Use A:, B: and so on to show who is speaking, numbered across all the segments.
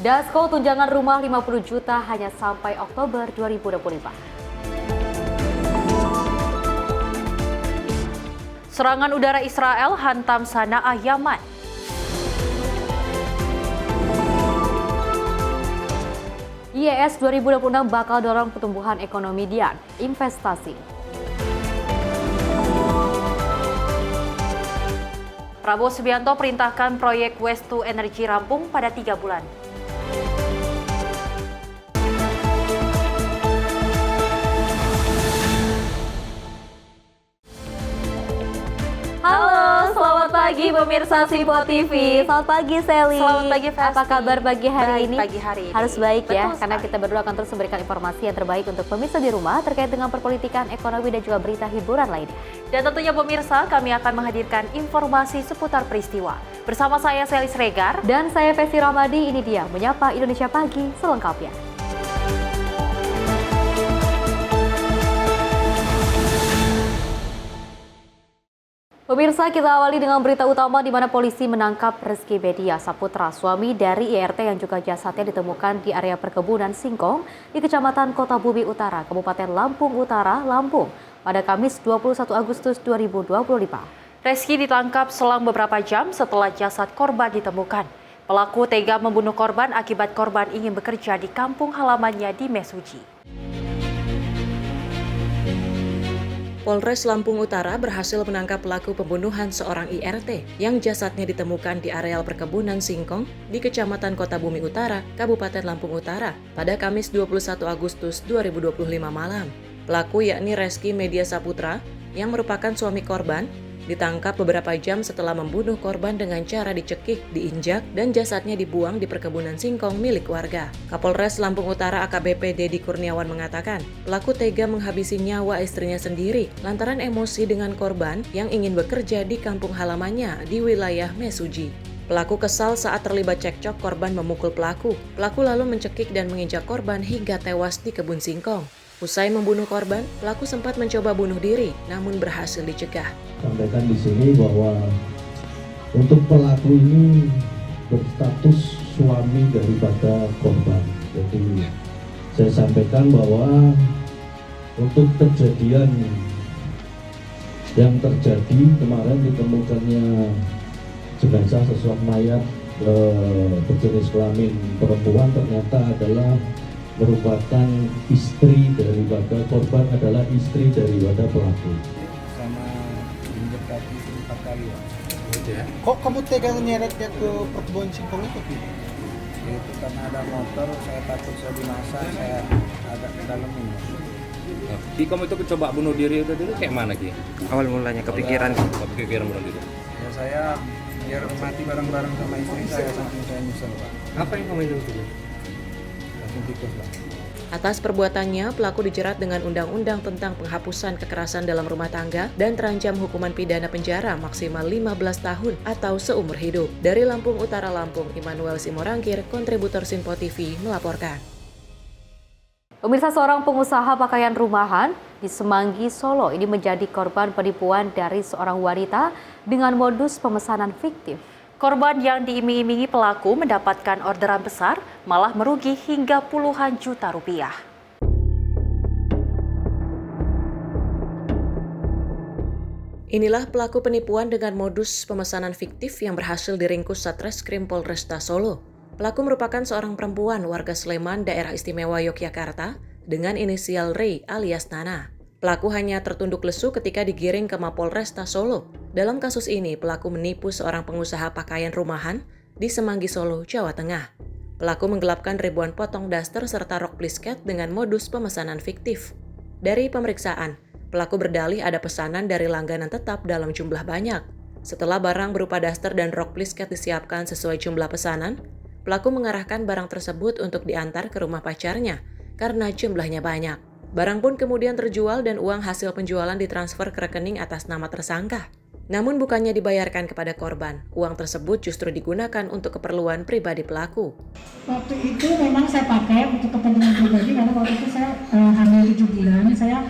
A: Dasko tunjangan rumah 50 juta hanya sampai Oktober 2025. Serangan udara Israel hantam Sanaa, Yaman. IES 2026 bakal dorong pertumbuhan ekonomi dan investasi. Prabowo Subianto perintahkan proyek Waste to Energy rampung pada 3 bulan. Halo, selamat pagi pemirsa Simpo TV.
B: Selamat pagi Sally.
A: Selamat pagi Festi.
B: Apa kabar pagi hari ini?
A: Pagi hari ini.
B: Harus baik ya,
A: Betul
B: karena
A: sekali.
B: kita berdua akan terus memberikan informasi yang terbaik untuk pemirsa di rumah terkait dengan perpolitikan, ekonomi dan juga berita hiburan lainnya.
A: Dan tentunya pemirsa, kami akan menghadirkan informasi seputar peristiwa. Bersama saya Sally Sregar.
B: Dan saya Festi Ramadi, ini dia Menyapa Indonesia Pagi selengkapnya. Pemirsa, kita awali dengan berita utama di mana polisi menangkap Rizky Bedia Saputra, suami dari IRT yang juga jasadnya ditemukan di area perkebunan Singkong di Kecamatan Kota Bumi Utara, Kabupaten Lampung Utara, Lampung, pada Kamis 21 Agustus 2025.
A: Rizky ditangkap selang beberapa jam setelah jasad korban ditemukan. Pelaku tega membunuh korban akibat korban ingin bekerja di kampung halamannya di Mesuji.
C: Polres Lampung Utara berhasil menangkap pelaku pembunuhan seorang IRT yang jasadnya ditemukan di areal perkebunan Singkong di Kecamatan Kota Bumi Utara, Kabupaten Lampung Utara pada Kamis 21 Agustus 2025 malam. Pelaku yakni Rizky Bedia Saputra yang merupakan suami korban ditangkap beberapa jam setelah membunuh korban dengan cara dicekik, diinjak, dan jasadnya dibuang di perkebunan Singkong milik warga. Kapolres Lampung Utara AKBP Dedi Kurniawan mengatakan, pelaku tega menghabisi nyawa istrinya sendiri lantaran emosi dengan korban yang ingin bekerja di kampung halamannya di wilayah Mesuji. Pelaku kesal saat terlibat cekcok korban memukul pelaku. Pelaku lalu mencekik dan menginjak korban hingga tewas di kebun Singkong. Usai membunuh korban, pelaku sempat mencoba bunuh diri, namun berhasil dicegah.
D: Sampaikan di sini bahwa untuk pelaku ini berstatus suami daripada korban. Jadi saya sampaikan bahwa untuk kejadian yang terjadi kemarin ditemukannya jenazah sesosok mayat berjenis kelamin perempuan ternyata adalah merupakan istri daripada korban, adalah istri daripada pelaku.
E: Sama injek kaki 4 kali ya.
F: Gitu ya.
E: Kok kamu tega nyeret dia ke perkebunan Singkong itu?
F: Itu karena ada motor, saya takut saya binasa, saya agak ke dalam ini.
G: Ki, kamu itu coba bunuh diri itu dulu kayak mana Ki?
H: Awal mulanya kepikiran
G: Kepikiran bunuh diri.
F: Ya saya biar mati bareng-bareng sama istri saya saking saya nyesel Pak.
G: Apa yang kamu itu dulu?
F: Langsung tikus Pak.
C: Atas perbuatannya, pelaku dijerat dengan Undang-Undang tentang Penghapusan Kekerasan dalam Rumah Tangga dan terancam hukuman pidana penjara maksimal 15 tahun atau seumur hidup. Dari Lampung Utara, Lampung, Immanuel Simorangkir, kontributor Simpo TV melaporkan.
B: Pemirsa, seorang pengusaha pakaian rumahan di Semanggi, Solo ini menjadi korban penipuan dari seorang wanita dengan modus pemesanan fiktif.
A: Korban yang diiming-imingi pelaku mendapatkan orderan besar, malah merugi hingga puluhan juta rupiah.
C: Inilah pelaku penipuan dengan modus pemesanan fiktif yang berhasil diringkus Satreskrim Polresta Solo. Pelaku merupakan seorang perempuan warga Sleman, Daerah Istimewa Yogyakarta, dengan inisial Ray alias Nana. Pelaku hanya tertunduk lesu ketika digiring ke Mapolresta Solo. Dalam kasus ini, pelaku menipu seorang pengusaha pakaian rumahan di Semanggi, Solo, Jawa Tengah. Pelaku menggelapkan ribuan potong daster serta rok plisket dengan modus pemesanan fiktif. Dari pemeriksaan, pelaku berdalih ada pesanan dari langganan tetap dalam jumlah banyak. Setelah barang berupa daster dan rok plisket disiapkan sesuai jumlah pesanan, pelaku mengarahkan barang tersebut untuk diantar ke rumah pacarnya karena jumlahnya banyak. Barang pun kemudian terjual dan uang hasil penjualan ditransfer ke rekening atas nama tersangka. Namun bukannya dibayarkan kepada korban, uang tersebut justru digunakan untuk keperluan pribadi pelaku.
I: Waktu itu memang saya pakai untuk kepentingan pribadi karena waktu itu saya hamil 7 bulan, saya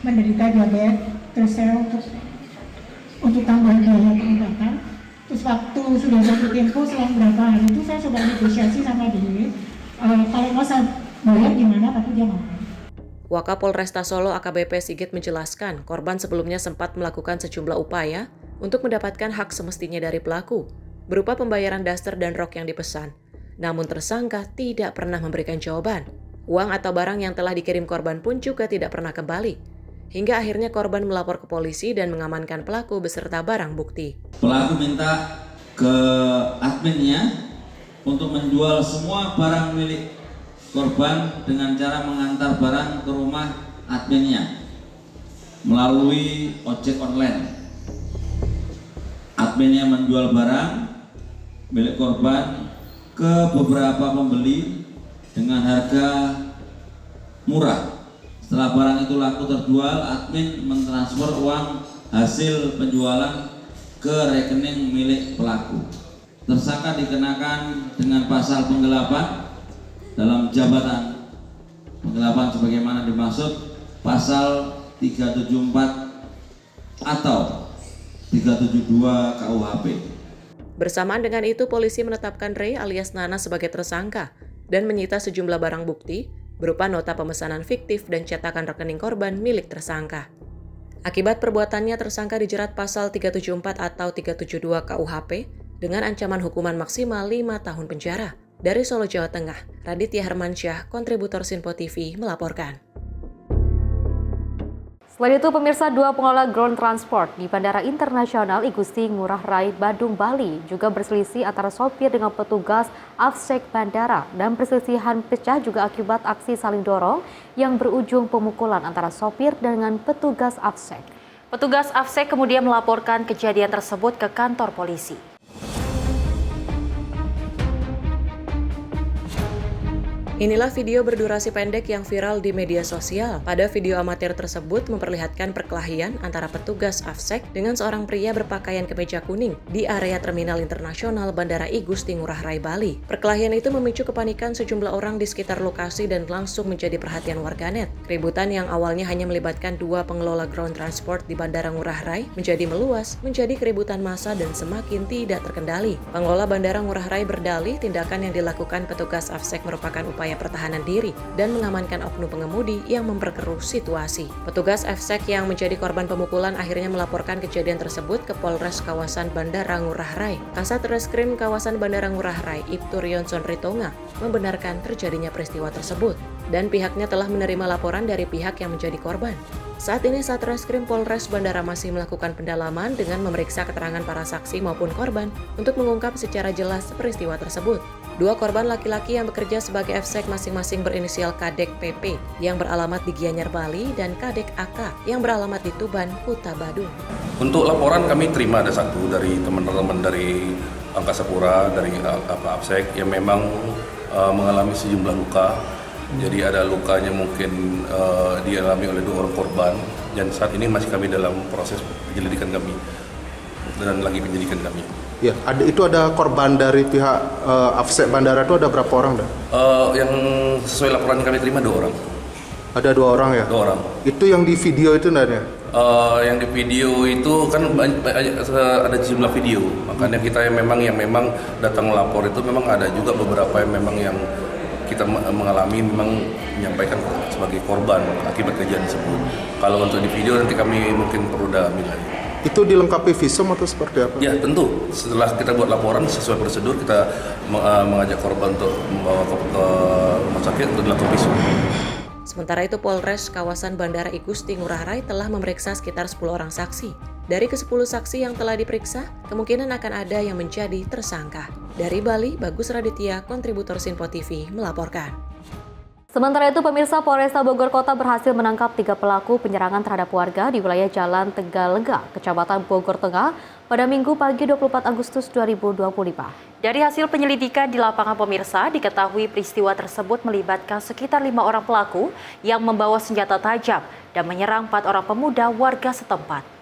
I: menderita diabetes, terus saya untuk tambahan biaya pengobatan. Terus waktu sudah jatuh tempo selang berapa hari itu saya sudah negosiasi sama dia. Kalau mau saya bayar gimana, tapi dia mau.
C: Wakapolresta Solo AKBP Sigit menjelaskan, korban sebelumnya sempat melakukan sejumlah upaya untuk mendapatkan hak semestinya dari pelaku, berupa pembayaran daster dan rok yang dipesan. Namun tersangka tidak pernah memberikan jawaban. Uang atau barang yang telah dikirim korban pun juga tidak pernah kembali. Hingga akhirnya korban melapor ke polisi dan mengamankan pelaku beserta barang bukti.
H: Pelaku minta ke adminnya untuk menjual semua barang milik korban dengan cara mengantar barang ke rumah adminnya melalui ojek online. Adminnya menjual barang milik korban ke beberapa pembeli dengan harga murah. Setelah barang itu laku terjual, admin mentransfer uang hasil penjualan ke rekening milik pelaku. Tersangka dikenakan dengan pasal penggelapan dalam jabatan penggelapan sebagaimana dimaksud pasal 374 atau 372 KUHP.
C: Bersamaan dengan itu, polisi menetapkan Ray alias Nana sebagai tersangka dan menyita sejumlah barang bukti berupa nota pemesanan fiktif dan cetakan rekening korban milik tersangka. Akibat perbuatannya, tersangka dijerat pasal 374 atau 372 KUHP dengan ancaman hukuman maksimal 5 tahun penjara. Dari Solo, Jawa Tengah, Raditya Hermansyah, kontributor Sinpo TV melaporkan.
B: Selain itu, pemirsa, 2 pengelola ground transport di Bandara Internasional I Gusti Ngurah Rai, Badung, Bali juga berselisih antara sopir dengan petugas Afsek Bandara, dan perselisihan pecah juga akibat aksi saling dorong yang berujung pemukulan antara sopir dengan petugas Afsek.
A: Petugas Afsek kemudian melaporkan kejadian tersebut ke kantor polisi.
C: Inilah video berdurasi pendek yang viral di media sosial. Pada video amatir tersebut memperlihatkan perkelahian antara petugas Afsek dengan seorang pria berpakaian kemeja kuning di area Terminal Internasional Bandara I Gusti Ngurah Rai, Bali. Perkelahian itu memicu kepanikan sejumlah orang di sekitar lokasi dan langsung menjadi perhatian warganet. Keributan yang awalnya hanya melibatkan 2 pengelola ground transport di Bandara Ngurah Rai menjadi meluas, menjadi keributan massa dan semakin tidak terkendali. Pengelola Bandara Ngurah Rai berdalih tindakan yang dilakukan petugas Afsek merupakan upaya pertahanan diri dan mengamankan oknum pengemudi yang memperkeruh situasi. Petugas Afsek yang menjadi korban pemukulan akhirnya melaporkan kejadian tersebut ke Polres kawasan Bandara Ngurah Rai. Kasat Reskrim kawasan Bandara Ngurah Rai, Ibtu Rionson Ritonga, membenarkan terjadinya peristiwa tersebut dan pihaknya telah menerima laporan dari pihak yang menjadi korban. Saat ini Satreskrim Polres Bandara masih melakukan pendalaman dengan memeriksa keterangan para saksi maupun korban untuk mengungkap secara jelas peristiwa tersebut. 2 korban laki-laki yang bekerja sebagai Afsek masing-masing berinisial Kadek PP yang beralamat di Gianyar, Bali, dan Kadek AK yang beralamat di Tuban, Kuta Badung.
J: Untuk laporan kami terima ada satu dari teman-teman dari Angkasa Pura, dari Afsek yang memang mengalami sejumlah luka. Jadi ada lukanya mungkin dialami oleh 2 orang korban, dan saat ini masih kami dalam proses penyelidikan kami dan lagi penyelidikan kami.
K: Ya, itu ada korban dari pihak Afsek Bandara itu ada berapa orang dah?
J: Yang sesuai laporan yang kami terima 2 orang.
K: Ada 2 orang ya?
J: 2 orang.
K: Itu yang di video itu enggak?
J: Yang di video itu kan ada sejumlah video, makanya kita yang memang datang melapor itu memang ada juga beberapa yang memang yang kita mengalami memang menyampaikan sebagai korban akibat kejadian tersebut. Kalau untuk di video nanti kami mungkin perlu dalami lagi.
K: Itu dilengkapi visum atau seperti apa?
J: Ya tentu, setelah kita buat laporan sesuai prosedur kita mengajak korban untuk membawa ke rumah sakit untuk dilakukan visum.
C: Sementara itu Polres kawasan Bandara I Gusti Ngurah Rai telah memeriksa sekitar 10 orang saksi. Dari ke-10 saksi yang telah diperiksa, kemungkinan akan ada yang menjadi tersangka. Dari Bali, Bagus Raditya, kontributor Sinpo TV melaporkan.
B: Sementara itu, pemirsa, Polresta Bogor Kota berhasil menangkap 3 pelaku penyerangan terhadap warga di wilayah Jalan Tegalega, Kecamatan Bogor Tengah, pada Minggu pagi 24 Agustus 2025.
A: Dari hasil penyelidikan di lapangan, pemirsa, diketahui peristiwa tersebut melibatkan sekitar 5 orang pelaku yang membawa senjata tajam dan menyerang 4 orang pemuda warga setempat.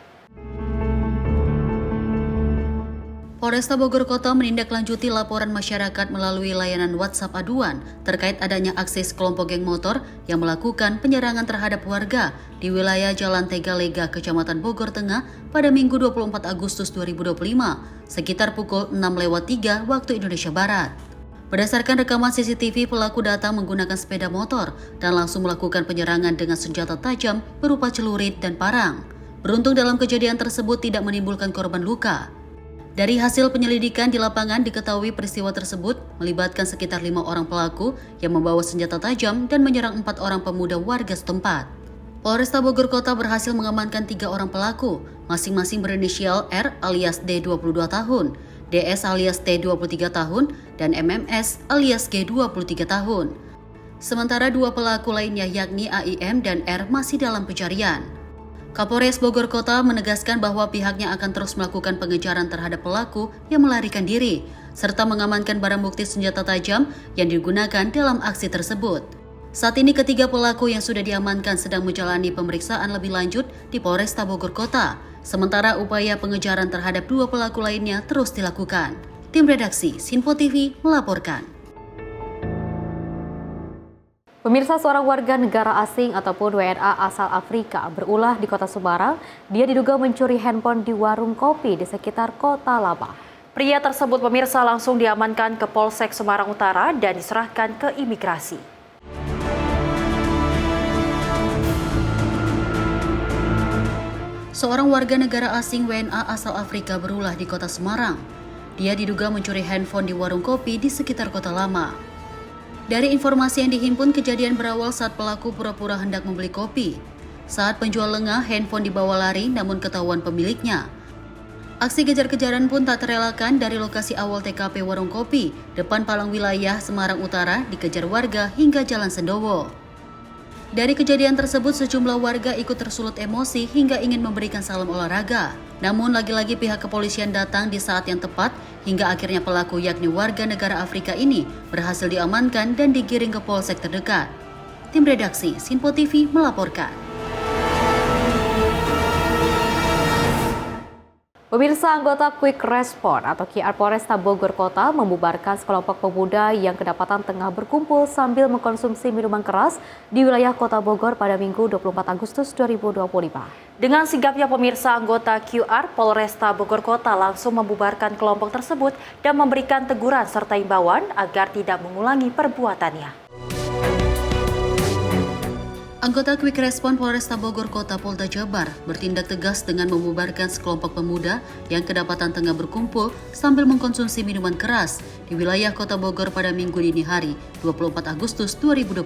L: Polresta Bogor Kota menindaklanjuti laporan masyarakat melalui layanan WhatsApp aduan terkait adanya aksi kelompok geng motor yang melakukan penyerangan terhadap warga di wilayah Jalan Tegalega, Kecamatan Bogor Tengah pada Minggu 24 Agustus 2025 sekitar pukul 6:03 waktu Indonesia Barat. Berdasarkan rekaman CCTV, pelaku datang menggunakan sepeda motor dan langsung melakukan penyerangan dengan senjata tajam berupa celurit dan parang. Beruntung dalam kejadian tersebut tidak menimbulkan korban luka. Dari hasil penyelidikan di lapangan diketahui peristiwa tersebut melibatkan sekitar 5 orang pelaku yang membawa senjata tajam dan menyerang 4 orang pemuda warga setempat. Polresta Bogor Kota berhasil mengamankan 3 orang pelaku, masing-masing berinisial R alias D 22 tahun, DS alias T 23 tahun, dan MMS alias G 23 tahun. Sementara 2 pelaku lainnya yakni AIM dan R masih dalam pencarian. Kapolres Bogor Kota menegaskan bahwa pihaknya akan terus melakukan pengejaran terhadap pelaku yang melarikan diri, serta mengamankan barang bukti senjata tajam yang digunakan dalam aksi tersebut. Saat ini ketiga pelaku yang sudah diamankan sedang menjalani pemeriksaan lebih lanjut di Polresta Bogor Kota. Sementara upaya pengejaran terhadap 2 pelaku lainnya terus dilakukan. Tim redaksi Sinpo TV melaporkan.
B: Pemirsa, seorang warga negara asing ataupun WNA asal Afrika berulah di Kota Semarang. Dia diduga mencuri handphone di warung kopi di sekitar Kota Lama.
A: Pria tersebut pemirsa langsung diamankan ke Polsek Semarang Utara dan diserahkan ke imigrasi.
L: Seorang warga negara asing WNA asal Afrika berulah di Kota Semarang. Dia diduga mencuri handphone di warung kopi di sekitar Kota Lama. Dari informasi yang dihimpun, kejadian berawal saat pelaku pura-pura hendak membeli kopi. Saat penjual lengah, handphone dibawa lari namun ketahuan pemiliknya. Aksi kejar-kejaran pun tak terelakkan. Dari lokasi awal TKP warung kopi, depan palang wilayah Semarang Utara, dikejar warga hingga Jalan Sendowo. Dari kejadian tersebut, sejumlah warga ikut tersulut emosi hingga ingin memberikan salam olahraga. Namun lagi-lagi pihak kepolisian datang di saat yang tepat hingga akhirnya pelaku yakni warga negara Afrika ini berhasil diamankan dan digiring ke polsek terdekat. Tim redaksi Sinpo TV melaporkan.
B: Pemirsa, anggota Quick Response atau QR Polresta Bogor Kota membubarkan sekelompok pemuda yang kedapatan tengah berkumpul sambil mengkonsumsi minuman keras di wilayah Kota Bogor pada Minggu 24 Agustus 2025.
A: Dengan sigapnya pemirsa, anggota QR Polresta Bogor Kota langsung membubarkan kelompok tersebut dan memberikan teguran serta imbauan agar tidak mengulangi perbuatannya.
L: Anggota Quick Response Polresta Bogor Kota Polda Jabar bertindak tegas dengan membubarkan sekelompok pemuda yang kedapatan tengah berkumpul sambil mengkonsumsi minuman keras di wilayah Kota Bogor pada Minggu dini hari 24 Agustus 2025.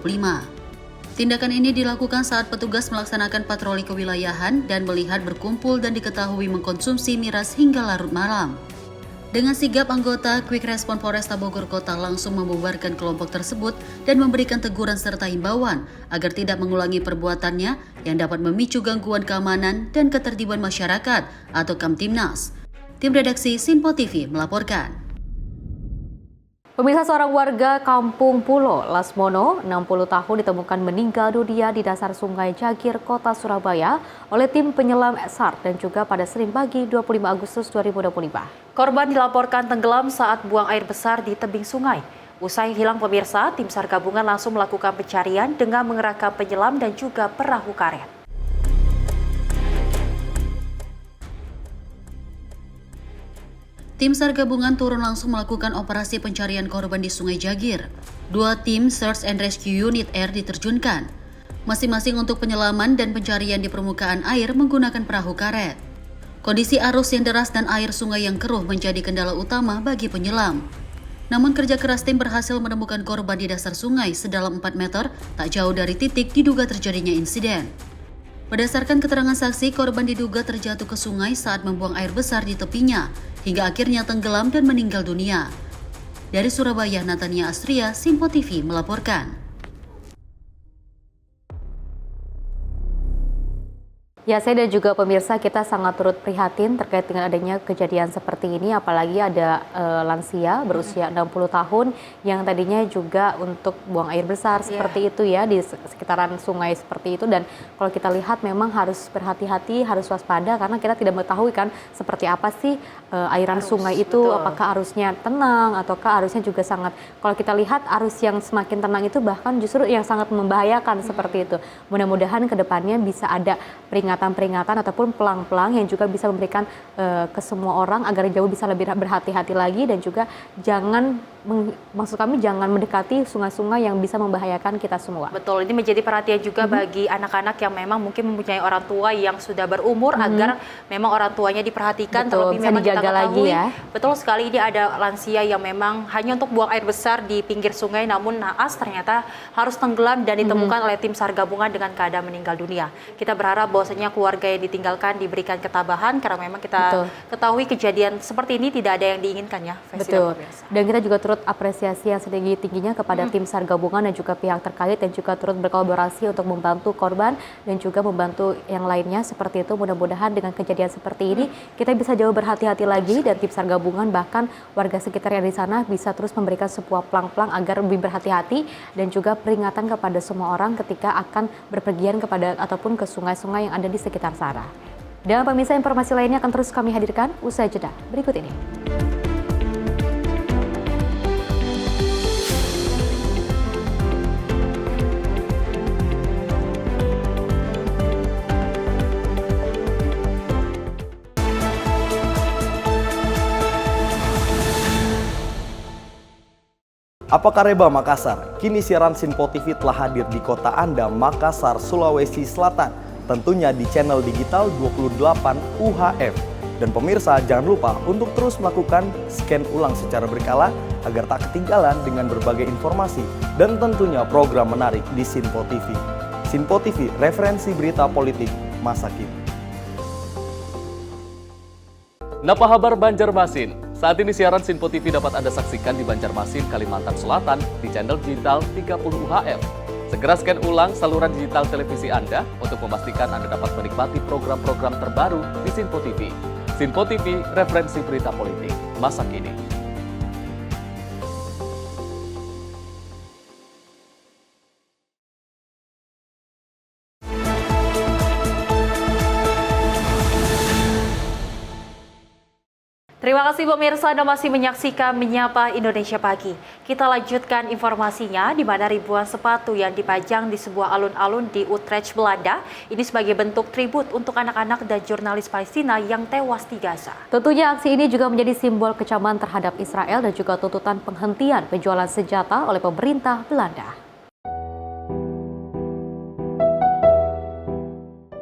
L: Tindakan ini dilakukan saat petugas melaksanakan patroli kewilayahan dan melihat berkumpul dan diketahui mengkonsumsi miras hingga larut malam. Dengan sigap, anggota Quick Response Polresta Bogor Kota langsung membubarkan kelompok tersebut dan memberikan teguran serta himbauan agar tidak mengulangi perbuatannya yang dapat memicu gangguan keamanan dan ketertiban masyarakat atau Kamtibnas. Tim redaksi Sinpo TV melaporkan.
B: Pemirsa, seorang warga Kampung Pulo, Lasmono, 60 tahun ditemukan meninggal dunia di dasar Sungai Jagir, Kota Surabaya oleh tim penyelam SAR dan juga pada Senin pagi 25 Agustus 2025.
A: Korban dilaporkan tenggelam saat buang air besar di tebing sungai. Usai hilang pemirsa, tim SAR gabungan langsung melakukan pencarian dengan mengerahkan penyelam dan juga perahu karet.
L: Tim SAR gabungan turun langsung melakukan operasi pencarian korban di Sungai Jagir. 2 tim Search and Rescue Unit Air diterjunkan, masing-masing untuk penyelaman dan pencarian di permukaan air menggunakan perahu karet. Kondisi arus yang deras dan air sungai yang keruh menjadi kendala utama bagi penyelam. Namun kerja keras tim berhasil menemukan korban di dasar sungai sedalam 4 meter, tak jauh dari titik diduga terjadinya insiden. Berdasarkan keterangan saksi, korban diduga terjatuh ke sungai saat membuang air besar di tepinya, hingga akhirnya tenggelam dan meninggal dunia. Dari Surabaya, Natania Astria, Sinpo TV melaporkan.
B: Ya, saya dan juga pemirsa, kita sangat turut prihatin terkait dengan adanya kejadian seperti ini, apalagi ada lansia berusia 60 tahun yang tadinya juga untuk buang air besar seperti itu ya, di sekitaran sungai seperti itu. Dan kalau kita lihat memang harus berhati-hati, harus waspada karena kita tidak mengetahui kan seperti apa sih airan sungai itu, apakah arusnya tenang ataukah arusnya juga sangat, kalau kita lihat arus yang semakin tenang itu bahkan justru yang sangat membahayakan seperti itu. Mudah-mudahan ke depannya bisa ada peringatan ataupun pelang-pelang yang juga bisa memberikan ke semua orang agar jauh bisa lebih berhati-hati lagi dan juga jangan maksud kami jangan mendekati sungai-sungai yang bisa membahayakan kita semua.
A: Betul, ini menjadi perhatian juga bagi anak-anak yang memang mungkin mempunyai orang tua yang sudah berumur agar memang orang tuanya diperhatikan.
B: Betul,
A: Terlebih
B: bisa
A: memang kita
B: dijaga lagi
A: ketahui,
B: ya.
A: betul sekali ini ada lansia yang memang hanya untuk buang air besar di pinggir sungai, namun naas ternyata harus tenggelam dan ditemukan oleh tim SAR gabungan dengan keadaan meninggal dunia. Kita berharap bahwasanya keluarga yang ditinggalkan diberikan ketabahan karena memang kita ketahui kejadian seperti ini tidak ada yang diinginkan ya.
B: Betul. Dan kita juga turut apresiasi yang setinggi-tingginya kepada tim SAR gabungan dan juga pihak terkait dan juga turut berkolaborasi untuk membantu korban dan juga membantu yang lainnya seperti itu. Mudah-mudahan dengan kejadian seperti ini kita bisa jauh berhati-hati lagi dan tim SAR gabungan bahkan warga sekitar yang di sana bisa terus memberikan sebuah pelang-pelang agar lebih berhati-hati dan juga peringatan kepada semua orang ketika akan berpergian kepada ataupun ke sungai-sungai yang ada di sekitar sana. Dan pemirsa, informasi lainnya akan terus kami hadirkan usai jeda berikut ini.
M: Apa Kareba Makassar? Kini siaran Sinpo TV telah hadir di kota Anda, Makassar, Sulawesi Selatan. Tentunya di channel digital 28 UHF. Dan pemirsa jangan lupa untuk terus melakukan scan ulang secara berkala agar tak ketinggalan dengan berbagai informasi dan tentunya program menarik di Sinpo TV. Sinpo TV, referensi berita politik masa kini.
N: Napa kabar Banjarmasin? Saat ini siaran Sinpo TV dapat Anda saksikan di Banjarmasin, Kalimantan Selatan di channel digital 30 UHF. Segera scan ulang saluran digital televisi Anda untuk memastikan Anda dapat menikmati program-program terbaru di Sinpo TV. Sinpo TV, referensi berita politik masa kini.
A: Terima kasih pemirsa, Anda masih menyaksikan Menyapa Indonesia Pagi. Kita lanjutkan informasinya di mana ribuan sepatu yang dipajang di sebuah alun-alun di Utrecht, Belanda ini sebagai bentuk tribut untuk anak-anak dan jurnalis Palestina yang tewas di Gaza.
B: Tentunya aksi ini juga menjadi simbol kecaman terhadap Israel dan juga tuntutan penghentian penjualan senjata oleh pemerintah Belanda.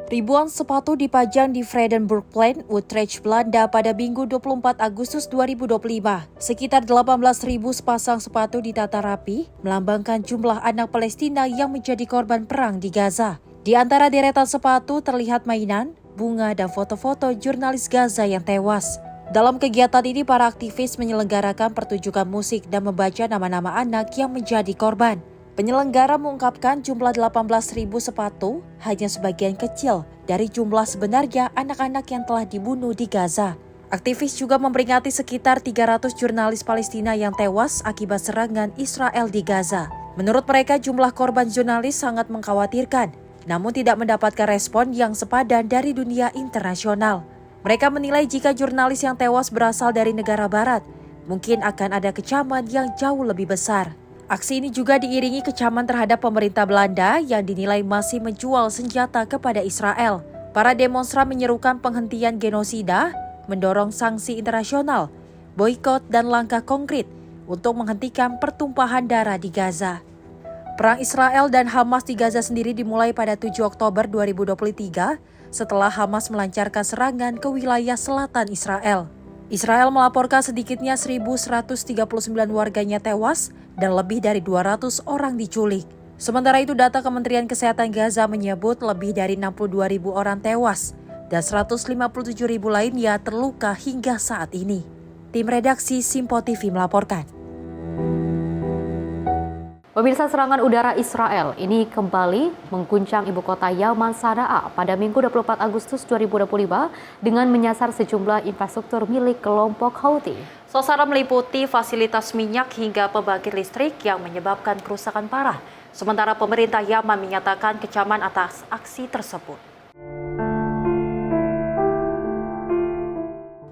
C: Ribuan sepatu dipajang di Vredenburgplein, Utrecht, Belanda pada Minggu 24 Agustus 2025. Sekitar 18.000 sepasang sepatu ditata rapi, melambangkan jumlah anak Palestina yang menjadi korban perang di Gaza. Di antara deretan sepatu terlihat mainan, bunga, dan foto-foto jurnalis Gaza yang tewas. Dalam kegiatan ini, para aktivis menyelenggarakan pertunjukan musik dan membaca nama-nama anak yang menjadi korban. Penyelenggara mengungkapkan jumlah 18.000 sepatu hanya sebagian kecil dari jumlah sebenarnya anak-anak yang telah dibunuh di Gaza. Aktivis juga memperingati sekitar 300 jurnalis Palestina yang tewas akibat serangan Israel di Gaza. Menurut mereka, jumlah korban jurnalis sangat mengkhawatirkan, namun tidak mendapatkan respon yang sepadan dari dunia internasional. Mereka menilai jika jurnalis yang tewas berasal dari negara barat, mungkin akan ada kecaman yang jauh lebih besar. Aksi ini juga diiringi kecaman terhadap pemerintah Belanda yang dinilai masih menjual senjata kepada Israel. Para demonstran menyerukan penghentian genosida, mendorong sanksi internasional, boikot dan langkah konkret untuk menghentikan pertumpahan darah di Gaza. Perang Israel dan Hamas di Gaza sendiri dimulai pada 7 Oktober 2023 setelah Hamas melancarkan serangan ke wilayah selatan Israel. Israel melaporkan sedikitnya 1.139 warganya tewas dan lebih dari 200 orang diculik. Sementara itu, data Kementerian Kesehatan Gaza menyebut lebih dari 62.000 orang tewas dan 157.000 lainnya terluka hingga saat ini. Tim redaksi Sinpo TV melaporkan.
B: Pemirsa, serangan udara Israel ini kembali mengguncang ibu kota Yaman Sanaa pada Minggu 24 Agustus 2025 dengan menyasar sejumlah infrastruktur milik kelompok Houthi.
A: Sasaran meliputi fasilitas minyak hingga pembangkit listrik yang menyebabkan kerusakan parah. Sementara pemerintah Yaman menyatakan kecaman atas aksi tersebut.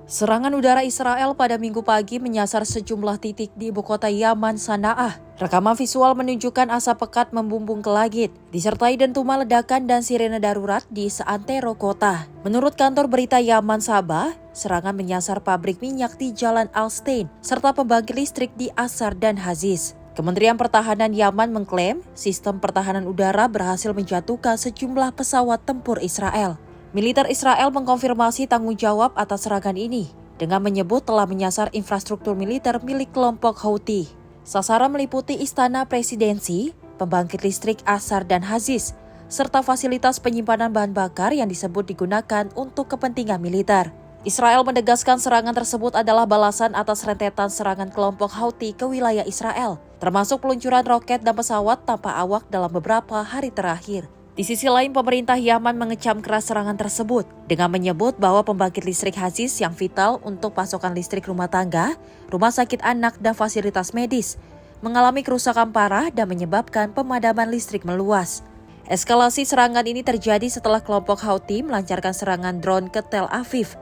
O: Serangan udara Israel pada Minggu pagi menyasar sejumlah titik di ibu kota Yaman, Sana'ah. Rekaman visual menunjukkan asap pekat membumbung ke langit, disertai dentuman ledakan dan sirene darurat di seantero kota. Menurut kantor berita Yaman Sabah, serangan menyasar pabrik minyak di Jalan Al-Stein, serta pembangkit listrik di Asar dan Haziz. Kementerian Pertahanan Yaman mengklaim sistem pertahanan udara berhasil menjatuhkan sejumlah pesawat tempur Israel. Militer Israel mengkonfirmasi tanggung jawab atas serangan ini dengan menyebut telah menyasar infrastruktur militer milik kelompok Houthi. Sasaran meliputi istana presidensi, pembangkit listrik Asar dan Haziz, serta fasilitas penyimpanan bahan bakar yang disebut digunakan untuk kepentingan militer. Israel menegaskan serangan tersebut adalah balasan atas rentetan serangan kelompok Houthi ke wilayah Israel, termasuk peluncuran roket dan pesawat tanpa awak dalam beberapa hari terakhir. Di sisi lain, pemerintah Yaman mengecam keras serangan tersebut dengan menyebut bahwa pembangkit listrik Haziz yang vital untuk pasokan listrik rumah tangga, rumah sakit anak, dan fasilitas medis mengalami kerusakan parah dan menyebabkan pemadaman listrik meluas. Eskalasi serangan ini terjadi setelah kelompok Houthi melancarkan serangan drone ke Tel Aviv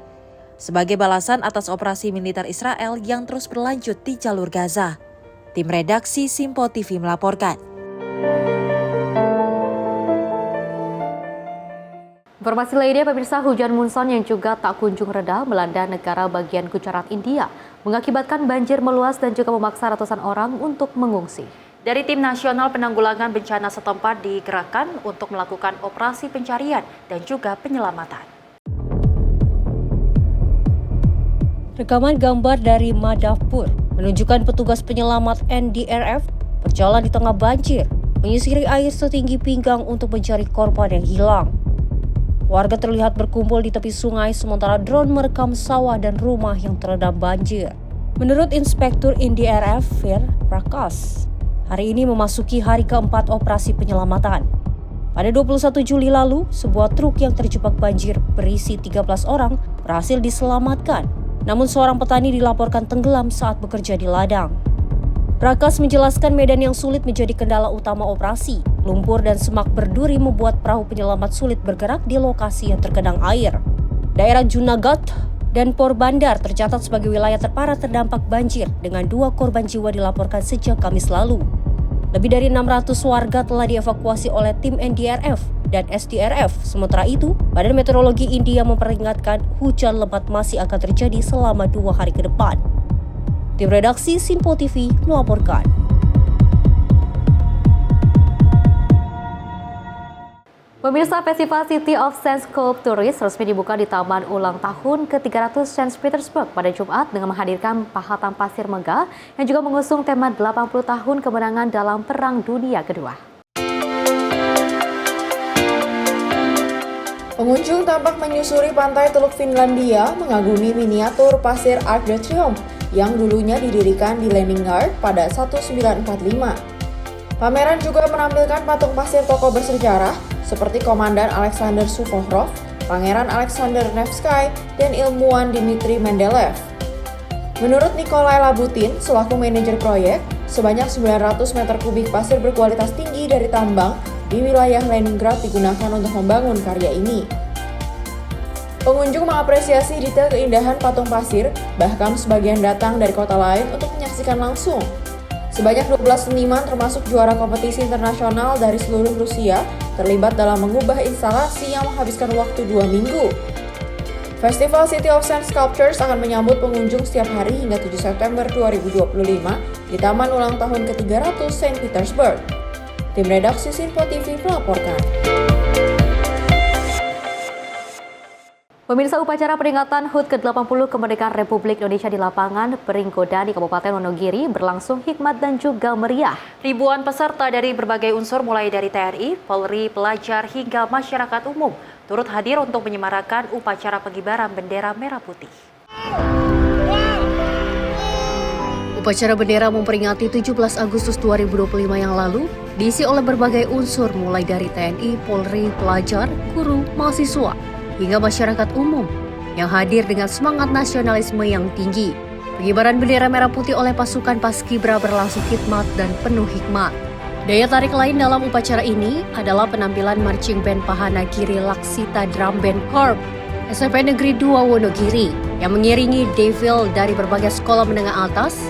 O: sebagai balasan atas operasi militer Israel yang terus berlanjut di jalur Gaza. Tim redaksi Simpo TV melaporkan.
B: Informasi lainnya, pemirsa, hujan monsun yang juga tak kunjung reda melanda negara bagian Gujarat, India, mengakibatkan banjir meluas dan juga memaksa ratusan orang untuk mengungsi.
A: Dari Tim Nasional Penanggulangan Bencana setempat digerakkan untuk melakukan operasi pencarian dan juga penyelamatan.
P: Rekaman gambar dari Madhapur menunjukkan petugas penyelamat NDRF berjalan di tengah banjir, menyisiri air setinggi pinggang untuk mencari korban yang hilang. Warga terlihat berkumpul di tepi sungai sementara drone merekam sawah dan rumah yang terendam banjir. Menurut Inspektur NDRF Fir Prakash, hari ini memasuki hari keempat operasi penyelamatan. Pada 21 Juli lalu, sebuah truk yang terjebak banjir berisi 13 orang berhasil diselamatkan. Namun seorang petani dilaporkan tenggelam saat bekerja di ladang. Prakash menjelaskan medan yang sulit menjadi kendala utama operasi. Lumpur dan semak berduri membuat perahu penyelamat sulit bergerak di lokasi yang tergenang air. Daerah Junagadh dan Porbandar tercatat sebagai wilayah terparah terdampak banjir dengan 2 korban jiwa dilaporkan sejak Kamis lalu. Lebih dari 600 warga telah dievakuasi oleh tim NDRF dan SDRF. Sementara itu, Badan Meteorologi India memperingatkan hujan lebat masih akan terjadi selama 2 hari ke depan. Tim redaksi Simpo TV melaporkan.
B: Pemirsa, Festival City of St. Sculptures resmi dibuka di Taman Ulang Tahun ke-300 St. Petersburg pada Jumat dengan menghadirkan pahatan pasir megah yang juga mengusung tema 80 tahun kemenangan dalam Perang Dunia Kedua.
Q: Pengunjung tampak menyusuri pantai Teluk Finlandia mengagumi miniatur pasir Arc de Triomphe yang dulunya didirikan di Leningrad pada 1945. Pameran juga menampilkan patung pasir tokoh bersejarah seperti Komandan Alexander Suvorov, Pangeran Alexander Nevsky, dan ilmuwan Dmitri Mendeleev. Menurut Nikolai Labutin, selaku manajer proyek, sebanyak 900 meter kubik pasir berkualitas tinggi dari tambang di wilayah Leningrad digunakan untuk membangun karya ini. Pengunjung mengapresiasi detail keindahan patung pasir, bahkan sebagian datang dari kota lain untuk menyaksikan langsung. Sebanyak 12 seniman termasuk juara kompetisi internasional dari seluruh Rusia terlibat dalam mengubah instalasi yang menghabiskan waktu 2 minggu. Festival City of St. Sculptures akan menyambut pengunjung setiap hari hingga 7 September 2025 di Taman Ulang Tahun ke-300 St. Petersburg. Tim redaksi Simpo TV melaporkan.
B: Pemirsa, upacara peringatan HUT ke-80 Kemerdekaan Republik Indonesia di lapangan Pringgodani, Kabupaten Wonogiri berlangsung hikmat dan juga meriah.
A: Ribuan peserta dari berbagai unsur mulai dari TNI, Polri, pelajar hingga masyarakat umum turut hadir untuk menyemarakan upacara pengibaran bendera merah putih.
P: Upacara bendera memperingati 17 Agustus 2025 yang lalu diisi oleh berbagai unsur mulai dari TNI, Polri, pelajar, guru, mahasiswa, hingga masyarakat umum yang hadir dengan semangat nasionalisme yang tinggi. Pengibaran bendera merah putih oleh pasukan Paskibra berlangsung khidmat dan penuh hikmat. Daya tarik lain dalam upacara ini adalah penampilan marching band Pahana Giri Laksita Drum Band Corps SMP Negeri 2 Wonogiri yang mengiringi Devil dari berbagai sekolah menengah atas.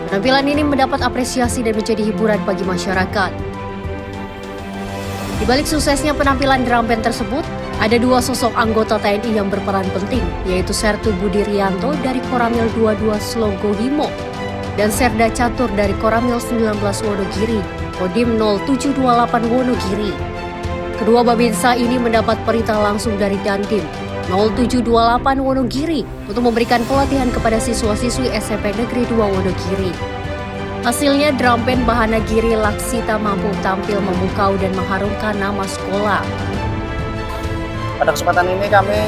P: Penampilan ini mendapat apresiasi dan menjadi hiburan bagi masyarakat. Di balik suksesnya penampilan drum band tersebut, ada dua sosok anggota TNI yang berperan penting, yaitu Sertu Budi Rianto dari Koramil 22 Slogo Himo dan Serda Catur dari Koramil 19 Wonogiri, Kodim 0728 Wonogiri. Kedua babinsa ini mendapat perintah langsung dari Dandim 0728 Wonogiri untuk memberikan pelatihan kepada siswa-siswi SMP Negeri 2 Wonogiri. Hasilnya drum band Bahana Giri Laksita mampu tampil memukau dan mengharumkan nama sekolah.
F: Pada kesempatan ini kami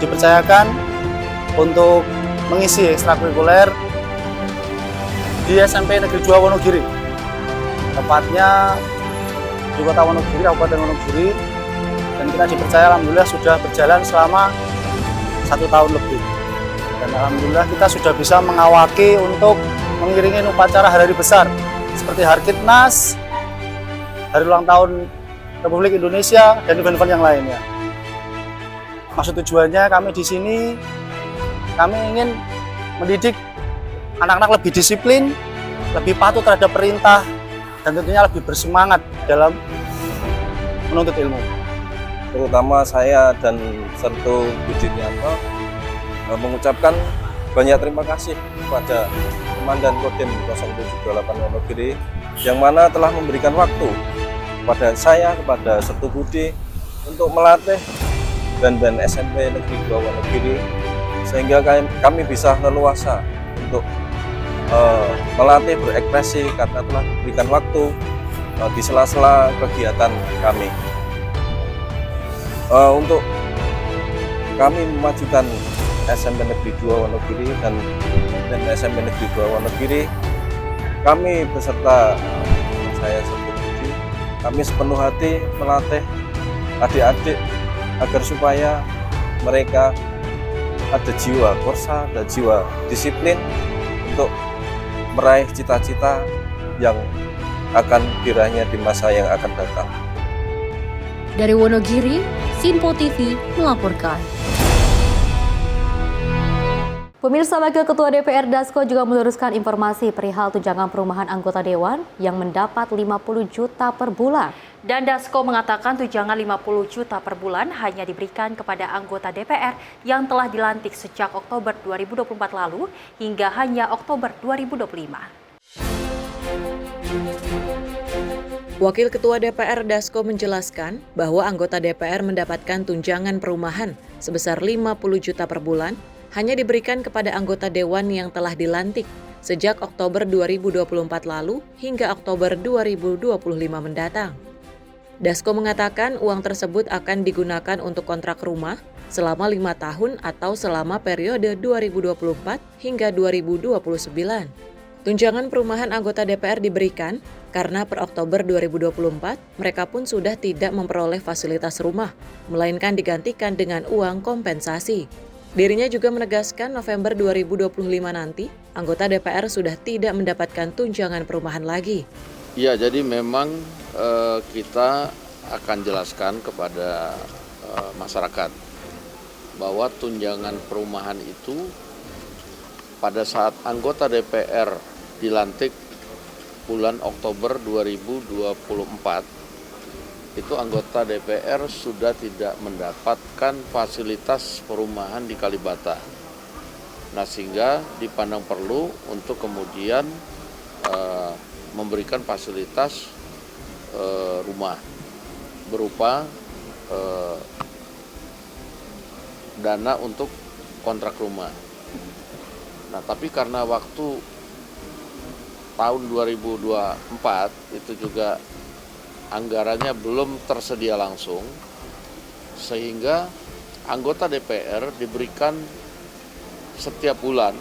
F: dipercayakan untuk mengisi ekstrakurikuler di SMP Negeri 2 Wonogiri. Tepatnya di Kota Wonogiri, Kabupaten Wonogiri. Dan kita dipercaya alhamdulillah sudah berjalan selama 1 tahun lebih. Dan alhamdulillah kita sudah bisa mengawaki untuk mengiringi upacara hari besar seperti Harkitnas, hari ulang tahun Republik Indonesia, dan event-event yang lainnya. Maksud tujuannya kami di sini, kami ingin mendidik anak-anak lebih disiplin, lebih patuh terhadap perintah, dan tentunya lebih bersemangat dalam menuntut ilmu.
R: Terutama saya dan Sertu Budi Rianto mengucapkan banyak terima kasih kepada Komandan Kodim 0728 Wonogiri yang mana telah memberikan waktu kepada saya, kepada Sertu Budi untuk melatih band-band SMP Negeri 2 Wonogiri sehingga kami bisa leluasa untuk melatih berekspresi karena telah diberikan waktu di sela-sela kegiatan kami. Untuk kami memajukan SMP Negeri 2 Wonogiri dan SMP Negeri 2 Wonogiri, kami beserta saya Sertu Budi, kami sepenuh hati melatih adik-adik agar supaya mereka ada jiwa korsa dan jiwa disiplin untuk meraih cita-cita yang akan diraihnya di masa yang akan datang.
P: Dari Wonogiri, Sinpo TV melaporkan.
B: Pemirsa, Wakil Ketua DPR Dasko juga meluruskan informasi perihal tunjangan perumahan anggota Dewan yang mendapat 50 juta per bulan.
A: Dan Dasko mengatakan tunjangan 50 juta per bulan hanya diberikan kepada anggota DPR yang telah dilantik sejak Oktober 2024 lalu hingga hanya Oktober 2025.
C: Wakil Ketua DPR Dasko menjelaskan bahwa anggota DPR mendapatkan tunjangan perumahan sebesar 50 juta per bulan hanya diberikan kepada anggota Dewan yang telah dilantik sejak Oktober 2024 lalu hingga Oktober 2025 mendatang. Dasko mengatakan uang tersebut akan digunakan untuk kontrak rumah selama 5 tahun atau selama periode 2024 hingga 2029. Tunjangan perumahan anggota DPR diberikan karena per Oktober 2024 mereka pun sudah tidak memperoleh fasilitas rumah, melainkan digantikan dengan uang kompensasi. Dirinya juga menegaskan November 2025 nanti, anggota DPR sudah tidak mendapatkan tunjangan perumahan lagi.
S: Ya, jadi memang kita akan jelaskan kepada masyarakat bahwa tunjangan perumahan itu pada saat anggota DPR dilantik bulan Oktober 2024, itu anggota DPR sudah tidak mendapatkan fasilitas perumahan di Kalibata. Nah, sehingga dipandang perlu untuk kemudian memberikan fasilitas rumah berupa dana untuk kontrak rumah. Nah, tapi karena waktu tahun 2024 itu juga anggarannya belum tersedia langsung, sehingga anggota DPR diberikan setiap bulan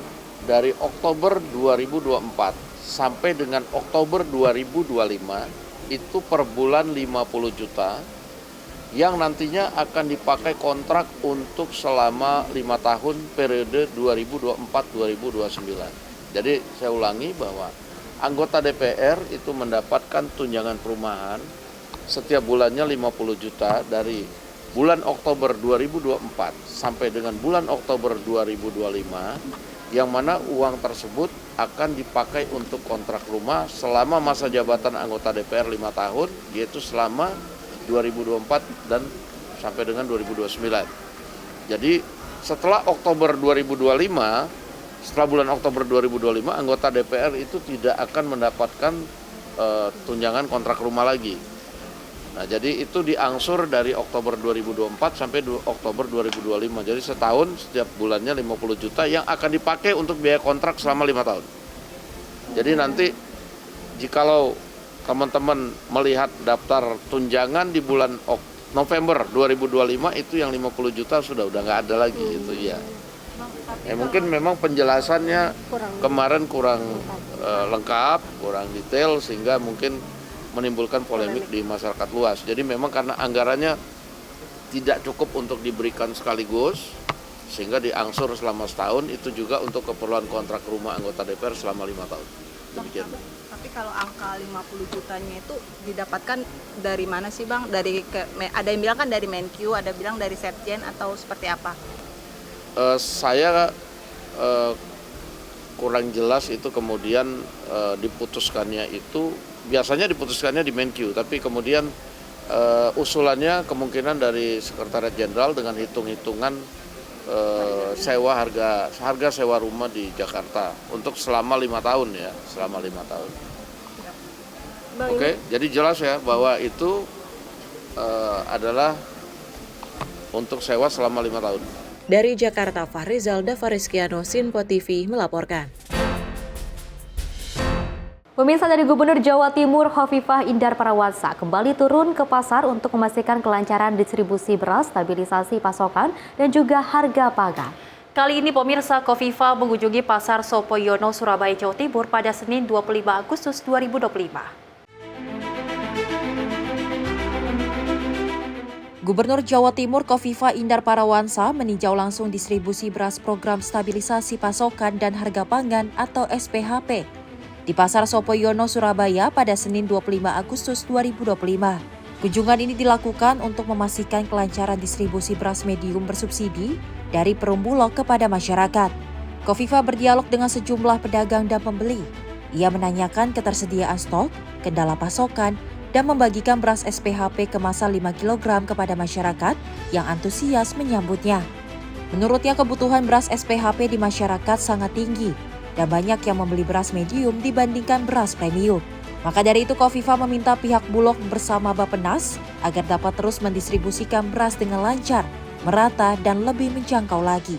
S: dari Oktober 2024 sampai dengan Oktober 2025 itu per bulan 50 juta yang nantinya akan dipakai kontrak untuk selama 5 tahun periode 2024-2029. Jadi saya ulangi bahwa anggota DPR itu mendapatkan tunjangan perumahan setiap bulannya 50 juta dari bulan Oktober 2024 sampai dengan bulan Oktober 2025, yang mana uang tersebut akan dipakai untuk kontrak rumah selama masa jabatan anggota DPR 5 tahun, yaitu selama 2024 dan sampai dengan 2029. Jadi setelah Oktober 2025, setelah bulan Oktober 2025, anggota DPR itu tidak akan mendapatkan tunjangan kontrak rumah lagi. Nah, jadi itu diangsur dari Oktober 2024 sampai Oktober 2025. Jadi setahun setiap bulannya 50 juta yang akan dipakai untuk biaya kontrak selama 5 tahun. Jadi nanti jikalau teman-teman melihat daftar tunjangan di bulan November 2025 itu yang 50 juta sudah nggak ada lagi itu ya. Mungkin memang penjelasannya kemarin kurang lengkap, kurang detail sehingga mungkin menimbulkan polemik di masyarakat luas. Jadi memang karena anggarannya tidak cukup untuk diberikan sekaligus, sehingga diangsur selama setahun, itu juga untuk keperluan kontrak rumah anggota DPR selama 5 tahun. Demikian.
T: Tapi kalau angka 50 jutanya itu didapatkan dari mana sih Bang? Ada yang bilang kan dari Menkyu, ada bilang dari Setjen atau seperti apa?
S: Saya kurang jelas itu kemudian diputuskannya itu. Biasanya diputuskannya di Menkyu, tapi kemudian usulannya kemungkinan dari Sekretariat Jenderal dengan hitung-hitungan sewa harga sewa rumah di Jakarta untuk selama 5 tahun ya, selama 5 tahun. Oke, jadi jelas ya bahwa itu adalah untuk sewa selama 5 tahun.
C: Dari Jakarta, Fahrizal Davariskiano, Sinpo TV melaporkan.
B: Pemirsa, dari Gubernur Jawa Timur Khofifah Indar Parawansa kembali turun ke pasar untuk memastikan kelancaran distribusi beras, stabilisasi pasokan, dan juga harga pangan.
A: Kali ini pemirsa, Khofifah mengunjungi Pasar Sopoyono, Surabaya, Jawa Timur pada Senin 25 Agustus 2025. Gubernur Jawa Timur Khofifah Indar Parawansa meninjau langsung distribusi beras program stabilisasi pasokan dan harga pangan atau SPHP di Pasar Sopoyono, Surabaya pada Senin 25 Agustus 2025. Kunjungan ini dilakukan untuk memastikan kelancaran distribusi beras medium bersubsidi dari Perum Bulog kepada masyarakat. Khofifah berdialog dengan sejumlah pedagang dan pembeli. Ia menanyakan ketersediaan stok, kendala pasokan, dan membagikan beras SPHP kemasan 5 kg kepada masyarakat yang antusias menyambutnya. Menurutnya kebutuhan beras SPHP di masyarakat sangat tinggi dan banyak yang membeli beras medium dibandingkan beras premium. Maka dari itu Khofifah meminta pihak Bulog bersama Bappenas agar dapat terus mendistribusikan beras dengan lancar, merata, dan lebih menjangkau lagi.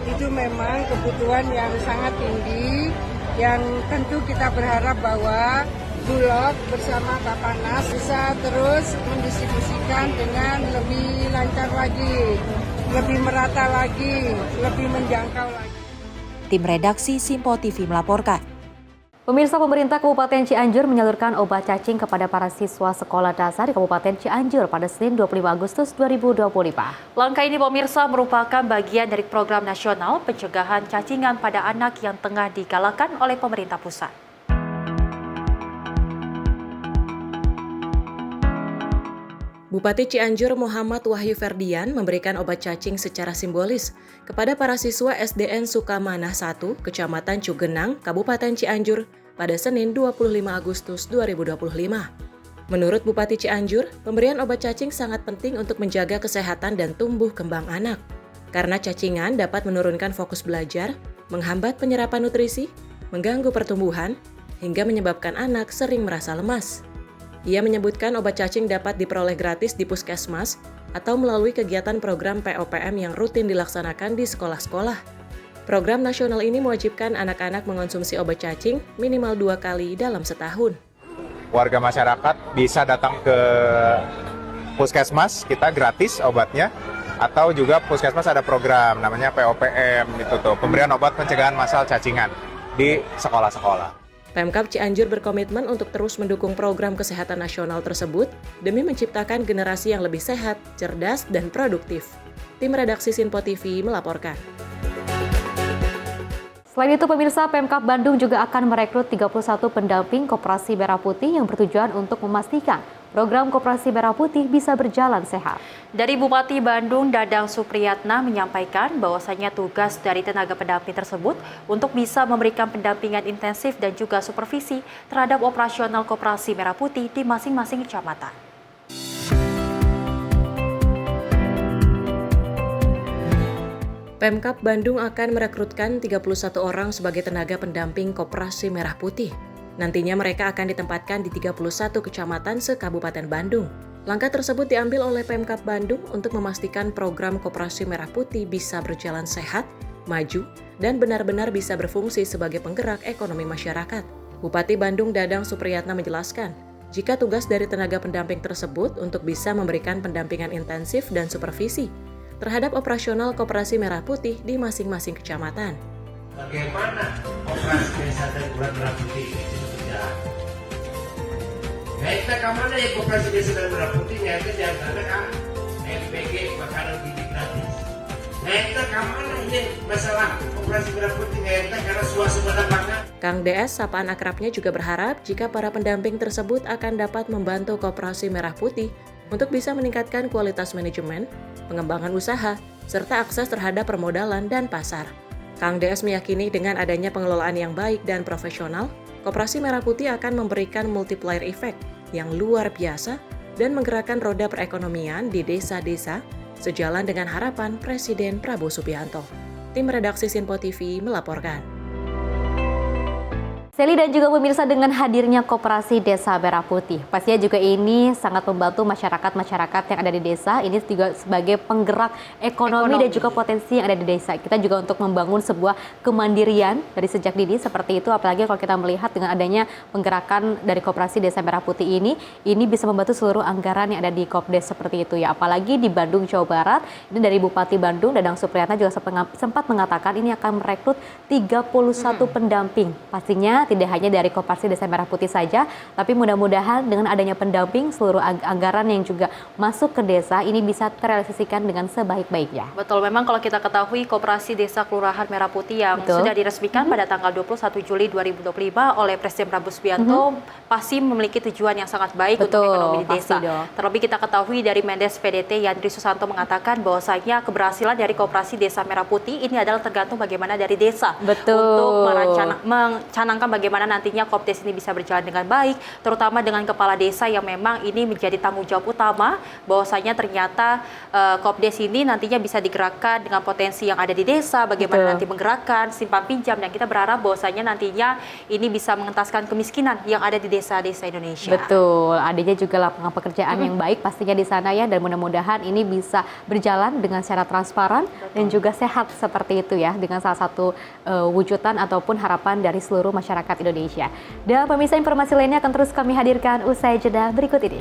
U: Itu memang kebutuhan yang sangat tinggi, yang tentu kita berharap bahwa Bulog bersama Bappenas bisa terus mendistribusikan dengan lebih lancar lagi, lebih merata lagi, lebih menjangkau lagi.
A: Tim redaksi Sinpo TV melaporkan.
B: Pemirsa, pemerintah Kabupaten Cianjur menyalurkan obat cacing kepada para siswa sekolah dasar di Kabupaten Cianjur pada Senin 25 Agustus 2025.
A: Langkah ini pemirsa merupakan bagian dari program nasional pencegahan cacingan pada anak yang tengah digalakan oleh pemerintah pusat.
C: Bupati Cianjur Muhammad Wahyu Ferdian memberikan obat cacing secara simbolis kepada para siswa SDN Sukamanah 1, Kecamatan Cugenang, Kabupaten Cianjur pada Senin 25 Agustus 2025. Menurut Bupati Cianjur, pemberian obat cacing sangat penting untuk menjaga kesehatan dan tumbuh kembang anak. Karena cacingan dapat menurunkan fokus belajar, menghambat penyerapan nutrisi, mengganggu pertumbuhan, hingga menyebabkan anak sering merasa lemas. Ia menyebutkan obat cacing dapat diperoleh gratis di puskesmas atau melalui kegiatan program POPM yang rutin dilaksanakan di sekolah-sekolah. Program nasional ini mewajibkan anak-anak mengonsumsi obat cacing minimal 2 kali dalam setahun.
V: Warga masyarakat bisa datang ke puskesmas, kita gratis obatnya, atau juga puskesmas ada program namanya POPM, itu tuh, pemberian obat pencegahan massal cacingan di sekolah-sekolah.
C: Pemkab Cianjur berkomitmen untuk terus mendukung program kesehatan nasional tersebut demi menciptakan generasi yang lebih sehat, cerdas, dan produktif. Tim redaksi Sinpo TV melaporkan.
B: Selain itu, pemirsa, Pemkab Bandung juga akan merekrut 31 pendamping Koperasi Merah Putih yang bertujuan untuk memastikan program Koperasi Merah Putih bisa berjalan sehat.
A: Dari Bupati Bandung, Dadang Supriyatna menyampaikan bahwasanya tugas dari tenaga pendamping tersebut untuk bisa memberikan pendampingan intensif dan juga supervisi terhadap operasional Koperasi Merah Putih di masing-masing kecamatan.
C: Pemkab Bandung akan merekrutkan 31 orang sebagai tenaga pendamping Koperasi Merah Putih. Nantinya mereka akan ditempatkan di 31 kecamatan se-Kabupaten Bandung. Langkah tersebut diambil oleh Pemkab Bandung untuk memastikan program Koperasi Merah Putih bisa berjalan sehat, maju, dan benar-benar bisa berfungsi sebagai penggerak ekonomi masyarakat. Bupati Bandung Dadang Supriyatna menjelaskan, jika tugas dari tenaga pendamping tersebut untuk bisa memberikan pendampingan intensif dan supervisi terhadap operasional Koperasi Merah Putih di masing-masing kecamatan.
D: Bagaimana operasi desa dan bulan Merah Putih itu berjalan? Nah, kita kemana ya Koperasi Desa dan Merah Putih? Ya, itu jangan kan MPG makanan gizi gratis. Nah, kita kemana ini masalah Koperasi Merah Putih? Ya, kita karena suasana pangan.
C: Kang DS, sapaan akrabnya, juga berharap jika para pendamping tersebut akan dapat membantu Koperasi Merah Putih untuk bisa meningkatkan kualitas manajemen, pengembangan usaha, serta akses terhadap permodalan dan pasar. Kang DS meyakini dengan adanya pengelolaan yang baik dan profesional, Koperasi Merah Putih akan memberikan multiplier effect yang luar biasa dan menggerakkan roda perekonomian di desa-desa sejalan dengan harapan Presiden Prabowo Subianto. Tim redaksi Sinpo TV melaporkan.
B: Seli dan juga pemirsa, dengan hadirnya Koperasi Desa Merah Putih, pastinya juga ini sangat membantu masyarakat-masyarakat yang ada di desa. Ini juga sebagai penggerak ekonomi dan juga potensi yang ada di desa. Kita juga untuk membangun sebuah kemandirian dari sejak dini seperti itu. Apalagi kalau kita melihat dengan adanya penggerakan dari Koperasi Desa Merah Putih ini bisa membantu seluruh anggaran yang ada di Kopdes seperti itu ya. Apalagi di Bandung, Jawa Barat, ini dari Bupati Bandung, Dadang Supriyatna juga sempat mengatakan ini akan merekrut 31 pendamping. Pastinya tidak hanya dari Koperasi Desa Merah Putih saja, tapi mudah-mudahan dengan adanya pendamping seluruh anggaran yang juga masuk ke desa ini bisa terrealisasikan dengan sebaik-baiknya.
A: Betul, memang kalau kita ketahui Koperasi Desa Kelurahan Merah Putih yang sudah diresmikan pada tanggal 21 Juli 2025 oleh Presiden Prabowo Subianto pasti memiliki tujuan yang sangat baik untuk ekonomi di desa. Terlebih kita ketahui dari Mendes PDT Yandri Susanto mengatakan bahwasanya keberhasilan dari Koperasi Desa Merah Putih ini adalah tergantung bagaimana dari desa untuk mencanangkan bagaimana nantinya Kopdes ini bisa berjalan dengan baik, terutama dengan kepala desa yang memang ini menjadi tanggung jawab utama, bahwasanya ternyata Kopdes ini nantinya bisa digerakkan dengan potensi yang ada di desa, bagaimana nanti menggerakkan simpan pinjam, dan kita berharap bahwasanya nantinya ini bisa mengentaskan kemiskinan yang ada di desa-desa Indonesia.
B: Betul, adanya juga lapangan pekerjaan yang baik pastinya di sana ya, dan mudah-mudahan ini bisa berjalan dengan secara transparan dan juga sehat seperti itu ya, dengan salah satu wujudan ataupun harapan dari seluruh masyarakat Indonesia. Dan pemirsa, informasi lainnya akan terus kami hadirkan usai jeda berikut ini.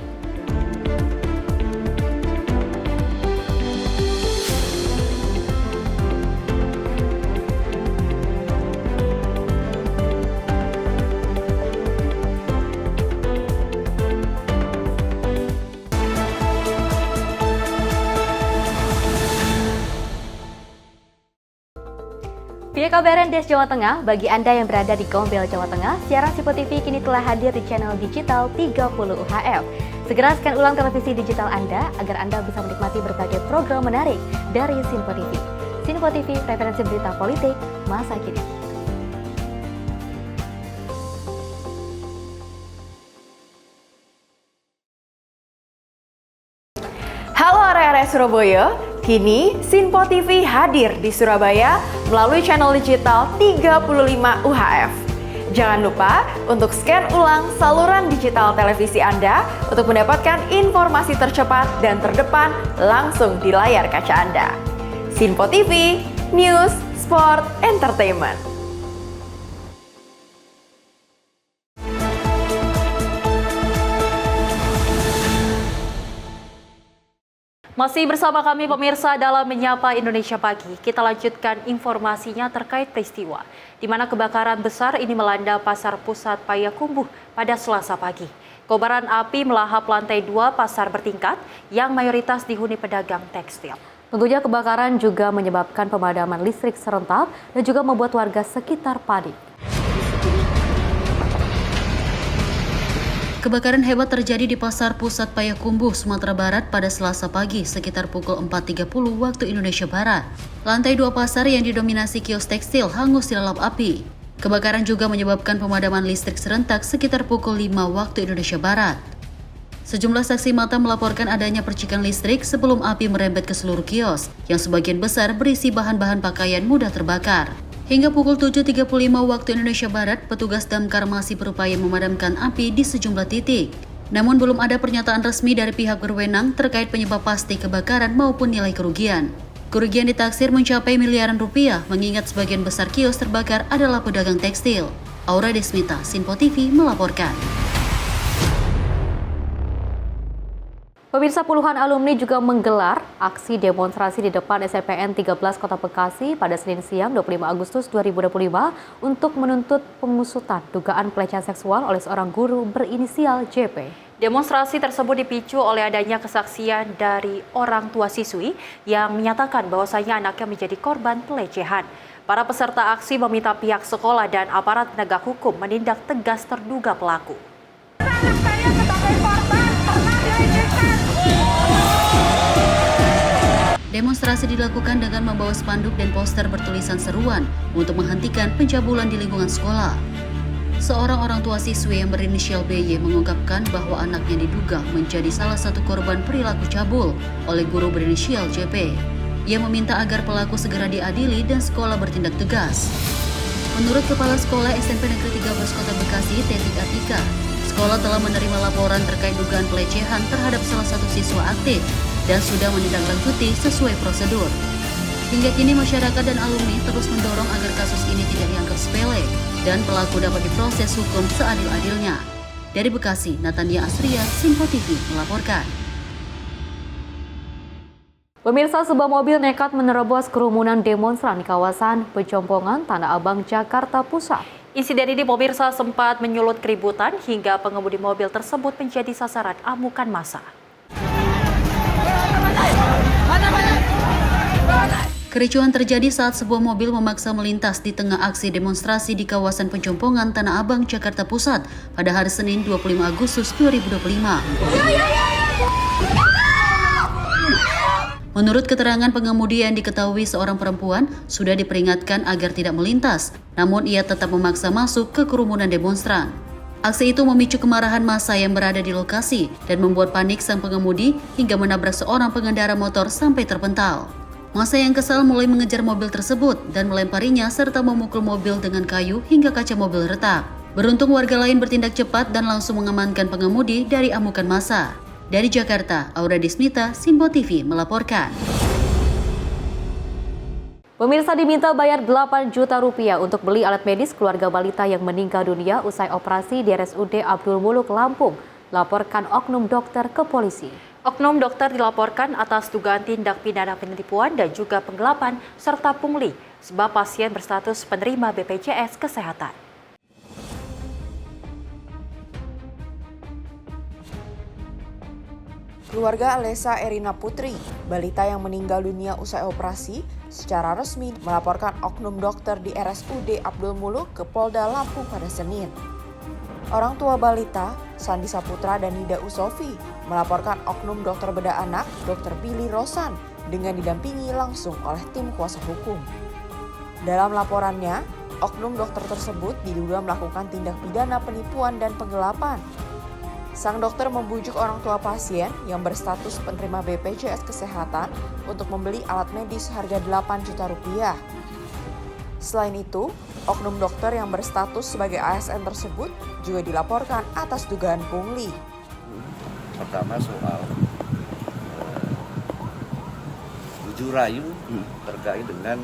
B: Via KBRN Des Jawa Tengah, bagi Anda yang berada di Gombel, Jawa Tengah, siaran Sinpo TV kini telah hadir di channel digital 30 UHF. Segera scan ulang televisi digital Anda agar Anda bisa menikmati berbagai program menarik dari Sinpo TV. Sinpo TV, referensi berita politik masa kini.
Q: Halo area-area Surabaya, kini Sinpo TV hadir di Surabaya melalui channel digital 35 UHF. Jangan lupa untuk scan ulang saluran digital televisi Anda untuk mendapatkan informasi tercepat dan terdepan langsung di layar kaca Anda. Sinpo TV, News, Sport, Entertainment.
A: Masih bersama kami pemirsa dalam Menyapa Indonesia Pagi. Kita lanjutkan informasinya terkait peristiwa di mana kebakaran besar ini melanda Pasar Pusat Payakumbuh pada Selasa pagi. Kobaran api melahap lantai 2 pasar bertingkat yang mayoritas dihuni pedagang tekstil.
B: Tentunya kebakaran juga menyebabkan pemadaman listrik serentak dan juga membuat warga sekitar panik.
L: Kebakaran hebat terjadi di Pasar Pusat Payakumbuh, Sumatera Barat pada Selasa pagi sekitar pukul 4.30 waktu Indonesia Barat. Lantai 2 pasar yang didominasi kios tekstil hangus dilalap api. Kebakaran juga menyebabkan pemadaman listrik serentak sekitar pukul 5 waktu Indonesia Barat. Sejumlah saksi mata melaporkan adanya percikan listrik sebelum api merembet ke seluruh kios, yang sebagian besar berisi bahan-bahan pakaian mudah terbakar. Hingga pukul 7.35 waktu Indonesia Barat, petugas damkar masih berupaya memadamkan api di sejumlah titik. Namun belum ada pernyataan resmi dari pihak berwenang terkait penyebab pasti kebakaran maupun nilai kerugian. Kerugian ditaksir mencapai miliaran rupiah, mengingat sebagian besar kios terbakar adalah pedagang tekstil. Aura Desmita, Sinpo TV melaporkan.
B: Pemirsa, puluhan alumni juga menggelar aksi demonstrasi di depan SMPN 13 Kota Bekasi pada Senin siang 25 Agustus 2025 untuk menuntut pengusutan dugaan pelecehan seksual oleh seorang guru berinisial JP.
A: Demonstrasi tersebut dipicu oleh adanya kesaksian dari orang tua siswi yang menyatakan bahwasanya anaknya menjadi korban pelecehan. Para peserta aksi meminta pihak sekolah dan aparat penegak hukum menindak tegas terduga pelaku.
L: Demonstrasi dilakukan dengan membawa spanduk dan poster bertulisan seruan untuk menghentikan pencabulan di lingkungan sekolah. Seorang orang tua siswi yang berinisial BY mengungkapkan bahwa anaknya diduga menjadi salah satu korban perilaku cabul oleh guru berinisial JP. Ia meminta agar pelaku segera diadili dan sekolah bertindak tegas. Menurut Kepala Sekolah SMP Negeri 13 Kota Bekasi, Tetik Atika, sekolah telah menerima laporan terkait dugaan pelecehan terhadap salah satu siswa aktif dan sudah menindaklanjuti sesuai prosedur. Hingga kini masyarakat dan alumni terus mendorong agar kasus ini tidak dianggap sepele dan pelaku dapat diproses hukum seadil-adilnya. Dari Bekasi, Natania Asria, Sinpo TV melaporkan.
B: Pemirsa, sebuah mobil nekat menerobos kerumunan demonstran di kawasan Pejompongan, Tanah Abang, Jakarta Pusat.
A: Insiden ini pemirsa sempat menyulut keributan hingga pengemudi mobil tersebut menjadi sasaran amukan massa.
L: Kericuhan terjadi saat sebuah mobil memaksa melintas di tengah aksi demonstrasi di kawasan Pejompongan, Tanah Abang, Jakarta Pusat pada hari Senin 25 Agustus 2025. Menurut keterangan pengemudi yang diketahui seorang perempuan sudah diperingatkan agar tidak melintas, namun ia tetap memaksa masuk ke kerumunan demonstran. Aksi itu memicu kemarahan massa yang berada di lokasi dan membuat panik sang pengemudi hingga menabrak seorang pengendara motor sampai terpental. Massa yang kesal mulai mengejar mobil tersebut dan melemparinya serta memukul mobil dengan kayu hingga kaca mobil retak. Beruntung warga lain bertindak cepat dan langsung mengamankan pengemudi dari amukan massa. Dari Jakarta, Aura Desmita, Sinpo TV melaporkan.
B: Pemirsa, diminta bayar 8 juta rupiah untuk beli alat medis keluarga balita yang meninggal dunia usai operasi di RSUD Abdul Muluk, Lampung. Laporkan oknum dokter ke polisi.
A: Oknum dokter dilaporkan atas dugaan tindak pidana penipuan dan juga penggelapan serta pungli sebab pasien berstatus penerima BPJS Kesehatan.
Q: Keluarga Alessa Erina Putri, balita yang meninggal dunia usai operasi, secara resmi melaporkan oknum dokter di RSUD Abdul Muluk ke Polda Lampung pada Senin. Orang tua balita, Sandi Saputra dan Nida Usofi, melaporkan oknum dokter bedah anak, Dr. Billy Rosan, dengan didampingi langsung oleh tim kuasa hukum. Dalam laporannya, oknum dokter tersebut diduga melakukan tindak pidana penipuan dan penggelapan. Sang dokter membujuk orang tua pasien yang berstatus penerima BPJS Kesehatan untuk membeli alat medis harga 8 juta rupiah. Selain itu, oknum dokter yang berstatus sebagai ASN tersebut juga dilaporkan atas dugaan pungli.
E: Pertama soal buju rayu terkait dengan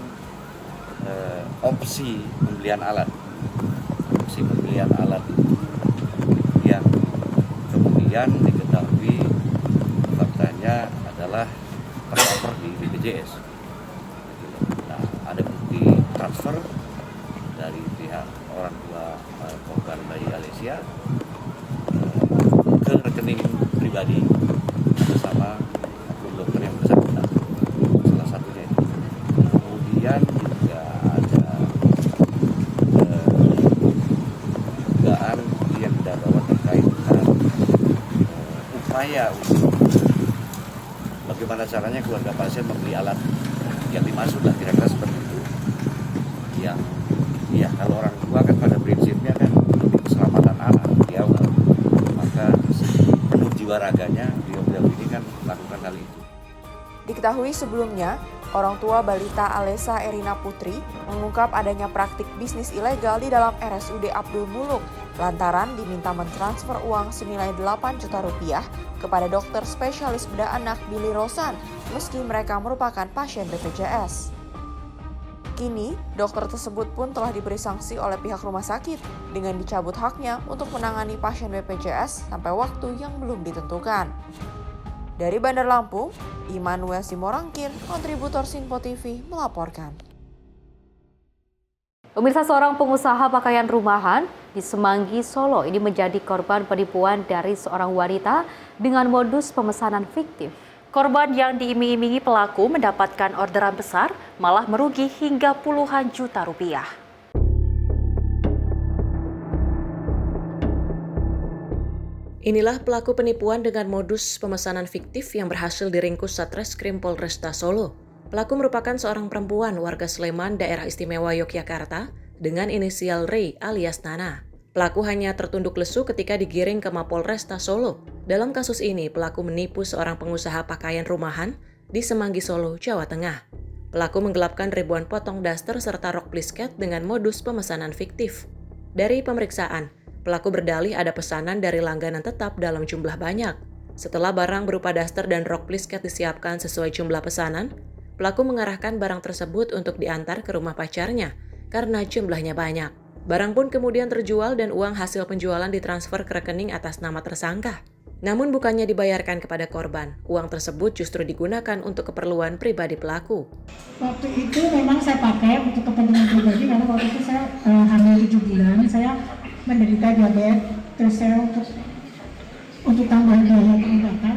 E: opsi pembelian alat. Opsi pembelian alat yang kemudian diketahui faktanya adalah transfer di BPJS. Nah, ada bukti transfer dari pihak orang tua korban bayi Alessia ke rekening pribadi bersama oknum dokter yang bersangkutan. Salah satunya itu. Kemudian juga ada dugaan yang didakwa terkait dengan ya bagaimana caranya keluarga pasien membeli alat yang dimaksud lah, kira-kira seperti itu. Yang ya kalau orang tua kan pada prinsipnya kan demi keselamatan anak ya, maka penuh jiwa raganya beliau ini kan melakukan hal itu.
Q: Diketahui sebelumnya, orang tua balita Alessa Erina Putri mengungkap adanya praktik bisnis ilegal di dalam RSUD Abdul Muluk lantaran diminta mentransfer uang senilai 8 juta rupiah kepada dokter spesialis bedah anak Billy Rosan meski mereka merupakan pasien BPJS. Kini, dokter tersebut pun telah diberi sanksi oleh pihak rumah sakit dengan dicabut haknya untuk menangani pasien BPJS sampai waktu yang belum ditentukan. Dari Bandar Lampung, Immanuel Simorangkir, kontributor Sinpo TV melaporkan.
B: Pemirsa, seorang pengusaha pakaian rumahan di Semanggi, Solo ini menjadi korban penipuan dari seorang wanita dengan modus pemesanan fiktif.
A: Korban yang diiming-imingi pelaku mendapatkan orderan besar malah merugi hingga puluhan juta rupiah.
C: Inilah pelaku penipuan dengan modus pemesanan fiktif yang berhasil diringkus Satreskrim Polresta Solo. Pelaku merupakan seorang perempuan warga Sleman, Daerah Istimewa Yogyakarta, dengan inisial Ray alias Nana. Pelaku hanya tertunduk lesu ketika digiring ke Mapolresta Solo. Dalam kasus ini, pelaku menipu seorang pengusaha pakaian rumahan di Semanggi, Solo, Jawa Tengah. Pelaku menggelapkan ribuan potong daster serta rok plisket dengan modus pemesanan fiktif. Dari pemeriksaan, pelaku berdalih ada pesanan dari langganan tetap dalam jumlah banyak. Setelah barang berupa daster dan rok plisket disiapkan sesuai jumlah pesanan, pelaku mengarahkan barang tersebut untuk diantar ke rumah pacarnya karena jumlahnya banyak. Barang pun kemudian terjual dan uang hasil penjualan ditransfer ke rekening atas nama tersangka. Namun bukannya dibayarkan kepada korban, uang tersebut justru digunakan untuk keperluan pribadi pelaku.
G: Waktu itu memang saya pakai untuk kepentingan pribadi karena waktu itu saya hamil 7 bulan, saya menderita diabetes, terus saya untuk tambahan biaya pengobatan.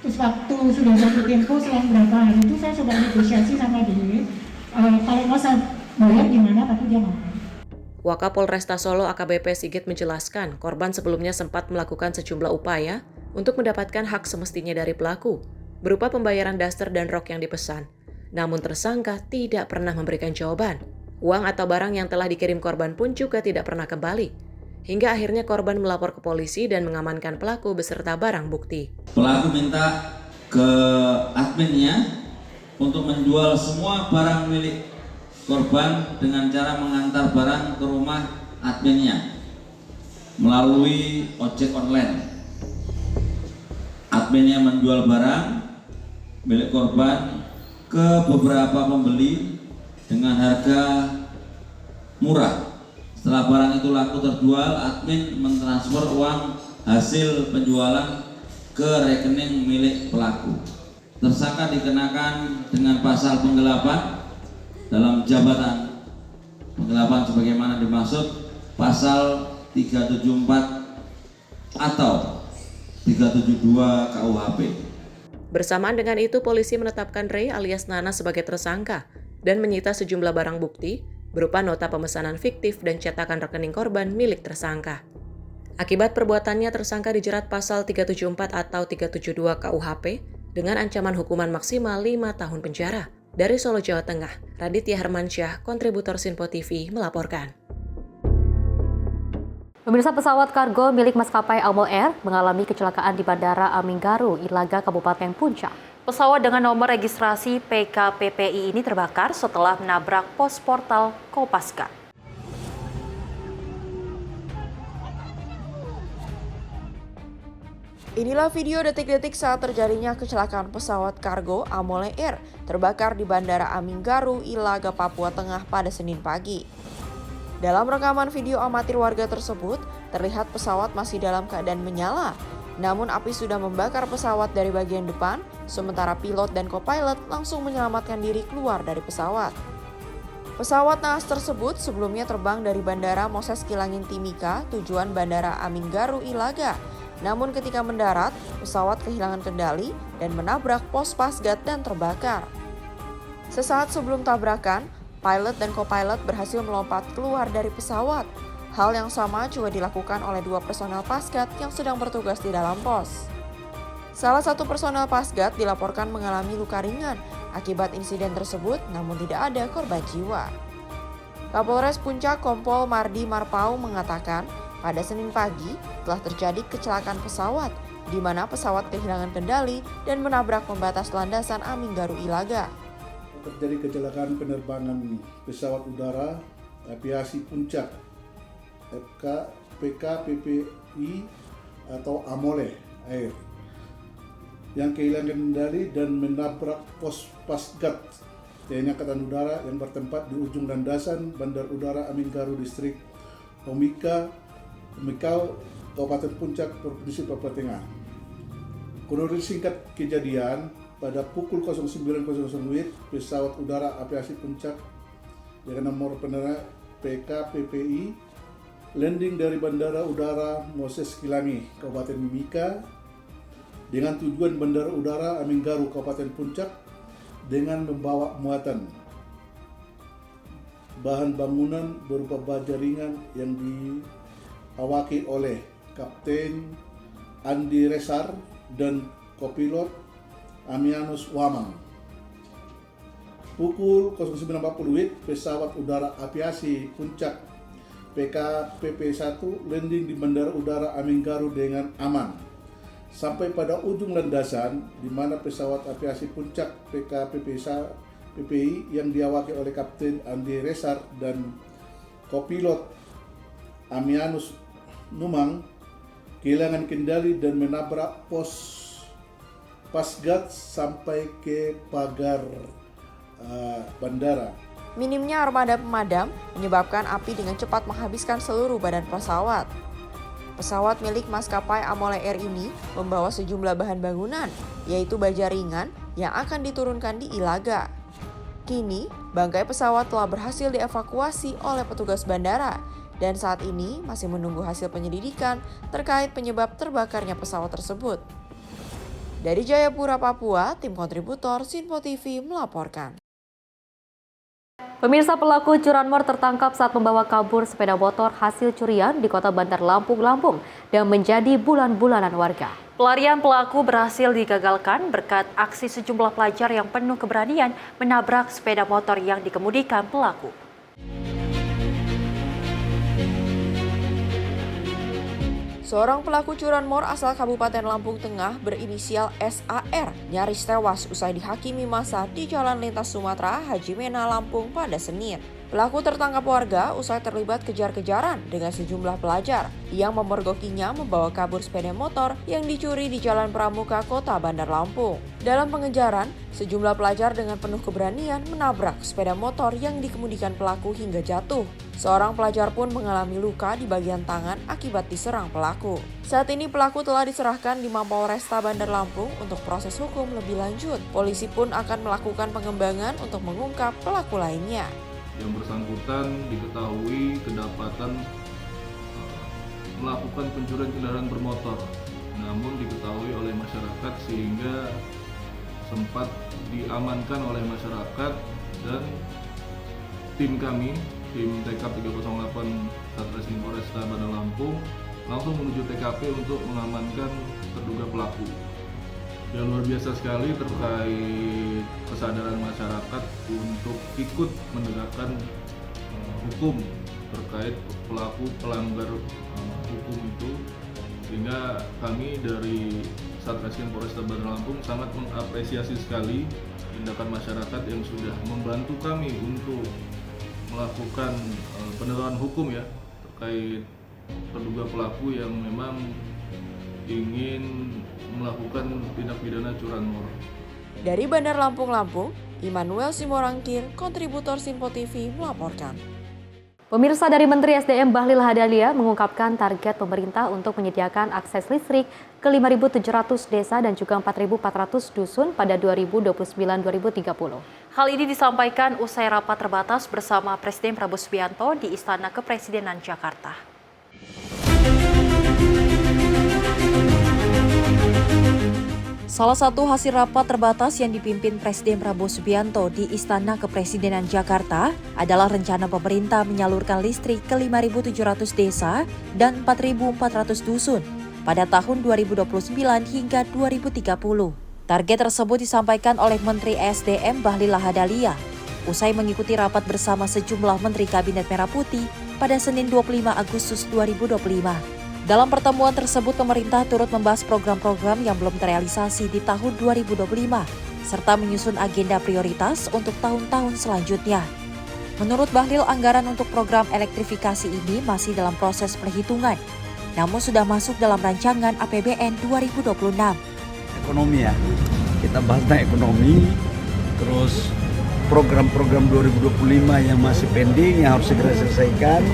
G: Terus waktu sudah jatuh tempo selang berapa hari itu saya sudah negosiasi sama dia, kalau mau saya bayar gimana, tapi dia mau.
C: Wakapolresta Solo AKBP Sigit menjelaskan, korban sebelumnya sempat melakukan sejumlah upaya untuk mendapatkan hak semestinya dari pelaku, berupa pembayaran daster dan rok yang dipesan. Namun tersangka tidak pernah memberikan jawaban. Uang atau barang yang telah dikirim korban pun juga tidak pernah kembali. Hingga akhirnya korban melapor ke polisi dan mengamankan pelaku beserta barang bukti.
H: Pelaku minta ke adminnya untuk menjual semua barang milik korban dengan cara mengantar barang ke rumah adminnya melalui ojek online. Adminnya menjual barang milik korban ke beberapa pembeli dengan harga murah. Setelah barang itu laku terjual, admin mentransfer uang hasil penjualan ke rekening milik pelaku. Tersangka dikenakan dengan pasal penggelapan dalam jabatan penggelapan sebagaimana dimaksud pasal 374 atau 372 KUHP.
C: Bersamaan dengan itu, polisi menetapkan Ray alias Nana sebagai tersangka dan menyita sejumlah barang bukti berupa nota pemesanan fiktif dan cetakan rekening korban milik tersangka. Akibat perbuatannya, tersangka dijerat pasal 374 atau 372 KUHP dengan ancaman hukuman maksimal 5 tahun penjara. Dari Solo, Jawa Tengah, Raditya Hermansyah, kontributor Sinpo TV melaporkan.
B: Pemirsa, pesawat kargo milik maskapai Amol Air mengalami kecelakaan di Bandara Aminggaru, Ilaga, Kabupaten Puncak.
A: Pesawat dengan nomor registrasi PKPPI ini terbakar setelah menabrak pos portal Kopaska.
Q: Inilah video detik-detik saat terjadinya kecelakaan pesawat kargo Amol Air terbakar di Bandara Aminggaru, Ilaga, Papua Tengah pada Senin pagi. Dalam rekaman video amatir warga tersebut, terlihat pesawat masih dalam keadaan menyala. Namun api sudah membakar pesawat dari bagian depan, sementara pilot dan co-pilot langsung menyelamatkan diri keluar dari pesawat. Pesawat naas tersebut sebelumnya terbang dari Bandara Moses Kilangin Timika tujuan Bandara Aminggaru, Ilaga. Namun ketika mendarat, pesawat kehilangan kendali dan menabrak pos pasgat dan terbakar. Sesaat sebelum tabrakan, pilot dan co-pilot berhasil melompat keluar dari pesawat. Hal yang sama juga dilakukan oleh 2 personel pasgat yang sedang bertugas di dalam pos. Salah satu personel Pasgat dilaporkan mengalami luka ringan akibat insiden tersebut, namun tidak ada korban jiwa. Kapolres Puncak Kompol Mardi Marpau mengatakan, pada Senin pagi telah terjadi kecelakaan pesawat, di mana pesawat kehilangan kendali dan menabrak pembatas landasan Aminggaru Ilaga.
I: Terjadi kecelakaan penerbangan pesawat udara aviasi Puncak PKPPI atau Amole Air yang kehilangan kendali dan menabrak pos Pasgat TNI Angkatan Udara yang bertempat di ujung landasan Bandar Udara Aminggaru Distrik Omikau, Kabupaten Puncak, Provinsi Papua Tengah. Kronologi singkat kejadian, pada pukul 09.00 pesawat udara aviasi Puncak dengan nomor penerbangan PKPPI landing dari Bandara Udara Moses Kilangin, Kabupaten Mimika, dengan tujuan Bandara Udara Aminggaru, Kabupaten Puncak, dengan membawa muatan bahan bangunan berupa baja ringan yang diawaki oleh Kapten Andi Resar dan kopilot Amianus Wamang. Pukul 09.40 pesawat udara aviasi Puncak PKPP-1 landing di Bandara Udara Aminggaru dengan aman. Sampai pada ujung landasan, di mana pesawat aviasi Puncak PKPPI yang diawaki oleh Kapten Andi Resar dan kopilot Amianus Numang kehilangan kendali dan menabrak pos Pasgat sampai ke pagar bandara.
Q: Minimnya armada pemadam menyebabkan api dengan cepat menghabiskan seluruh badan pesawat. Pesawat milik maskapai Amole Air ini membawa sejumlah bahan bangunan, yaitu baja ringan yang akan diturunkan di Ilaga. Kini, bangkai pesawat telah berhasil dievakuasi oleh petugas bandara dan saat ini masih menunggu hasil penyelidikan terkait penyebab terbakarnya pesawat tersebut. Dari Jayapura, Papua, tim kontributor Sinpo TV melaporkan.
B: Pemirsa, pelaku curanmor tertangkap saat membawa kabur sepeda motor hasil curian di Kota Bandar Lampung, Lampung dan menjadi bulan-bulanan warga.
A: Pelarian pelaku berhasil digagalkan berkat aksi sejumlah pelajar yang penuh keberanian menabrak sepeda motor yang dikemudikan pelaku.
Q: Seorang pelaku curanmor asal Kabupaten Lampung Tengah berinisial SAR nyaris tewas usai dihakimi massa di Jalan Lintas Sumatera Haji Mena, Lampung pada Senin. Pelaku tertangkap warga usai terlibat kejar-kejaran dengan sejumlah pelajar yang memergokinya membawa kabur sepeda motor yang dicuri di Jalan Pramuka, Kota Bandar Lampung. Dalam pengejaran, sejumlah pelajar dengan penuh keberanian menabrak sepeda motor yang dikemudikan pelaku hingga jatuh. Seorang pelajar pun mengalami luka di bagian tangan akibat diserang pelaku. Saat ini pelaku telah diserahkan di Mapolresta Bandar Lampung untuk proses hukum lebih lanjut. Polisi pun akan melakukan pengembangan untuk mengungkap pelaku lainnya.
J: Yang bersangkutan diketahui kedapatan melakukan pencurian kendaraan bermotor, namun diketahui oleh masyarakat sehingga sempat diamankan oleh masyarakat dan tim kami, tim TK 308 Satreskrim Polresta Bandar Lampung langsung menuju TKP untuk mengamankan terduga pelaku. Ya, luar biasa sekali terkait kesadaran masyarakat untuk ikut menegakkan hukum terkait pelaku pelanggar hukum itu, sehingga kami dari Satreskrim Polresta Bandar Lampung sangat mengapresiasi sekali tindakan masyarakat yang sudah membantu kami untuk melakukan penegakan hukum ya terkait terduga pelaku yang memang ingin melakukan tindak pidana curanmor.
Q: Dari Bandar Lampung, Lampung, Immanuel Simorangkir, kontributor Sinpo TV melaporkan.
B: Pemirsa, dari Menteri SDM Bahlil Lahadalia mengungkapkan target pemerintah untuk menyediakan akses listrik ke 5.700 desa dan juga 4.400 dusun pada 2029-2030.
A: Hal ini disampaikan usai rapat terbatas bersama Presiden Prabowo Subianto di Istana Kepresidenan Jakarta.
O: Salah satu hasil rapat terbatas yang dipimpin Presiden Prabowo Subianto di Istana Kepresidenan Jakarta adalah rencana pemerintah menyalurkan listrik ke 5.700 desa dan 4.400 dusun pada tahun 2029 hingga 2030. Target tersebut disampaikan oleh Menteri ESDM Bahlil Lahadalia usai mengikuti rapat bersama sejumlah Menteri Kabinet Merah Putih pada Senin 25 Agustus 2025. Dalam pertemuan tersebut, pemerintah turut membahas program-program yang belum terrealisasi di tahun 2025, serta menyusun agenda prioritas untuk tahun-tahun selanjutnya. Menurut Bahlil, anggaran untuk program elektrifikasi ini masih dalam proses perhitungan, namun sudah masuk dalam rancangan APBN 2026.
K: Ekonomi ya, kita bahas tentang ekonomi, terus program-program 2025 yang masih pending yang harus segera selesaikan.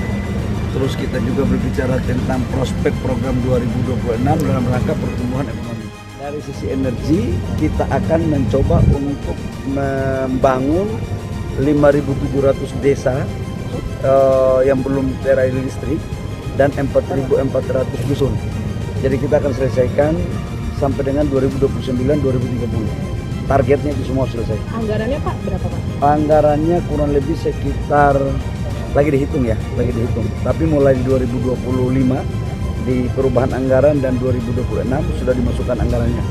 K: Terus kita juga berbicara tentang prospek program 2026 dalam rangka pertumbuhan ekonomi. Dari sisi energi, kita akan mencoba untuk membangun 5.700 desa yang belum terair listrik dan 4.400 dusun. Jadi kita akan selesaikan sampai dengan 2029-2030. Targetnya itu semua selesai. Anggarannya Pak berapa Pak? Anggarannya kurang lebih sekitar, lagi dihitung. Tapi mulai di 2025 di perubahan anggaran dan 2026 sudah dimasukkan anggarannya.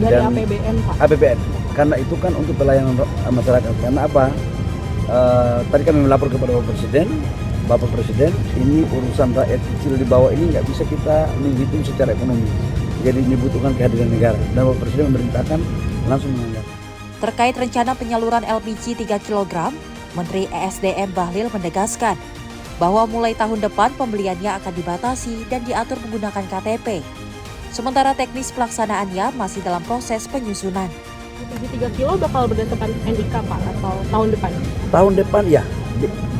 K: Dari APBN Pak? APBN, karena itu kan untuk pelayanan masyarakat. Karena apa? Tadi kami melapor kepada Bapak Presiden, ini urusan rakyat kecil di bawah ini nggak bisa kita menghitung secara ekonomi. Jadi dibutuhkan kehadiran negara. Dan Bapak Presiden memerintahkan langsung menganggarkan.
O: Terkait rencana penyaluran LPG 3 kg, Menteri ESDM Bahlil menegaskan bahwa mulai tahun depan pembeliannya akan dibatasi dan diatur menggunakan KTP. Sementara teknis pelaksanaannya masih dalam proses penyusunan.
M: LPG 3 kilo bakal berdasarkan NIK Pak atau tahun depan? Tahun depan
K: ya,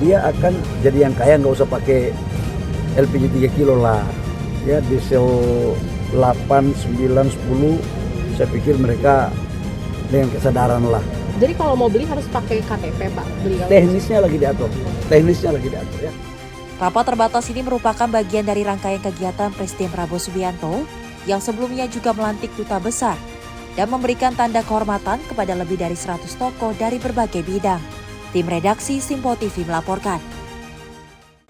K: dia akan jadi yang kaya, nggak usah pakai LPG 3 kilo lah. Ya diesel 8, 9, 10, saya pikir mereka dengan kesadaran lah.
M: Jadi kalau mau beli harus pakai KTP Pak?
K: Teknisnya lagi diatur ya.
O: Rapat terbatas ini merupakan bagian dari rangkaian kegiatan Presiden Prabowo Subianto yang sebelumnya juga melantik duta besar dan memberikan tanda kehormatan kepada lebih dari 100 tokoh dari berbagai bidang. Tim redaksi Simpo TV melaporkan.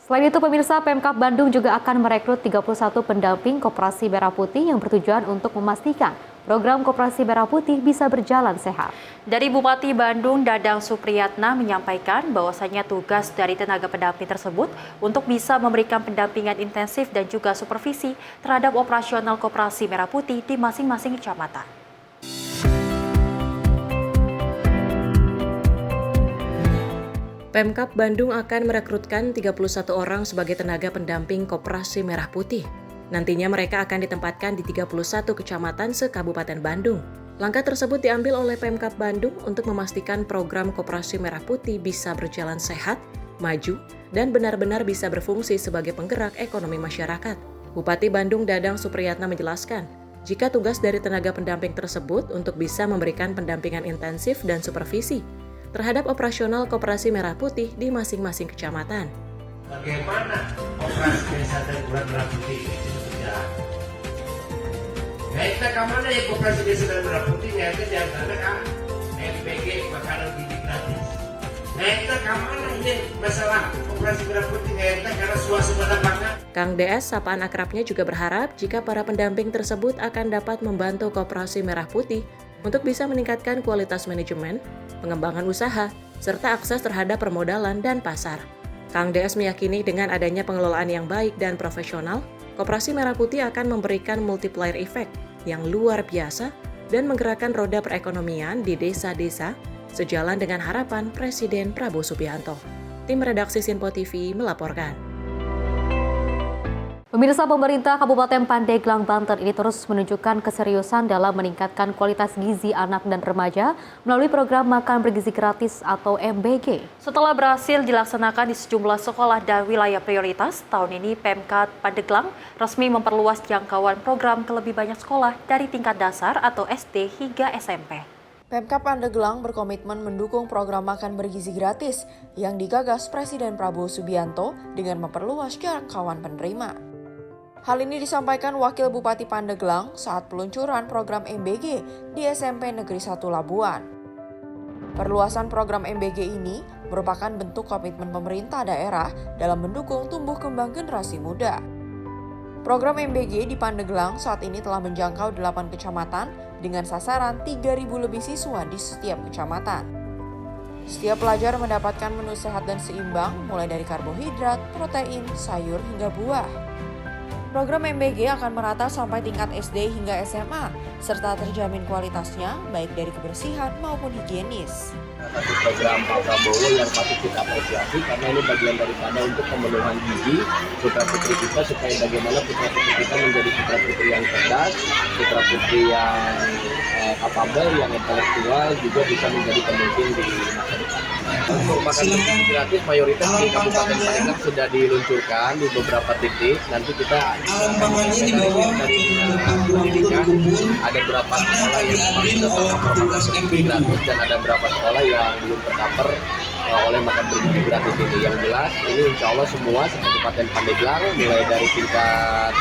B: Selain itu, pemirsa, Pemkab Bandung juga akan merekrut 31 pendamping Koperasi Merah Putih yang bertujuan untuk memastikan program Koperasi Merah Putih bisa berjalan sehat.
A: Dari Bupati Bandung, Dadang Supriyatna menyampaikan bahwasanya tugas dari tenaga pendamping tersebut untuk bisa memberikan pendampingan intensif dan juga supervisi terhadap operasional Koperasi Merah Putih di masing-masing kecamatan.
C: Pemkab Bandung akan merekrutkan 31 orang sebagai tenaga pendamping Koperasi Merah Putih. Nantinya mereka akan ditempatkan di 31 kecamatan se-Kabupaten Bandung. Langkah tersebut diambil oleh Pemkab Bandung untuk memastikan program Koperasi Merah Putih bisa berjalan sehat, maju, dan benar-benar bisa berfungsi sebagai penggerak ekonomi masyarakat. Bupati Bandung Dadang Supriyatna menjelaskan, jika tugas dari tenaga pendamping tersebut untuk bisa memberikan pendampingan intensif dan supervisi terhadap operasional Koperasi Merah Putih di masing-masing kecamatan.
D: Bagaimana operasi desa dan Kelurahan Merah Putih itu berjalan? Kita kemana ya Koperasi Desa dan Merah Putih? Kita jangan kan MPG makanan gizi gratis. Kita kemana ya masalah Koperasi Merah Putih? Kita karena suasana pangan.
C: Kang DS, sapaan akrabnya, juga berharap jika para pendamping tersebut akan dapat membantu Koperasi Merah Putih untuk bisa meningkatkan kualitas manajemen, pengembangan usaha, serta akses terhadap permodalan dan pasar. Kang DS meyakini dengan adanya pengelolaan yang baik dan profesional, Koperasi Merah Putih akan memberikan multiplier effect yang luar biasa dan menggerakkan roda perekonomian di desa-desa sejalan dengan harapan Presiden Prabowo Subianto. Tim redaksi Simpo TV melaporkan.
B: Pemirsa, pemerintah Kabupaten Pandeglang, Banten ini terus menunjukkan keseriusan dalam meningkatkan kualitas gizi anak dan remaja melalui program Makan Bergizi Gratis atau MBG.
A: Setelah berhasil dilaksanakan di sejumlah sekolah dan wilayah prioritas, tahun ini Pemkab Pandeglang resmi memperluas jangkauan program ke lebih banyak sekolah dari tingkat dasar atau SD hingga SMP.
Q: Pemkab Pandeglang berkomitmen mendukung program Makan Bergizi Gratis yang digagas Presiden Prabowo Subianto dengan memperluas jangkauan penerima. Hal ini disampaikan Wakil Bupati Pandeglang saat peluncuran program MBG di SMP Negeri 1 Labuan. Perluasan program MBG ini merupakan bentuk komitmen pemerintah daerah dalam mendukung tumbuh kembang generasi muda. Program MBG di Pandeglang saat ini telah menjangkau 8 kecamatan dengan sasaran 3.000 lebih siswa di setiap kecamatan. Setiap pelajar mendapatkan menu sehat dan seimbang, mulai dari karbohidrat, protein, sayur, hingga buah. Program MBG akan merata sampai tingkat SD hingga SMA, serta terjamin kualitasnya baik dari kebersihan maupun higienis.
F: Satu program Pak Prabowo yang patut kita apresiasi karena ini bagian daripada untuk pemenuhan gizi putra-putri kita, supaya bagaimana putra-putri kita menjadi putra-putri yang cerdas, putra-putri yang kapabel, yang intelektual, juga bisa menjadi pemimpin di masa depan. Untuk makan bergizi gratis mayoritas di Kabupaten Pandeglang sudah diluncurkan di beberapa titik. Nanti kita dari pendidikan ada beberapa sekolah yang sudah tercover makan bergizi gratis dan ada beberapa sekolah yang belum tercover oleh makan bergizi gratis ini. Yang jelas ini insya Allah semua Kabupaten Pandeglang mulai dari tingkat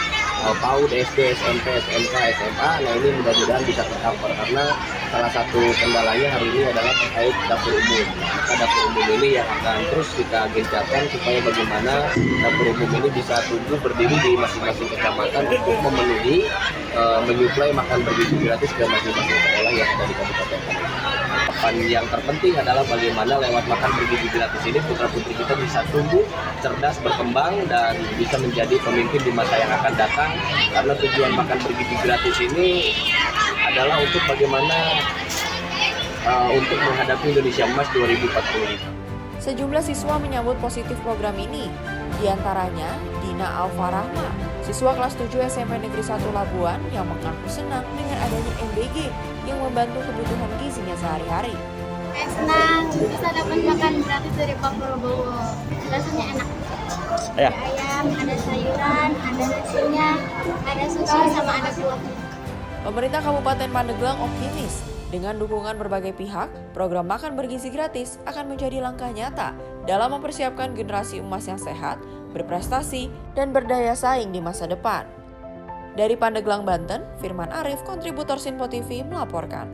F: PAUD, SD, SMP, SMK, SMA, nah ini mudah-mudahan bisa tercover karena salah satu kendalanya hari ini adalah terkait dapur umum. Maka dapur umum ini yang akan terus kita gencarkan supaya bagaimana dapur umum ini bisa tumbuh berdiri di masing-masing kecamatan untuk memenuhi menyuplai makan bergizi gratis ke masing-masing sekolah yang ada di Kabupaten Pandeglang. Yang terpenting adalah bagaimana lewat makan bergizi gratis ini putra-putri kita bisa tumbuh, cerdas, berkembang, dan bisa menjadi pemimpin di masa yang akan datang. Karena tujuan makan bergizi gratis ini adalah untuk bagaimana untuk menghadapi Indonesia Emas 2045.
Q: Sejumlah siswa menyambut positif program ini, diantaranya Dina Alfarahma, siswa kelas 7 SMP Negeri 1 Labuan yang mengaku senang dengan adanya MBG yang membantu kebutuhan gizinya sehari-hari.
N: Senang bisa dapat makan gratis dari Pak Prabowo, rasanya enak. Ada ayam, ada sayuran, ada nasinya, ada susu sama ada kuahnya.
Q: Pemerintah Kabupaten Pandeglang optimis dengan dukungan berbagai pihak, program makan bergizi gratis akan menjadi langkah nyata dalam mempersiapkan generasi emas yang sehat, berprestasi, dan berdaya saing di masa depan. Dari Pandeglang, Banten, Firman Arif, kontributor Sinpo TV melaporkan.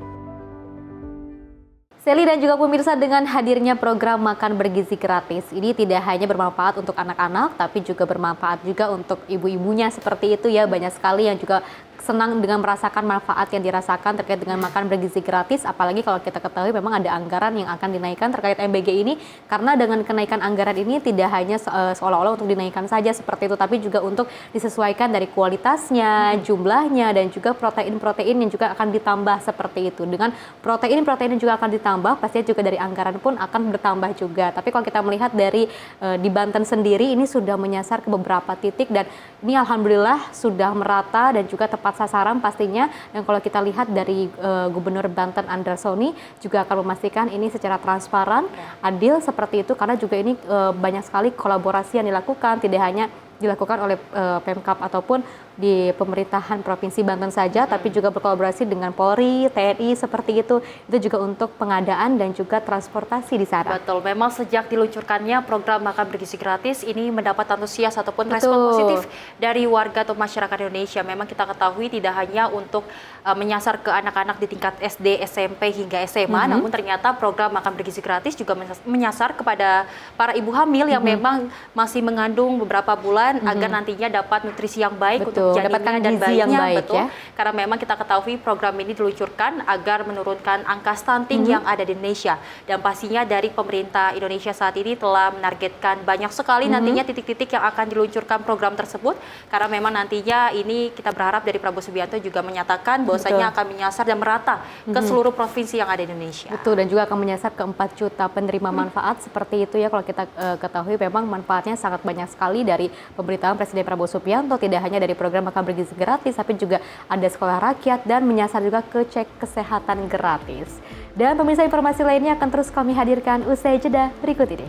B: Sally dan juga pemirsa, dengan hadirnya program makan bergizi gratis ini tidak hanya bermanfaat untuk anak-anak, tapi juga bermanfaat juga untuk ibu-ibunya seperti itu ya. Banyak sekali yang juga senang dengan merasakan manfaat yang dirasakan terkait dengan makan bergizi gratis, apalagi kalau kita ketahui memang ada anggaran yang akan dinaikkan terkait MBG ini, karena dengan kenaikan anggaran ini tidak hanya seolah-olah untuk dinaikkan saja seperti itu, tapi juga untuk disesuaikan dari kualitasnya, jumlahnya, dan juga protein-protein yang juga akan ditambah seperti itu. Dengan protein-protein yang juga akan ditambah, pastinya juga dari anggaran pun akan bertambah juga. Tapi kalau kita melihat dari di Banten sendiri, ini sudah menyasar ke beberapa titik dan ini alhamdulillah sudah merata dan juga tepat sasaran pastinya. Dan kalau kita lihat dari Gubernur Banten Andersoni juga akan memastikan ini secara transparan, adil seperti itu, karena juga ini banyak sekali kolaborasi yang dilakukan, tidak hanya dilakukan oleh Pemkab ataupun di pemerintahan Provinsi Banten saja, tapi juga berkolaborasi dengan Polri, TNI seperti itu juga untuk pengadaan dan juga transportasi di sana.
A: Betul, memang sejak diluncurkannya program makan bergizi gratis ini mendapat antusias ataupun respon positif dari warga atau masyarakat Indonesia. Memang kita ketahui tidak hanya untuk menyasar ke anak-anak di tingkat SD, SMP hingga SMA, namun ternyata program makan bergizi gratis juga menyasar kepada para ibu hamil yang memang masih mengandung beberapa bulan agar nantinya dapat nutrisi yang baik untuk janinnya dan bayinya, yang baik, betul. Ya? Karena memang kita ketahui program ini diluncurkan agar menurunkan angka stunting yang ada di Indonesia, dan pastinya dari pemerintah Indonesia saat ini telah menargetkan banyak sekali nantinya titik-titik yang akan diluncurkan program tersebut, karena memang nantinya ini kita berharap dari Prabowo Subianto juga menyatakan bahwasanya akan menyasar dan merata ke seluruh provinsi yang ada di Indonesia.
B: Betul, dan juga akan menyasar ke 4 juta penerima manfaat seperti itu ya. Kalau kita ketahui memang manfaatnya sangat banyak sekali dari pemerintahan Presiden Prabowo Subianto, tidak hanya dari program makan bergizi gratis, tapi juga ada sekolah rakyat dan menyasar juga ke cek kesehatan gratis. Dan pemirsa, informasi lainnya akan terus kami hadirkan usai jeda berikut ini.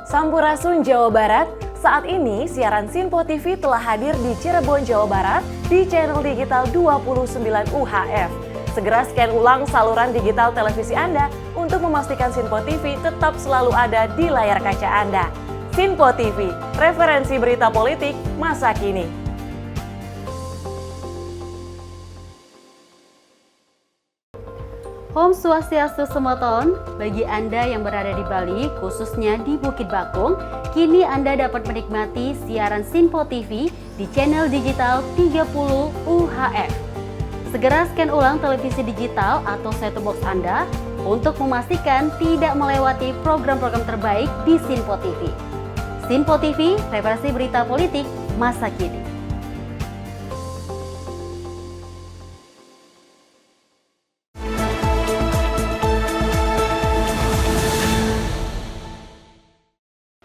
W: Sampurasun Jawa Barat, saat ini siaran Sinpo TV telah hadir di Cirebon, Jawa Barat di channel digital 29 UHF. Segera scan ulang saluran digital televisi Anda untuk memastikan Sinpo TV tetap selalu ada di layar kaca Anda. Sinpo TV, referensi berita politik masa kini.
L: Om Swastiastu Semoton, bagi Anda yang berada di Bali, khususnya di Bukit Bakung, kini Anda dapat menikmati siaran Sinpo TV di channel digital 30 UHF. Segera scan ulang televisi digital atau set-top box Anda untuk memastikan tidak melewati program-program terbaik di Sinpo TV. Sinpo TV, referensi berita politik masa kini.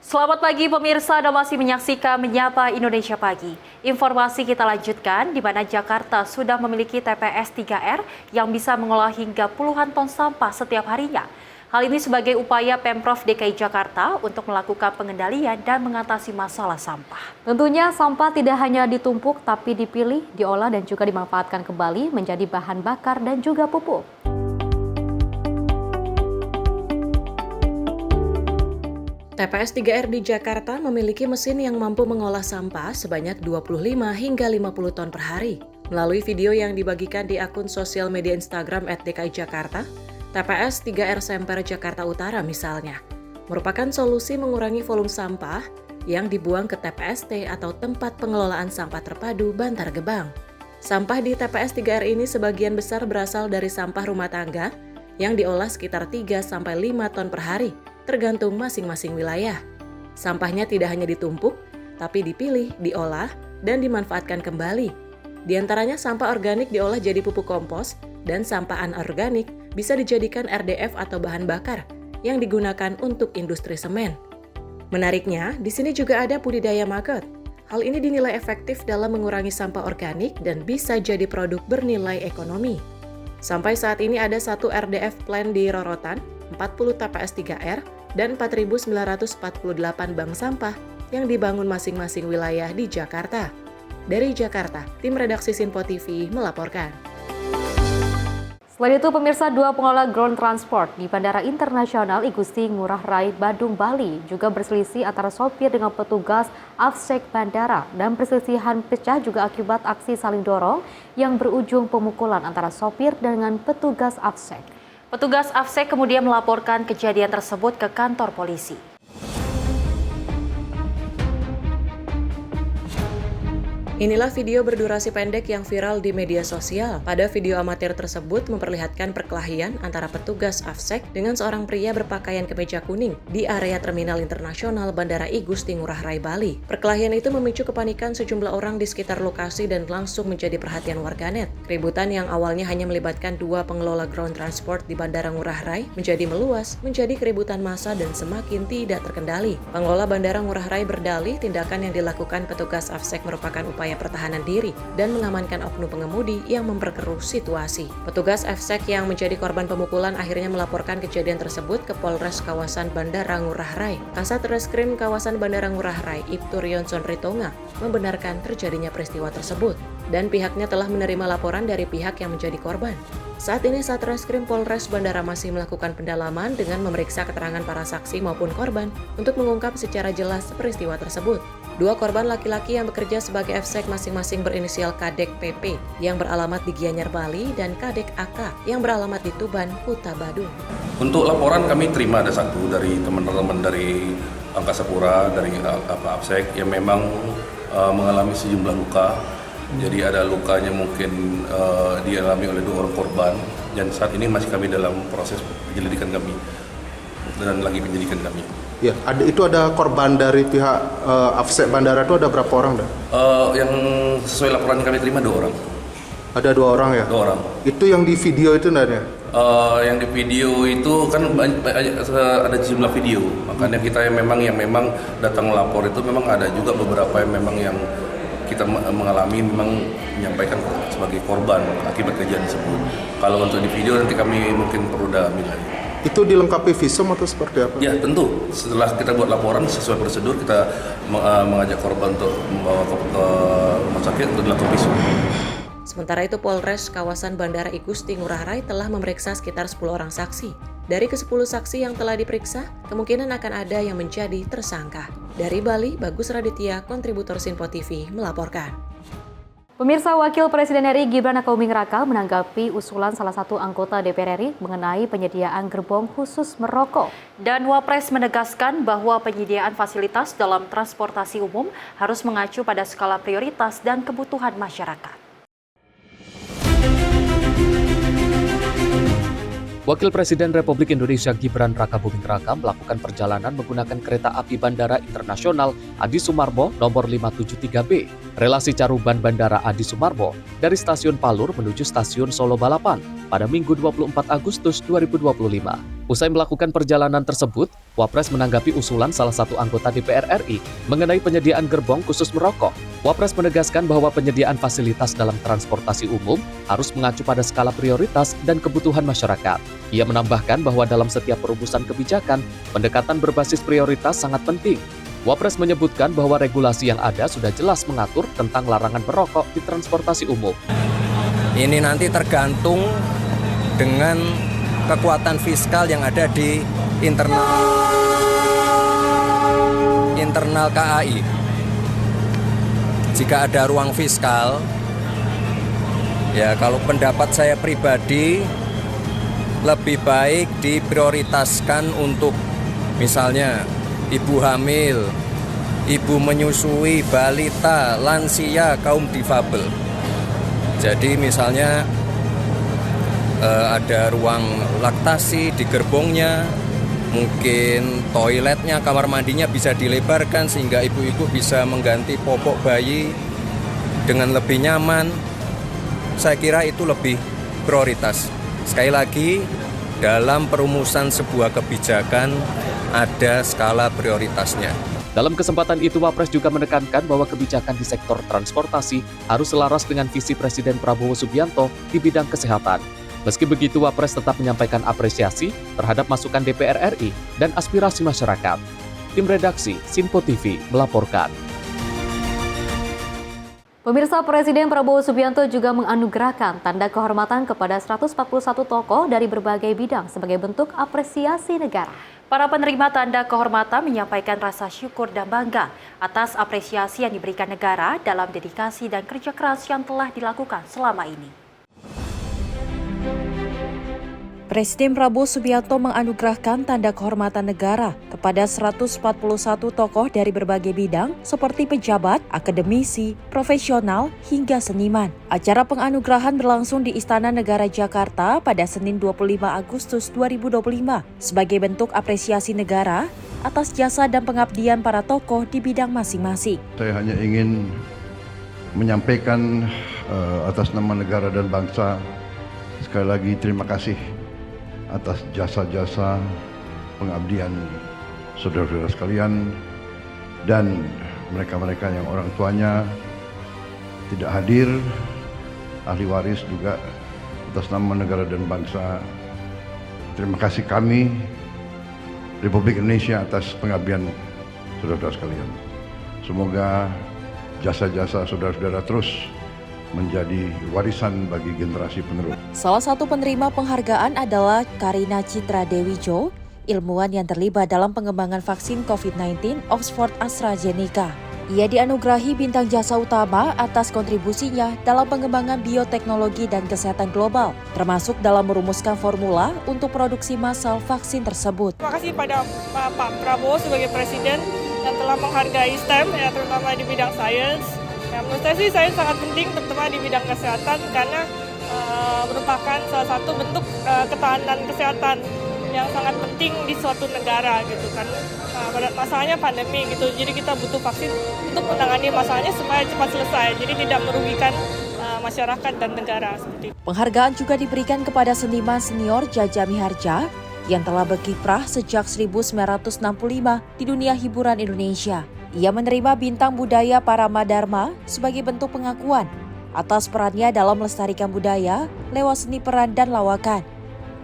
A: Selamat pagi pemirsa, Anda masih menyaksikan Menyapa Indonesia Pagi. Informasi kita lanjutkan, di mana Jakarta sudah memiliki TPS 3R yang bisa mengolah hingga puluhan ton sampah setiap harinya. Hal ini sebagai upaya Pemprov DKI Jakarta untuk melakukan pengendalian dan mengatasi masalah sampah.
B: Tentunya sampah tidak hanya ditumpuk tapi dipilih, diolah dan juga dimanfaatkan kembali menjadi bahan bakar dan juga pupuk.
C: TPS 3R di Jakarta memiliki mesin yang mampu mengolah sampah sebanyak 25 hingga 50 ton per hari. Melalui video yang dibagikan di akun sosial media Instagram @DKI Jakarta, TPS 3R Semper Jakarta Utara misalnya, merupakan solusi mengurangi volume sampah yang dibuang ke TPST atau tempat pengelolaan sampah terpadu Bantar Gebang. Sampah di TPS 3R ini sebagian besar berasal dari sampah rumah tangga yang diolah sekitar 3-5 ton per hari, tergantung masing-masing wilayah. Sampahnya tidak hanya ditumpuk, tapi dipilih, diolah, dan dimanfaatkan kembali. Di antaranya sampah organik diolah jadi pupuk kompos, dan sampah anorganik bisa dijadikan RDF atau bahan bakar yang digunakan untuk industri semen. Menariknya, di sini juga ada budidaya maggot. Hal ini dinilai efektif dalam mengurangi sampah organik dan bisa jadi produk bernilai ekonomi. Sampai saat ini ada 1 RDF plant di Rorotan, 40 TPS 3R, dan 4.948 bank sampah yang dibangun masing-masing wilayah di Jakarta. Dari Jakarta, tim redaksi Sinpo TV melaporkan.
B: Selain itu, pemirsa, 2 pengelola ground transport di Bandara Internasional I Gusti Ngurah Rai, Badung, Bali juga berselisih antara sopir dengan petugas AFSEK bandara, dan perselisihan pecah juga akibat aksi saling dorong yang berujung pemukulan antara sopir dengan petugas AFSEK.
A: Petugas AFSEK kemudian melaporkan kejadian tersebut ke kantor polisi.
C: Inilah video berdurasi pendek yang viral di media sosial. Pada video amatir tersebut memperlihatkan perkelahian antara petugas AFSEK dengan seorang pria berpakaian kemeja kuning di area Terminal Internasional Bandara I Gusti Ngurah Rai, Bali. Perkelahian itu memicu kepanikan sejumlah orang di sekitar lokasi dan langsung menjadi perhatian warganet. Keributan yang awalnya hanya melibatkan 2 pengelola ground transport di Bandara Ngurah Rai menjadi meluas, menjadi keributan massa dan semakin tidak terkendali. Pengelola Bandara Ngurah Rai berdalih tindakan yang dilakukan petugas AFSEK merupakan upaya pertahanan diri dan mengamankan oknum pengemudi yang memperkeruh situasi. Petugas AFSEK yang menjadi korban pemukulan akhirnya melaporkan kejadian tersebut ke Polres kawasan Bandara Ngurah Rai. Kasat Reskrim kawasan Bandara Ngurah Rai, Ibtu Rionson Ritonga, membenarkan terjadinya peristiwa tersebut dan pihaknya telah menerima laporan dari pihak yang menjadi korban. Saat ini Satreskrim Polres Bandara masih melakukan pendalaman dengan memeriksa keterangan para saksi maupun korban untuk mengungkap secara jelas peristiwa tersebut. 2 korban laki-laki yang bekerja sebagai AFSEK masing-masing berinisial Kadek PP yang beralamat di Gianyar, Bali, dan Kadek AK yang beralamat di Tuban, Kuta Badung.
J: Untuk laporan kami terima ada 1 dari teman-teman dari Angkasa Pura, dari AFSEK yang memang mengalami sejumlah luka. Jadi ada lukanya mungkin dialami oleh 2 orang korban, dan saat ini masih kami dalam proses penyelidikan kami dan lagi penyelidikan kami.
I: Ya, itu ada korban dari pihak AFSEK bandara itu ada berapa orang dah?
J: Yang sesuai laporan yang kami terima 2 orang.
I: Ada 2 orang ya?
J: 2 orang.
I: Itu yang di video itu enggak ya?
J: Yang di video itu kan ada sejumlah video, makanya kita yang memang datang melapor itu memang ada juga beberapa yang memang yang kita mengalami memang menyampaikan sebagai korban akibat kejadian tersebut. Kalau untuk di video nanti kami mungkin perlu dalami lagi.
I: Itu dilengkapi visum atau seperti apa?
J: Ya tentu, setelah kita buat laporan sesuai prosedur kita mengajak korban untuk membawa ke rumah sakit untuk dilakukan visum.
C: Sementara itu Polres kawasan Bandara I Gusti Ngurah Rai telah memeriksa sekitar 10 orang saksi. Dari ke-10 saksi yang telah diperiksa, kemungkinan akan ada yang menjadi tersangka. Dari Bali, Bagus Raditya, kontributor Sinpo TV, melaporkan.
B: Pemirsa, Wakil Presiden RI Gibran Rakabuming Raka menanggapi usulan salah satu anggota DPR RI mengenai penyediaan gerbong khusus merokok.
A: Dan Wapres menegaskan bahwa penyediaan fasilitas dalam transportasi umum harus mengacu pada skala prioritas dan kebutuhan masyarakat.
P: Wakil Presiden Republik Indonesia Gibran Rakabuming Raka melakukan perjalanan menggunakan kereta api Bandara Internasional Adi Sumarmo nomor 573B, relasi Caruban Bandara Adi Sumarmo dari Stasiun Palur menuju Stasiun Solo Balapan pada Minggu 24 Agustus 2025. Usai melakukan perjalanan tersebut, Wapres menanggapi usulan salah satu anggota DPR RI mengenai penyediaan gerbong khusus merokok. Wapres menegaskan bahwa penyediaan fasilitas dalam transportasi umum harus mengacu pada skala prioritas dan kebutuhan masyarakat. Ia menambahkan bahwa dalam setiap perumusan kebijakan, pendekatan berbasis prioritas sangat penting. Wapres menyebutkan bahwa regulasi yang ada sudah jelas mengatur tentang larangan merokok di transportasi umum.
R: Ini nanti tergantung dengan kekuatan fiskal yang ada di internal KAI. Jika ada ruang fiskal, ya kalau pendapat saya pribadi lebih baik diprioritaskan untuk misalnya ibu hamil, ibu menyusui, balita, lansia, kaum difabel. Jadi misalnya ada ruang laktasi di gerbongnya, mungkin toiletnya, kamar mandinya bisa dilebarkan sehingga ibu-ibu bisa mengganti popok bayi dengan lebih nyaman. Saya kira itu lebih prioritas. Sekali lagi, dalam perumusan sebuah kebijakan ada skala prioritasnya.
P: Dalam kesempatan itu, Wapres juga menekankan bahwa kebijakan di sektor transportasi harus selaras dengan visi Presiden Prabowo Subianto di bidang kesehatan. Meski begitu, Wapres tetap menyampaikan apresiasi terhadap masukan DPR RI dan aspirasi masyarakat. Tim redaksi Sinpo TV melaporkan.
B: Pemirsa, Presiden Prabowo Subianto juga menganugerahkan tanda kehormatan kepada 141 tokoh dari berbagai bidang sebagai bentuk apresiasi negara.
A: Para penerima tanda kehormatan menyampaikan rasa syukur dan bangga atas apresiasi yang diberikan negara dalam dedikasi dan kerja keras yang telah dilakukan selama ini.
O: Presiden Prabowo Subianto menganugerahkan tanda kehormatan negara kepada 141 tokoh dari berbagai bidang seperti pejabat, akademisi, profesional, hingga seniman. Acara penganugerahan berlangsung di Istana Negara Jakarta pada Senin 25 Agustus 2025 sebagai bentuk apresiasi negara atas jasa dan pengabdian para tokoh di bidang masing-masing.
T: Saya hanya ingin menyampaikan atas nama negara dan bangsa sekali lagi terima kasih atas jasa-jasa pengabdian saudara-saudara sekalian dan mereka-mereka yang orang tuanya tidak hadir, ahli waris juga atas nama negara dan bangsa. Terima kasih kami, Republik Indonesia atas pengabdian saudara-saudara sekalian. Semoga jasa-jasa saudara-saudara terus menjadi warisan bagi generasi penerus.
O: Salah satu penerima penghargaan adalah Karina Citra Dewi Jo, ilmuwan yang terlibat dalam pengembangan vaksin COVID-19 Oxford AstraZeneca. Ia dianugerahi bintang jasa utama atas kontribusinya dalam pengembangan bioteknologi dan kesehatan global, termasuk dalam merumuskan formula untuk produksi massal vaksin tersebut.
X: Terima kasih pada Pak Prabowo sebagai Presiden yang telah menghargai STEM, ya, terutama di bidang sains. Ya, menurut saya sih sains sangat penting, terutama di bidang kesehatan, karena merupakan salah satu bentuk ketahanan kesehatan yang sangat penting di suatu negara gitu kan. Masalahnya pandemi gitu, jadi kita butuh vaksin untuk menangani masalahnya supaya cepat selesai, jadi tidak merugikan masyarakat dan negara seperti itu.
O: Penghargaan juga diberikan kepada seniman senior Jaja Miharja yang telah berkiprah sejak 1965 di dunia hiburan Indonesia. Ia menerima bintang budaya Paramadharma sebagai bentuk pengakuan atas perannya dalam melestarikan budaya lewat seni peran dan lawakan.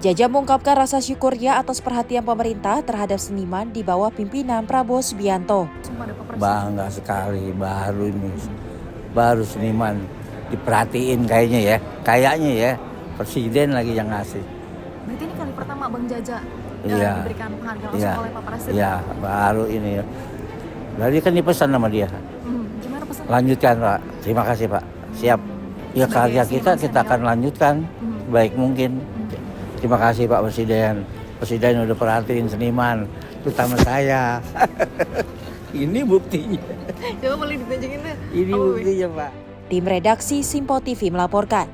O: Jaja mengungkapkan rasa syukurnya atas perhatian pemerintah terhadap seniman di bawah pimpinan Prabowo Subianto.
Y: Bangga sekali, baru seniman diperhatiin kayaknya ya, Presiden lagi yang ngasih.
B: Berarti ini kali pertama Bang Jaja diberikan penghargaan langsung oleh Pak Presiden.
Y: Iya, baru ini. Jadi kan dipesan sama dia.
B: Gimana pesan?
Y: Lanjutkan Pak, terima kasih Pak. Siap. Ya karya kita akan lanjutkan baik mungkin. Terima kasih Pak Presiden. Presiden udah perhatiin seniman, terutama saya. Ini buktinya.
B: Coba boleh ditunjukin deh.
Y: Ini buktinya Pak.
O: Tim redaksi Simpo TV melaporkan.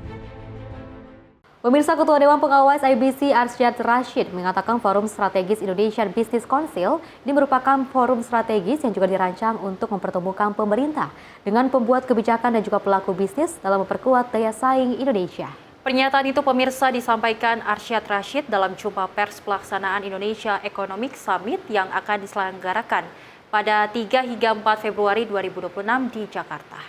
B: Pemirsa, Ketua Dewan Pengawas IBC Arsyad Rashid mengatakan Forum Strategis Indonesian Business Council ini merupakan forum strategis yang juga dirancang untuk mempertemukan pemerintah dengan pembuat kebijakan dan juga pelaku bisnis dalam memperkuat daya saing Indonesia.
A: Pernyataan itu pemirsa disampaikan Arsyad Rashid dalam jumpa pers pelaksanaan Indonesia Economic Summit yang akan diselenggarakan pada 3 hingga 4 Februari 2026 di Jakarta.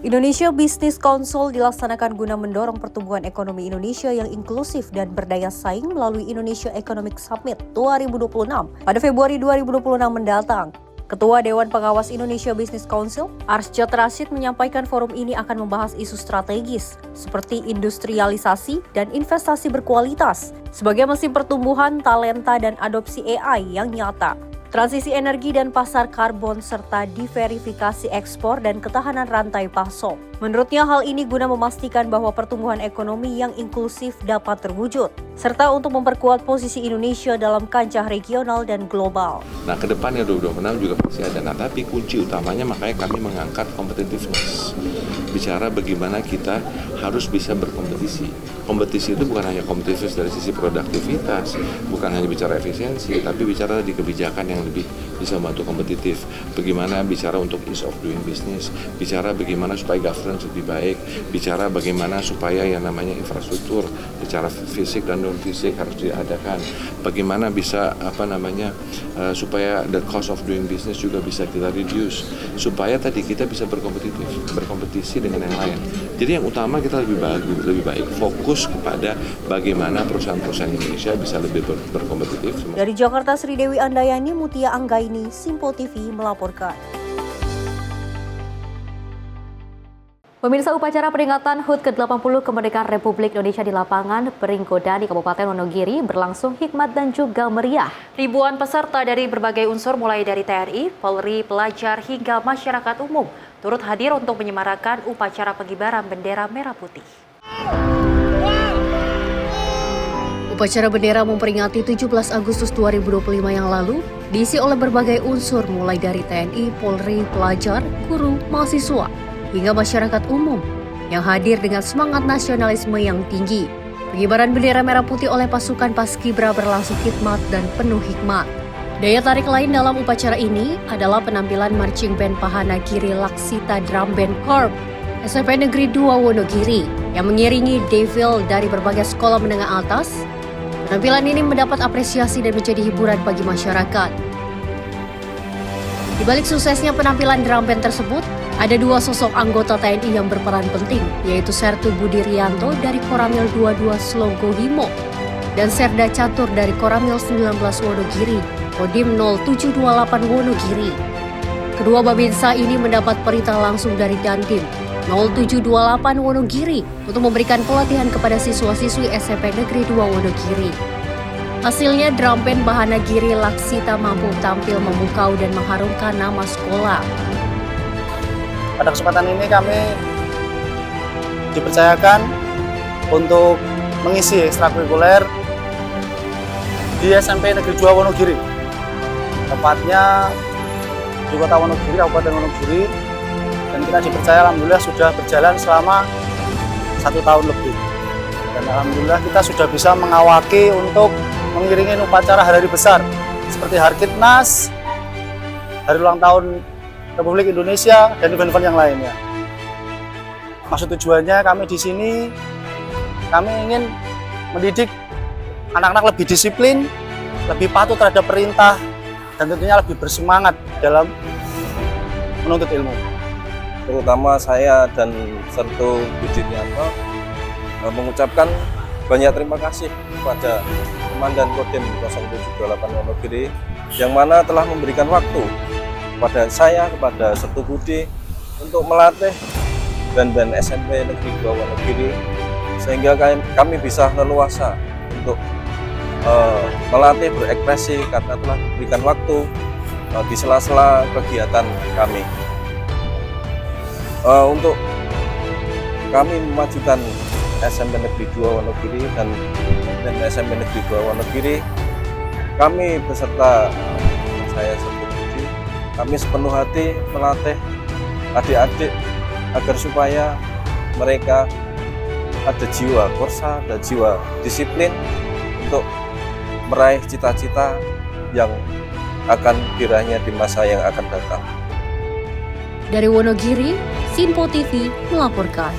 O: Indonesia Business Council dilaksanakan guna mendorong pertumbuhan ekonomi Indonesia yang inklusif dan berdaya saing melalui Indonesia Economic Summit 2026 pada Februari 2026 mendatang. Ketua Dewan Pengawas Indonesia Business Council, Arsyad Rashid menyampaikan forum ini akan membahas isu strategis seperti industrialisasi dan investasi berkualitas sebagai mesin pertumbuhan, talenta, dan adopsi AI yang nyata. Transisi energi dan pasar karbon serta diverifikasi ekspor dan ketahanan rantai pasok. Menurutnya hal ini guna memastikan bahwa pertumbuhan ekonomi yang inklusif dapat terwujud, serta untuk memperkuat posisi Indonesia dalam kancah regional dan global.
E: Nah, ke depannya 2026 juga pasti ada. Nah, tapi kunci utamanya makanya kami mengangkat competitiveness. Bicara bagaimana kita harus bisa berkompetisi. Kompetisi itu bukan hanya kompetisi dari sisi produktivitas, bukan hanya bicara efisiensi, tapi bicara di kebijakan yang lebih bisa membantu kompetitif. Bagaimana bicara untuk ease of doing business, bicara bagaimana supaya governance lebih baik, bicara bagaimana supaya yang namanya infrastruktur secara fisik dan non fisik harus diadakan. Bagaimana bisa supaya the cost of doing business juga bisa kita reduce, supaya tadi kita bisa berkompetisi dengan yang lain. Jadi yang utama kita lebih baik fokus kepada bagaimana perusahaan-perusahaan Indonesia bisa lebih berkompetitif.
O: Dari Jakarta, Sri Dewi Andayani, Mutia Anggaini, Simpo TV melaporkan. Pemirsa, upacara peringatan HUT ke-80 Kemerdekaan Republik Indonesia di lapangan Peringgodani, Kabupaten Wonogiri berlangsung hikmat dan juga meriah.
A: Ribuan peserta dari berbagai unsur mulai dari TNI, Polri, pelajar hingga masyarakat umum turut hadir untuk menyemarakan upacara pengibaran bendera merah putih.
L: Upacara bendera memperingati 17 Agustus 2025 yang lalu diisi oleh berbagai unsur mulai dari TNI, Polri, pelajar, guru, mahasiswa, hingga masyarakat umum yang hadir dengan semangat nasionalisme yang tinggi. Pengibaran bendera merah putih oleh pasukan Paskibra berlangsung khidmat dan penuh hikmat. Daya tarik lain dalam upacara ini adalah penampilan marching band Pahana Giri Laksita Drum Band Corp SMP Negeri 2 Wonogiri yang mengiringi Devil dari berbagai sekolah menengah atas. Penampilan ini mendapat apresiasi dan menjadi hiburan bagi masyarakat. Di balik suksesnya penampilan drum band tersebut, ada dua sosok anggota TNI yang berperan penting, yaitu Sertu Budi Rianto dari Koramil 22 Slogo Himo dan Serda Catur dari Koramil 19 Wonogiri, Kodim 0728 Wonogiri. Kedua babinsa ini mendapat perintah langsung dari Dandim 0728 Wonogiri untuk memberikan pelatihan kepada siswa-siswi SMP Negeri 2 Wonogiri. Hasilnya drum band Pahana Giri Laksita mampu tampil memukau dan mengharumkan nama sekolah.
G: Pada kesempatan ini kami dipercayakan untuk mengisi ekstrakurikuler di SMP Negeri 2 Wonogiri. Tepatnya di Kota Wonogiri, Kabupaten Wonogiri. Dan kita dipercaya alhamdulillah sudah berjalan selama 1 tahun lebih. Dan alhamdulillah kita sudah bisa mengawaki untuk mengiringi upacara hari-hari besar seperti Harkitnas, Hari Ulang Tahun Republik Indonesia, dan event-event yang lainnya. Maksud tujuannya kami di sini, kami ingin mendidik anak-anak lebih disiplin, lebih patuh terhadap perintah, dan tentunya lebih bersemangat dalam menuntut ilmu.
S: Terutama saya dan Sertu Budi Rianto mengucapkan banyak terima kasih kepada Komandan Kodim 0728 Wonogiri yang mana telah memberikan waktu kepada saya, kepada Sertu Budi untuk melatih band-band SMP Negeri 2 Wonogiri sehingga kami bisa leluasa untuk melatih berekspresi karena telah diberikan waktu di sela-sela kegiatan kami. Untuk kami memajukan SMP Negeri 2 Wonogiri dan SMP Negeri 2 Wonogiri, kami beserta saya sendiri, kami sepenuh hati melatih adik-adik agar supaya mereka ada jiwa korsa, ada jiwa disiplin untuk meraih cita-cita yang akan diraihnya di masa yang akan datang.
B: Dari Wonogiri, Sinpo TV melaporkan.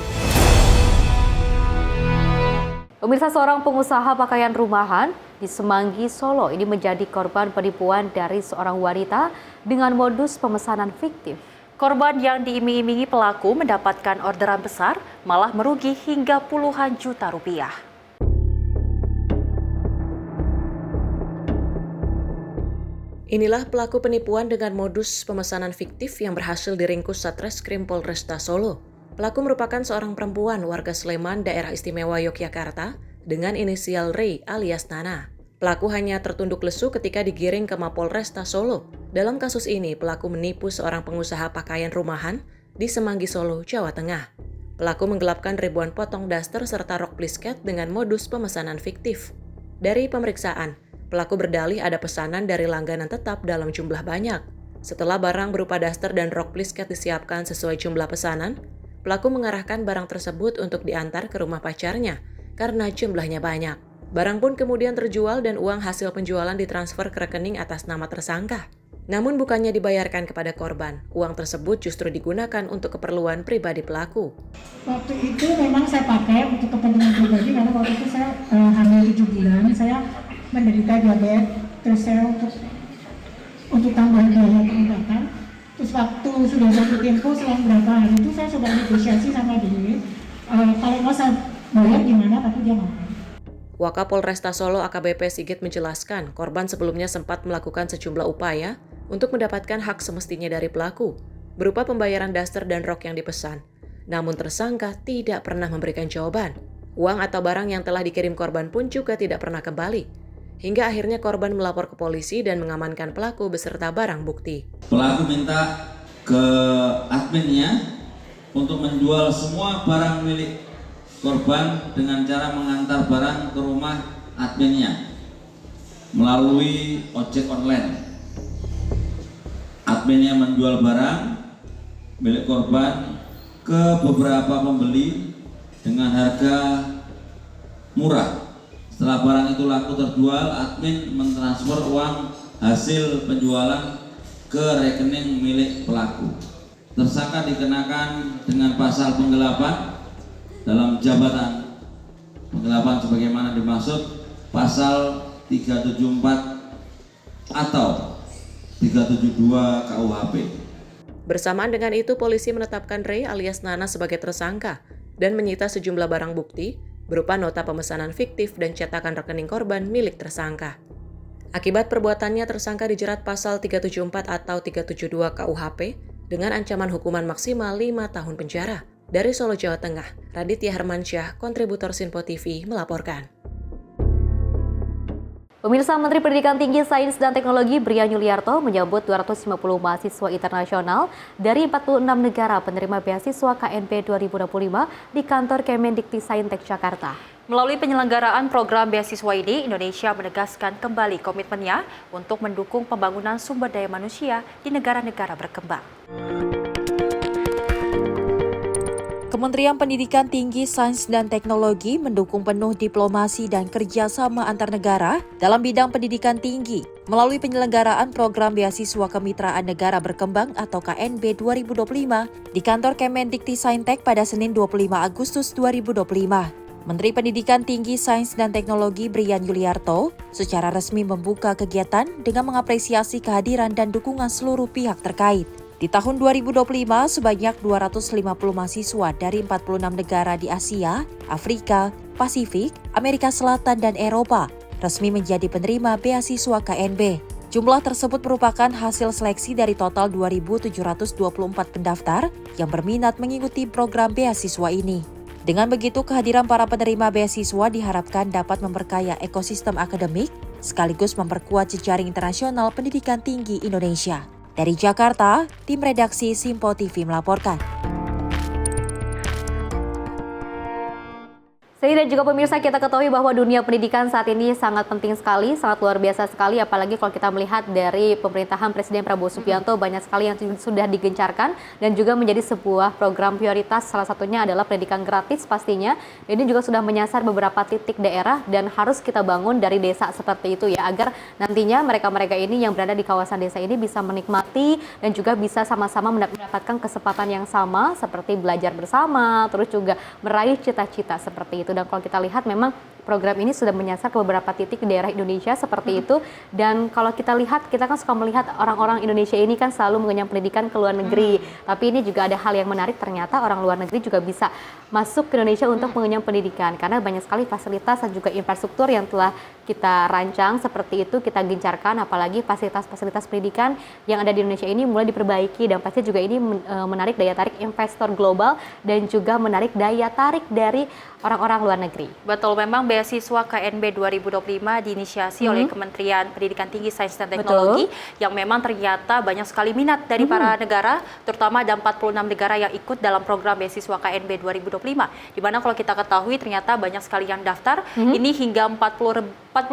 B: Pemirsa, seorang pengusaha pakaian rumahan di Semanggi, Solo ini menjadi korban penipuan dari seorang wanita dengan modus pemesanan fiktif.
A: Korban yang diiming-imingi pelaku mendapatkan orderan besar, malah merugi hingga puluhan juta rupiah.
C: Inilah pelaku penipuan dengan modus pemesanan fiktif yang berhasil diringkus Satreskrim Polresta Solo. Pelaku merupakan seorang perempuan warga Sleman, Daerah Istimewa Yogyakarta, dengan inisial Rey alias Nana. Pelaku hanya tertunduk lesu ketika digiring ke Mapolresta Solo. Dalam kasus ini, pelaku menipu seorang pengusaha pakaian rumahan di Semanggi, Solo, Jawa Tengah. Pelaku menggelapkan ribuan potong daster serta rok plisket dengan modus pemesanan fiktif. Dari pemeriksaan, pelaku berdalih ada pesanan dari langganan tetap dalam jumlah banyak. Setelah barang berupa daster dan rok plisket disiapkan sesuai jumlah pesanan, pelaku mengarahkan barang tersebut untuk diantar ke rumah pacarnya karena jumlahnya banyak. Barang pun kemudian terjual dan uang hasil penjualan ditransfer ke rekening atas nama tersangka. Namun bukannya dibayarkan kepada korban, uang tersebut justru digunakan untuk keperluan pribadi pelaku.
H: Waktu itu memang saya pakai untuk kepentingan pribadi karena waktu itu saya hamil 7 bulan, saya menderita diabetes, terus saya untuk tambahan biaya pengobatan. Terus waktu sudah jatuh tempo selang berapa hari itu saya coba negosiasi sama dia, kalau mau saya bayar gimana, tapi dia mau.
C: Wakapolresta Solo AKBP Sigit menjelaskan, korban sebelumnya sempat melakukan sejumlah upaya untuk mendapatkan hak semestinya dari pelaku, berupa pembayaran daster dan rok yang dipesan. Namun tersangka tidak pernah memberikan jawaban. Uang atau barang yang telah dikirim korban pun juga tidak pernah kembali. Hingga akhirnya korban melapor ke polisi dan mengamankan pelaku beserta barang bukti.
K: Pelaku minta ke adminnya untuk menjual semua barang milik korban dengan cara mengantar barang ke rumah adminnya melalui ojek online. Adminnya menjual barang milik korban ke beberapa pembeli dengan harga murah. Setelah barang itu laku terjual, admin mentransfer uang hasil penjualan ke rekening milik pelaku. Tersangka dikenakan dengan pasal penggelapan dalam jabatan penggelapan sebagaimana dimaksud pasal 374 atau 372 KUHP.
C: Bersamaan dengan itu, polisi menetapkan Rey alias Nana sebagai tersangka dan menyita sejumlah barang bukti berupa nota pemesanan fiktif dan cetakan rekening korban milik tersangka. Akibat perbuatannya, tersangka dijerat pasal 374 atau 372 KUHP dengan ancaman hukuman maksimal 5 tahun penjara. Dari Solo, Jawa Tengah, Raditya Hermansyah, kontributor Sinpo TV melaporkan.
B: Pemirsa, Menteri Pendidikan Tinggi, Sains dan Teknologi Brian Yuliarto menyambut 250 mahasiswa internasional dari 46 negara penerima beasiswa KNP 2025 di kantor Kemendikti-Saintek Jakarta.
A: Melalui penyelenggaraan program beasiswa ini, Indonesia menegaskan kembali komitmennya untuk mendukung pembangunan sumber daya manusia di negara-negara berkembang.
O: Kementerian Pendidikan Tinggi, Sains dan Teknologi mendukung penuh diplomasi dan kerjasama antar negara dalam bidang pendidikan tinggi melalui penyelenggaraan program beasiswa kemitraan negara berkembang atau KNB 2025 di kantor Kemendikti-Saintek pada Senin 25 Agustus 2025. Menteri Pendidikan Tinggi, Sains dan Teknologi Brian Yuliarto secara resmi membuka kegiatan dengan mengapresiasi kehadiran dan dukungan seluruh pihak terkait. Di tahun 2025, sebanyak 250 mahasiswa dari 46 negara di Asia, Afrika, Pasifik, Amerika Selatan, dan Eropa resmi menjadi penerima beasiswa KNB. Jumlah tersebut merupakan hasil seleksi dari total 2.724 pendaftar yang berminat mengikuti program beasiswa ini. Dengan begitu, kehadiran para penerima beasiswa diharapkan dapat memperkaya ekosistem akademik sekaligus memperkuat jejaring internasional pendidikan tinggi Indonesia. Dari Jakarta, tim redaksi Simpo TV melaporkan.
B: Seri dan juga pemirsa, kita ketahui bahwa dunia pendidikan saat ini sangat penting sekali, sangat luar biasa sekali, apalagi kalau kita melihat dari pemerintahan Presiden Prabowo Subianto banyak sekali yang sudah digencarkan dan juga menjadi sebuah program prioritas, salah satunya adalah pendidikan gratis pastinya. Dan ini juga sudah menyasar beberapa titik daerah dan harus kita bangun dari desa seperti itu ya, agar nantinya mereka-mereka ini yang berada di kawasan desa ini bisa menikmati dan juga bisa sama-sama mendapatkan kesempatan yang sama seperti belajar bersama, terus juga meraih cita-cita seperti itu. Dan kalau kita lihat memang program ini sudah menyasar ke beberapa titik di daerah Indonesia seperti itu. Dan kalau kita lihat, kita kan suka melihat orang-orang Indonesia ini kan selalu mengenyam pendidikan ke luar negeri. Tapi ini juga ada hal yang menarik, ternyata orang luar negeri juga bisa masuk ke Indonesia untuk mengenyam pendidikan. Karena banyak sekali fasilitas dan juga infrastruktur yang telah kita rancang seperti itu, kita gencarkan, apalagi fasilitas-fasilitas pendidikan yang ada di Indonesia ini mulai diperbaiki. Dan pasti juga ini menarik daya tarik investor global dan juga menarik daya tarik dari orang-orang luar negeri.
A: Betul, memang beasiswa KNB 2025 diinisiasi oleh Kementerian Pendidikan Tinggi, Sains dan Teknologi yang memang ternyata banyak sekali minat dari para negara, terutama ada 46 negara yang ikut dalam program beasiswa KNB 2025. Di mana kalau kita ketahui ternyata banyak sekali yang daftar, ini hingga 40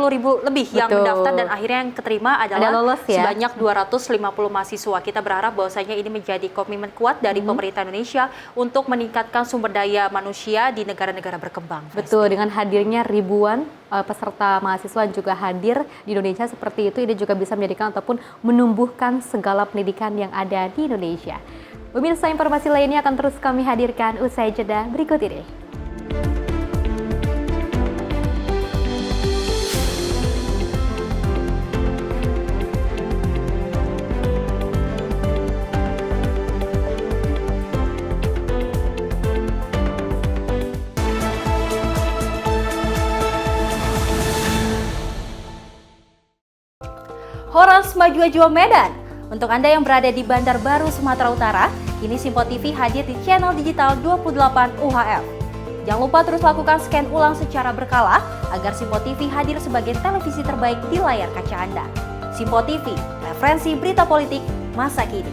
A: ribu lebih yang mendaftar dan akhirnya yang keterima adalah
B: lolos, ya?
A: Sebanyak 250 mahasiswa. Kita berharap bahwasanya ini menjadi komitmen kuat dari pemerintah Indonesia untuk meningkatkan sumber daya manusia di negara-negara berkembang.
B: Betul, dengan hadirnya ribuan peserta mahasiswa juga hadir di Indonesia seperti itu, ini juga bisa menjadikan ataupun menumbuhkan segala pendidikan yang ada di Indonesia. Pemirsa, informasi lainnya akan terus kami hadirkan usai jeda berikut ini.
A: Horas Maju Ajo Medan. Untuk Anda yang berada di Bandar Baru, Sumatera Utara, kini Simpo TV hadir di channel digital 28 UHF. Jangan lupa terus lakukan scan ulang secara berkala agar Simpo TV hadir sebagai televisi terbaik di layar kaca Anda. Simpo TV, referensi berita politik masa kini.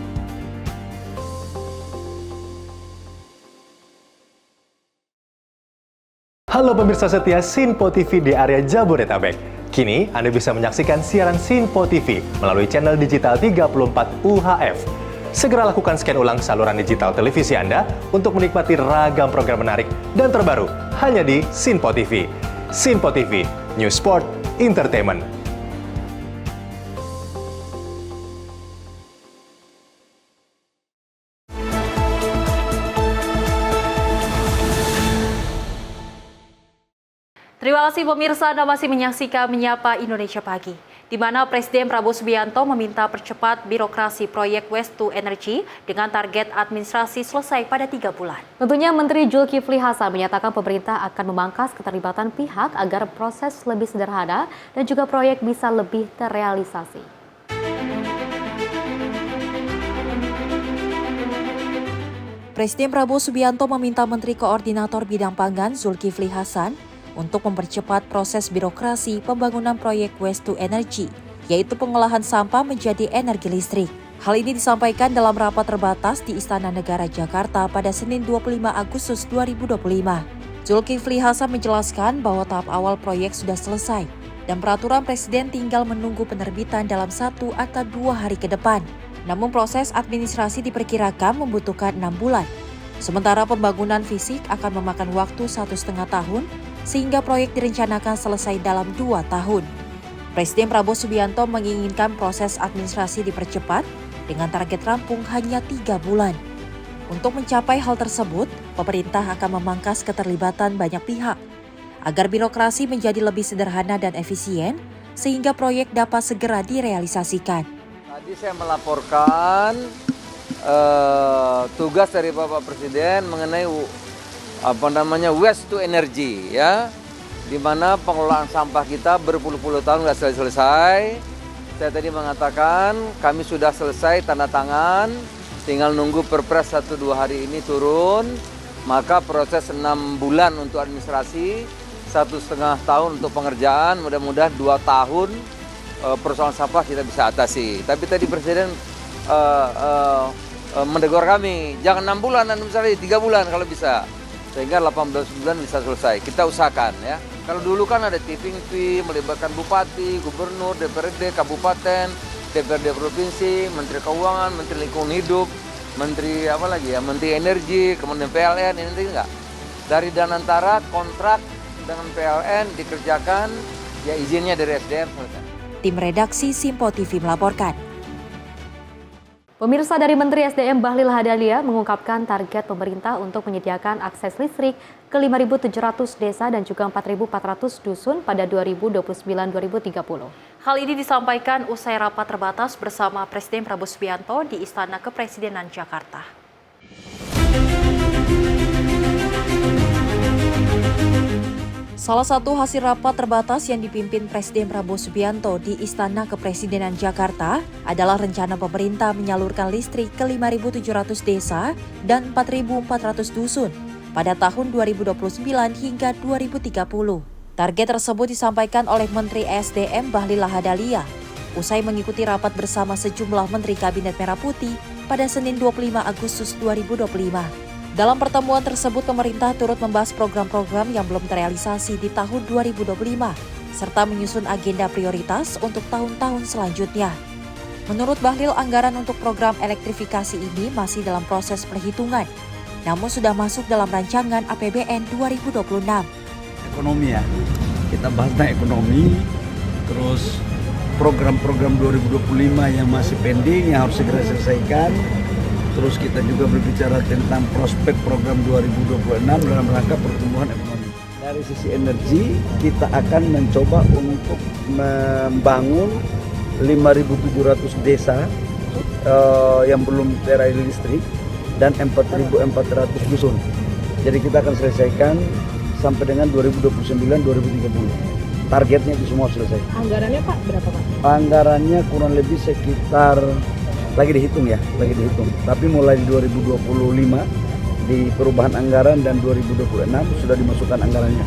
D: Halo pemirsa setia Simpo TV di area Jabodetabek. Kini Anda bisa menyaksikan siaran Simpo TV melalui channel digital 34 UHF. Segera lakukan scan ulang saluran digital televisi Anda untuk menikmati ragam program menarik dan terbaru hanya di Simpo TV. Simpo TV, News Sport, Entertainment.
A: Terima kasih pemirsa, Anda masih menyaksikan Menyapa Indonesia Pagi, di mana Presiden Prabowo Subianto meminta percepat birokrasi proyek Waste to Energy dengan target administrasi selesai pada 3 bulan.
B: Tentunya Menteri Zulkifli Hasan menyatakan pemerintah akan memangkas keterlibatan pihak agar proses lebih sederhana dan juga proyek bisa lebih terrealisasi.
O: Presiden Prabowo Subianto meminta Menteri Koordinator Bidang Pangan Zulkifli Hasan untuk mempercepat proses birokrasi pembangunan proyek Waste to Energy, yaitu pengolahan sampah menjadi energi listrik. Hal ini disampaikan dalam rapat terbatas di Istana Negara Jakarta pada Senin 25 Agustus 2025. Zulkifli Hasan menjelaskan bahwa tahap awal proyek sudah selesai dan peraturan Presiden tinggal menunggu penerbitan dalam 1 atau 2 hari ke depan. Namun proses administrasi diperkirakan membutuhkan 6 bulan. Sementara pembangunan fisik akan memakan waktu 1,5 tahun, sehingga proyek direncanakan selesai dalam 2 tahun. Presiden Prabowo Subianto menginginkan proses administrasi dipercepat dengan target rampung hanya 3 bulan. Untuk mencapai hal tersebut, pemerintah akan memangkas keterlibatan banyak pihak agar birokrasi menjadi lebih sederhana dan efisien, sehingga proyek dapat segera direalisasikan.
F: Tadi saya melaporkan tugas dari Bapak Presiden mengenai waste to energy, ya, di mana pengelolaan sampah kita berpuluh-puluh tahun nggak selesai. Saya tadi mengatakan kami sudah selesai tanda tangan, tinggal nunggu Perpres 1-2 hari ini turun. Maka proses 6 bulan untuk administrasi, 1,5 tahun untuk pengerjaan, mudah-mudahan 2 tahun persoalan sampah kita bisa atasi. Tapi tadi Presiden menegur kami, jangan 6 bulan, misalnya 3 bulan kalau bisa. Sehingga 18 bulan bisa selesai. Kita usahakan ya. Kalau dulu kan ada tipping fee, melibatkan bupati, gubernur, DPRD, kabupaten, DPRD provinsi, Menteri Keuangan, Menteri Lingkungan Hidup, Menteri apa lagi ya, Menteri Energi, kemudian PLN, ini enggak. Dari Danantara kontrak dengan PLN dikerjakan, ya izinnya dari SDM selesai.
O: Tim redaksi Simpo TV melaporkan.
B: Pemirsa, dari Menteri SDM Bahlil Lahadalia mengungkapkan target pemerintah untuk menyediakan akses listrik ke 5.700 desa dan juga 4.400 dusun pada 2029-2030.
A: Hal ini disampaikan usai rapat terbatas bersama Presiden Prabowo Subianto di Istana Kepresidenan Jakarta.
O: Salah satu hasil rapat terbatas yang dipimpin Presiden Prabowo Subianto di Istana Kepresidenan Jakarta adalah rencana pemerintah menyalurkan listrik ke 5.700 desa dan 4.400 dusun pada tahun 2029 hingga 2030. Target tersebut disampaikan oleh Menteri SDM Bahlil Lahadalia usai mengikuti rapat bersama sejumlah Menteri Kabinet Merah Putih pada Senin 25 Agustus 2025. Dalam pertemuan tersebut, pemerintah turut membahas program-program yang belum terrealisasi di tahun 2025, serta menyusun agenda prioritas untuk tahun-tahun selanjutnya. Menurut Bahlil, anggaran untuk program elektrifikasi ini masih dalam proses perhitungan, namun sudah masuk dalam rancangan APBN 2026.
M: Ekonomi ya, kita bahas tentang ekonomi, terus program-program 2025 yang masih pending yang harus segera diselesaikan. Terus kita juga berbicara tentang prospek program 2026 dalam rangka pertumbuhan ekonomi. Dari sisi energi, kita akan mencoba untuk membangun 5.700 desa yang belum terair listrik dan 4.400 dusun. Jadi kita akan selesaikan sampai dengan 2029-2030. Targetnya itu semua selesai.
N: Anggarannya Pak berapa Pak?
M: Anggarannya kurang lebih sekitar lagi dihitung. Tapi mulai di 2025 di perubahan anggaran dan 2026 sudah dimasukkan anggarannya.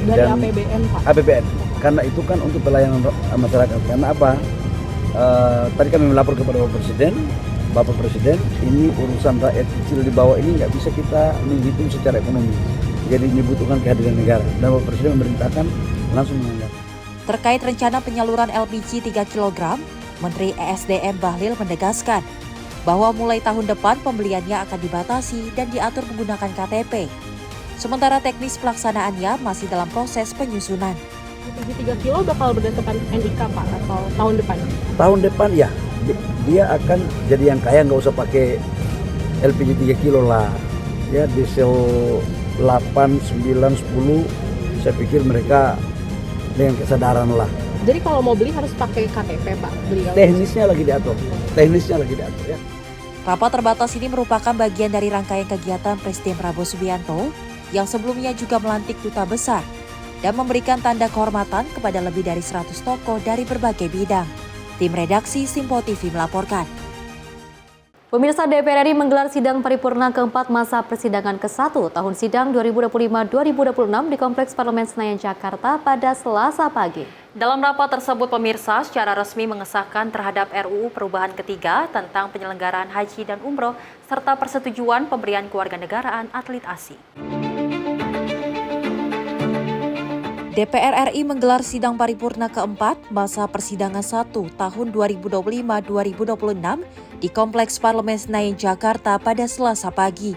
N: Dari APBN Pak?
M: APBN, karena itu kan untuk pelayanan masyarakat. Karena apa? Tadi kami melapor kepada Bapak Presiden, ini urusan rakyat kecil di bawah ini nggak bisa kita menghitung secara ekonomi. Jadi dibutuhkan kehadiran negara. Dan Bapak Presiden memerintahkan langsung menganggarkan.
O: Terkait rencana penyaluran LPG 3 kg, Menteri ESDM Bahlil menegaskan bahwa mulai tahun depan pembeliannya akan dibatasi dan diatur menggunakan KTP. Sementara teknis pelaksanaannya masih dalam proses penyusunan.
N: LPG 3 kilo bakal berdasarkan NIK Pak atau tahun depan? Tahun depan
M: ya, dia akan jadi yang kaya, nggak usah pakai LPG 3 kilo lah. Ya diesel 8, 9, 10, saya pikir mereka dengan kesadaran lah.
N: Jadi kalau mau beli harus pakai KTP Pak?
M: Teknisnya lagi diatur ya.
O: Rapat terbatas ini merupakan bagian dari rangkaian kegiatan Presiden Prabowo Subianto yang sebelumnya juga melantik duta besar dan memberikan tanda kehormatan kepada lebih dari 100 tokoh dari berbagai bidang. Tim redaksi Simpo TV melaporkan.
B: Pemirsa, DPR RI menggelar sidang paripurna keempat masa persidangan ke-1 tahun sidang 2025-2026 di Kompleks Parlemen Senayan, Jakarta pada Selasa pagi.
A: Dalam rapat tersebut, pemirsa secara resmi mengesahkan terhadap RUU perubahan ketiga tentang penyelenggaraan haji dan umroh serta persetujuan pemberian kewarganegaraan atlet ASI.
O: DPR RI menggelar sidang paripurna keempat masa persidangan 1 tahun 2025-2026 di Kompleks Parlemen Senayan, Jakarta pada Selasa pagi.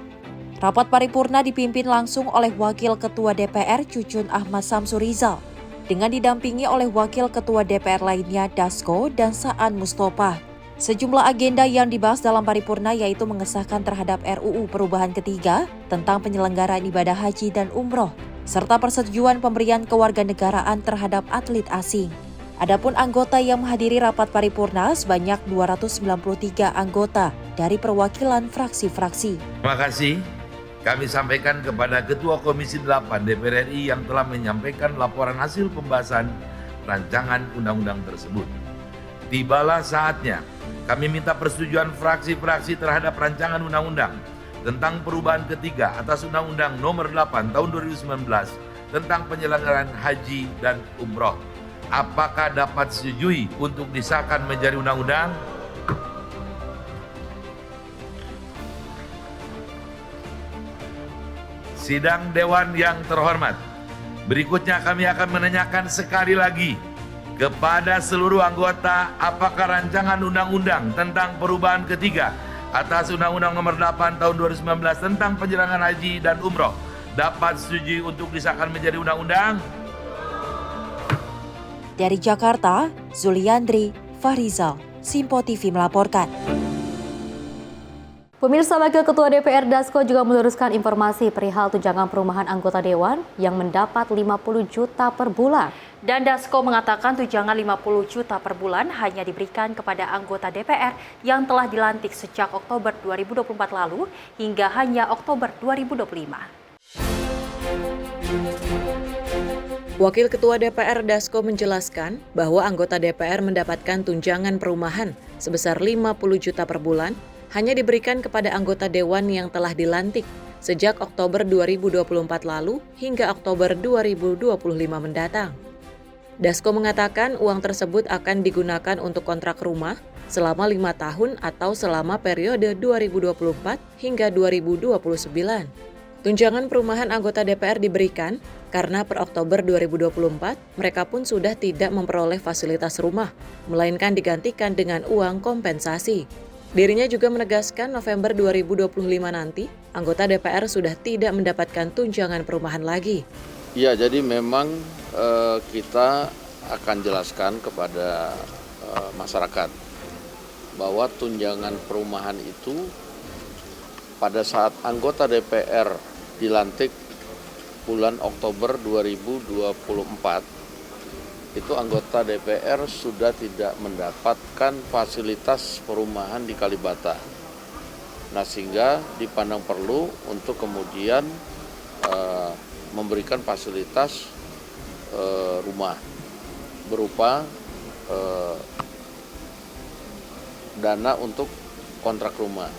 O: Rapat paripurna dipimpin langsung oleh Wakil Ketua DPR Cucun Ahmad Samsurizal dengan didampingi oleh Wakil Ketua DPR lainnya Dasko dan Saan Mustopa. Sejumlah agenda yang dibahas dalam paripurna yaitu mengesahkan terhadap RUU perubahan ketiga tentang penyelenggaraan ibadah haji dan umroh, serta persetujuan pemberian kewarganegaraan terhadap atlet asing. Adapun anggota yang menghadiri rapat paripurna sebanyak 293 anggota dari perwakilan fraksi-fraksi.
Q: Terima kasih kami sampaikan kepada Ketua Komisi 8 DPR RI yang telah menyampaikan laporan hasil pembahasan rancangan undang-undang tersebut. Tibalah saatnya kami minta persetujuan fraksi-fraksi terhadap rancangan undang-undang tentang perubahan ketiga atas Undang-Undang Nomor 8 Tahun 2019 tentang penyelenggaraan haji dan umroh. Apakah dapat disetujui untuk disahkan menjadi undang-undang? Sidang Dewan yang terhormat, berikutnya kami akan menanyakan sekali lagi kepada seluruh anggota apakah rancangan undang-undang tentang perubahan ketiga atas Undang-Undang Nomor 8 Tahun 2019 tentang penyelenggaraan haji dan umroh dapat disetujui untuk disahkan menjadi undang-undang?
O: Dari Jakarta, Zuliandri Fahrizal, Simpo TV melaporkan.
B: Pemirsa, Wakil Ketua DPR Dasko juga meluruskan informasi perihal tunjangan perumahan anggota Dewan yang mendapat 50 juta per bulan.
A: Dan Dasko mengatakan tunjangan 50 juta per bulan hanya diberikan kepada anggota DPR yang telah dilantik sejak Oktober 2024 lalu hingga hanya Oktober 2025.
C: Wakil Ketua DPR Dasko menjelaskan bahwa anggota DPR mendapatkan tunjangan perumahan sebesar 50 juta per bulan hanya diberikan kepada anggota Dewan yang telah dilantik sejak Oktober 2024 lalu hingga Oktober 2025 mendatang. Dasko mengatakan uang tersebut akan digunakan untuk kontrak rumah selama 5 tahun atau selama periode 2024 hingga 2029. Tunjangan perumahan anggota DPR diberikan karena per Oktober 2024 mereka pun sudah tidak memperoleh fasilitas rumah, melainkan digantikan dengan uang kompensasi. Dirinya juga menegaskan November 2025 nanti, anggota DPR sudah tidak mendapatkan tunjangan perumahan lagi.
I: Ya, jadi memang kita akan jelaskan kepada masyarakat bahwa tunjangan perumahan itu pada saat anggota DPR dilantik bulan Oktober 2024, itu anggota DPR sudah tidak mendapatkan fasilitas perumahan di Kalibata. Nah, sehingga dipandang perlu untuk kemudian memberikan fasilitas rumah berupa dana untuk kontrak rumah.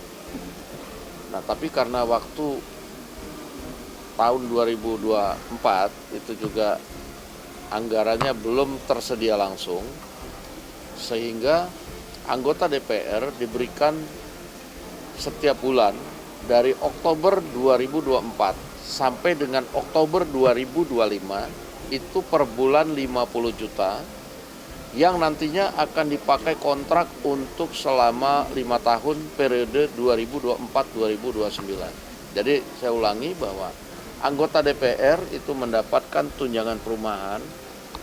I: Nah, tapi karena waktu tahun 2024 itu juga anggarannya belum tersedia langsung, sehingga anggota DPR diberikan setiap bulan dari Oktober 2024 sampai dengan Oktober 2025 itu per bulan 50 juta yang nantinya akan dipakai kontrak untuk selama 5 tahun periode 2024-2029. Jadi saya ulangi bahwa anggota DPR itu mendapatkan tunjangan perumahan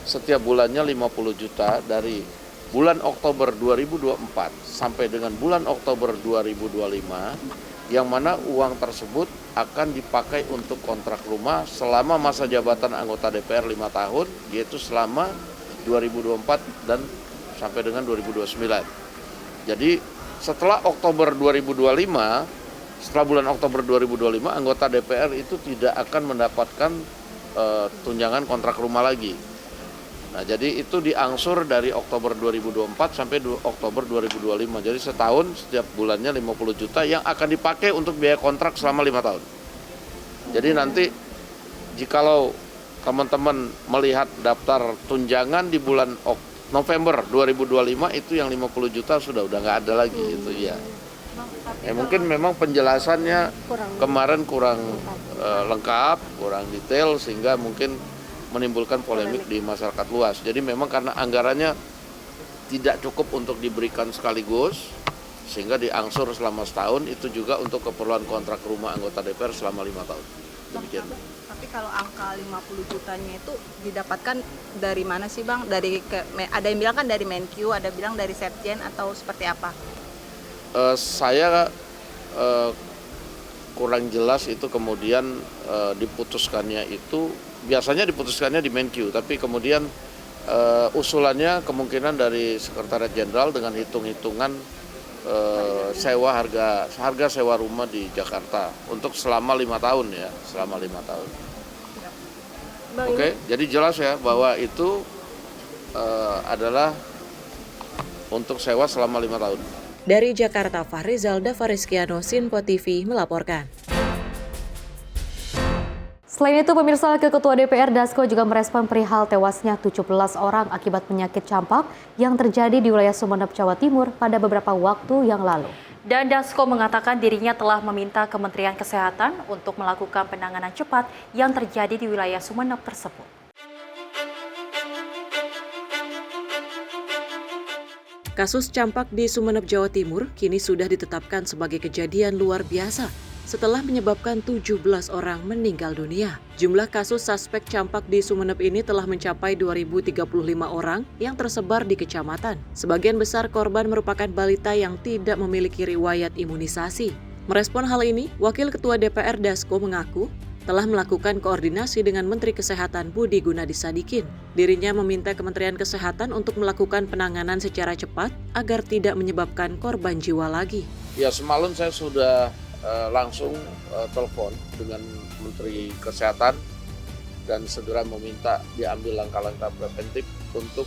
I: setiap bulannya 50 juta dari bulan Oktober 2024 sampai dengan bulan Oktober 2025, yang mana uang tersebut akan dipakai untuk kontrak rumah selama masa jabatan anggota DPR 5 tahun, yaitu selama 2024 dan sampai dengan 2029. Jadi setelah Oktober 2025, setelah bulan Oktober 2025, anggota DPR itu tidak akan mendapatkan tunjangan kontrak rumah lagi. Nah, jadi itu diangsur dari Oktober 2024 sampai Oktober 2025. Jadi setahun setiap bulannya 50 juta yang akan dipakai untuk biaya kontrak selama 5 tahun. Jadi nanti jikalau teman-teman melihat daftar tunjangan di bulan November 2025 itu yang 50 juta sudah nggak ada lagi itu ya. Mungkin memang penjelasannya kemarin kurang lengkap, kurang detail sehingga mungkin menimbulkan polemik di masyarakat luas. Jadi memang karena anggarannya tidak cukup untuk diberikan sekaligus sehingga diangsur selama setahun, itu juga untuk keperluan kontrak rumah anggota DPR selama 5 tahun. Demikian.
J: Tapi kalau angka 50 jutanya itu didapatkan dari mana sih Bang? Ada yang bilang kan dari Menkyu, ada bilang dari Setjen atau seperti apa?
I: Saya kurang jelas itu kemudian diputuskannya itu, biasanya diputuskannya di Menkyu, tapi kemudian usulannya kemungkinan dari Sekretariat Jenderal dengan hitung-hitungan sewa harga sewa rumah di Jakarta untuk selama 5 tahun ya, selama 5 tahun. Oke, jadi jelas ya bahwa itu adalah untuk sewa selama 5 tahun.
C: Dari Jakarta, Fahrizal Davariskiano, Sinpo TV melaporkan.
B: Selain itu, pemirsa, Wakil Ketua DPR Dasko juga merespon perihal tewasnya 17 orang akibat penyakit campak yang terjadi di wilayah Sumeneb, Jawa Timur pada beberapa waktu yang lalu.
A: Dan Dasko mengatakan dirinya telah meminta Kementerian Kesehatan untuk melakukan penanganan cepat yang terjadi di wilayah Sumeneb tersebut.
C: Kasus campak di Sumeneb, Jawa Timur kini sudah ditetapkan sebagai kejadian luar biasa setelah menyebabkan 17 orang meninggal dunia. Jumlah kasus suspek campak di Sumeneb ini telah mencapai 2.035 orang yang tersebar di kecamatan. Sebagian besar korban merupakan balita yang tidak memiliki riwayat imunisasi. Merespon hal ini, Wakil Ketua DPR Dasko mengaku telah melakukan koordinasi dengan Menteri Kesehatan Budi Gunadi Sadikin. Dirinya meminta Kementerian Kesehatan untuk melakukan penanganan secara cepat agar tidak menyebabkan korban jiwa lagi.
I: Ya, semalam saya sudah langsung telepon dengan Menteri Kesehatan dan segera meminta diambil langkah-langkah preventif untuk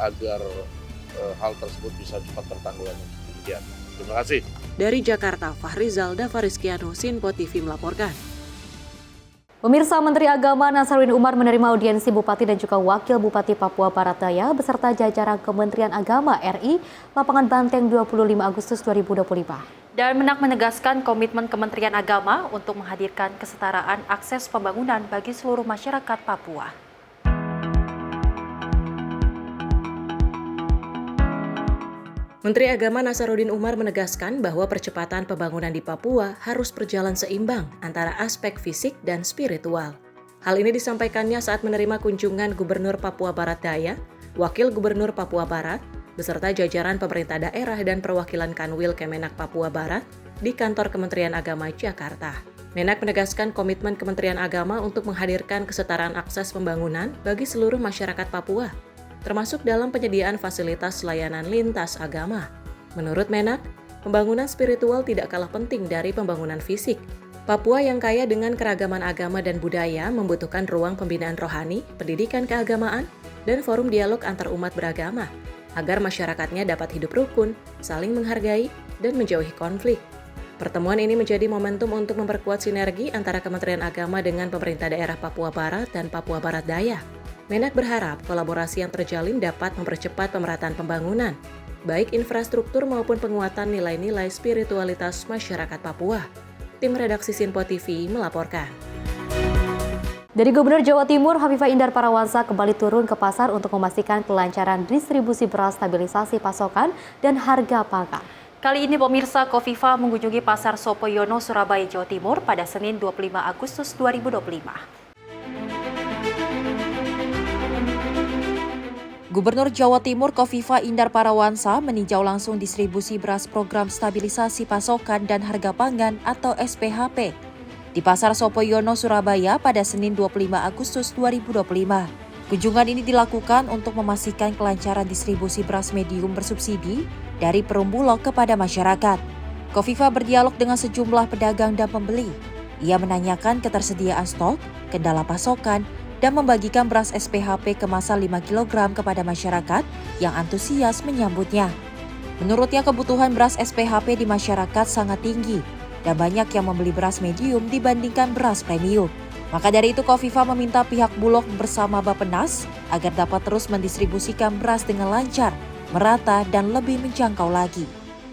I: agar hal tersebut bisa cepat tertanggulangi. Demikian. Terima kasih.
C: Dari Jakarta, Fahrizal Davariskiano, Sinpo TV melaporkan.
B: Pemirsa, Menteri Agama Nasaruddin Umar menerima audiensi Bupati dan juga Wakil Bupati Papua Barat Daya beserta jajaran Kementerian Agama RI, Lapangan Banteng 25 Agustus 2025.
A: Dan Menak menegaskan komitmen Kementerian Agama untuk menghadirkan kesetaraan akses pembangunan bagi seluruh masyarakat Papua.
C: Menteri Agama Nasaruddin Umar menegaskan bahwa percepatan pembangunan di Papua harus berjalan seimbang antara aspek fisik dan spiritual. Hal ini disampaikannya saat menerima kunjungan Gubernur Papua Barat Daya, Wakil Gubernur Papua Barat, beserta jajaran pemerintah daerah dan perwakilan Kanwil Kemenak Papua Barat di kantor Kementerian Agama Jakarta. Menak menegaskan komitmen Kementerian Agama untuk menghadirkan kesetaraan akses pembangunan bagi seluruh masyarakat Papua, termasuk dalam penyediaan fasilitas layanan lintas agama. Menurut Menak, pembangunan spiritual tidak kalah penting dari pembangunan fisik. Papua yang kaya dengan keragaman agama dan budaya membutuhkan ruang pembinaan rohani, pendidikan keagamaan, dan forum dialog antar umat beragama, agar masyarakatnya dapat hidup rukun, saling menghargai, dan menjauhi konflik. Pertemuan ini menjadi momentum untuk memperkuat sinergi antara Kementerian Agama dengan pemerintah daerah Papua Barat dan Papua Barat Daya. Menak berharap kolaborasi yang terjalin dapat mempercepat pemerataan pembangunan, baik infrastruktur maupun penguatan nilai-nilai spiritualitas masyarakat Papua. Tim redaksi Sinpo TV melaporkan.
B: Dari Gubernur Jawa Timur, Hovifah Indar Parawansa kembali turun ke pasar untuk memastikan kelancaran distribusi beras, stabilisasi pasokan, dan harga pangan.
A: Kali ini pemirsa, Hovifah mengunjungi Pasar Sopoyono, Surabaya, Jawa Timur pada Senin 25 Agustus 2025.
O: Gubernur Jawa Timur Hovifah Indar Parawansa meninjau langsung distribusi beras program stabilisasi pasokan dan harga pangan atau SPHP di Pasar Sopoyono, Surabaya pada Senin 25 Agustus 2025. Kunjungan ini dilakukan untuk memastikan kelancaran distribusi beras medium bersubsidi dari Perum Bulog kepada masyarakat. Hovifah berdialog dengan sejumlah pedagang dan pembeli. Ia menanyakan ketersediaan stok, kendala pasokan, dan membagikan beras SPHP kemasan 5 kg kepada masyarakat yang antusias menyambutnya. Menurutnya kebutuhan beras SPHP di masyarakat sangat tinggi dan banyak yang membeli beras medium dibandingkan beras premium. Maka dari itu Hovifah meminta pihak Bulog bersama Bappenas agar dapat terus mendistribusikan beras dengan lancar, merata dan lebih menjangkau lagi.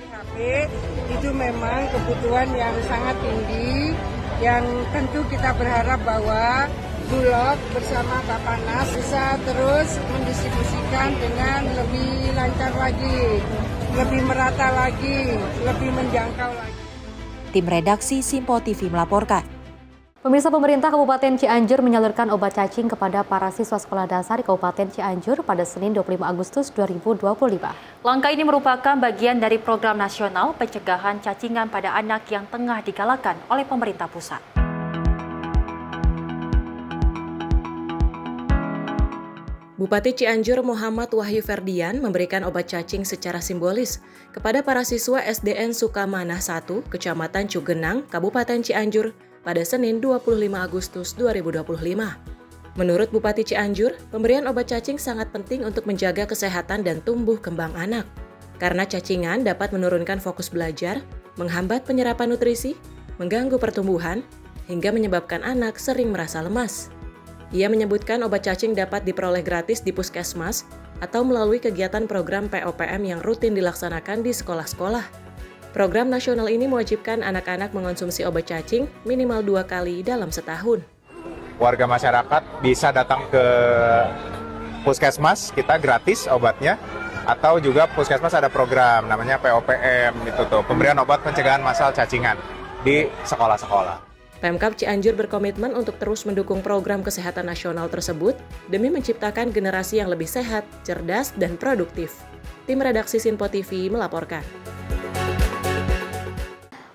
P: SPHP itu memang kebutuhan yang sangat tinggi yang tentu kita berharap bahwa Bulog bersama Bappenas bisa terus mendistribusikan dengan lebih lancar lagi, lebih merata lagi, lebih menjangkau lagi.
O: Tim redaksi Sinpo TV melaporkan.
B: Pemirsa, pemerintah Kabupaten Cianjur menyalurkan obat cacing kepada para siswa sekolah dasar di Kabupaten Cianjur pada Senin 25 Agustus 2025.
A: Langkah ini merupakan bagian dari program nasional pencegahan cacingan pada anak yang tengah digalakan oleh pemerintah pusat.
C: Bupati Cianjur Muhammad Wahyu Ferdian memberikan obat cacing secara simbolis kepada para siswa SDN Sukamanah 1, Kecamatan Cugenang, Kabupaten Cianjur pada Senin 25 Agustus 2025. Menurut Bupati Cianjur, pemberian obat cacing sangat penting untuk menjaga kesehatan dan tumbuh kembang anak. Karena cacingan dapat menurunkan fokus belajar, menghambat penyerapan nutrisi, mengganggu pertumbuhan, hingga menyebabkan anak sering merasa lemas. Ia menyebutkan obat cacing dapat diperoleh gratis di puskesmas atau melalui kegiatan program POPM yang rutin dilaksanakan di sekolah-sekolah. Program nasional ini mewajibkan anak-anak mengonsumsi obat cacing minimal 2 kali dalam setahun.
R: Warga masyarakat bisa datang ke puskesmas, kita gratis obatnya, atau juga puskesmas ada program namanya POPM, itu tuh, pemberian obat pencegahan massal cacingan di sekolah-sekolah.
C: Pemkab Cianjur berkomitmen untuk terus mendukung program kesehatan nasional tersebut demi menciptakan generasi yang lebih sehat, cerdas, dan produktif. Tim redaksi Sinpo TV melaporkan.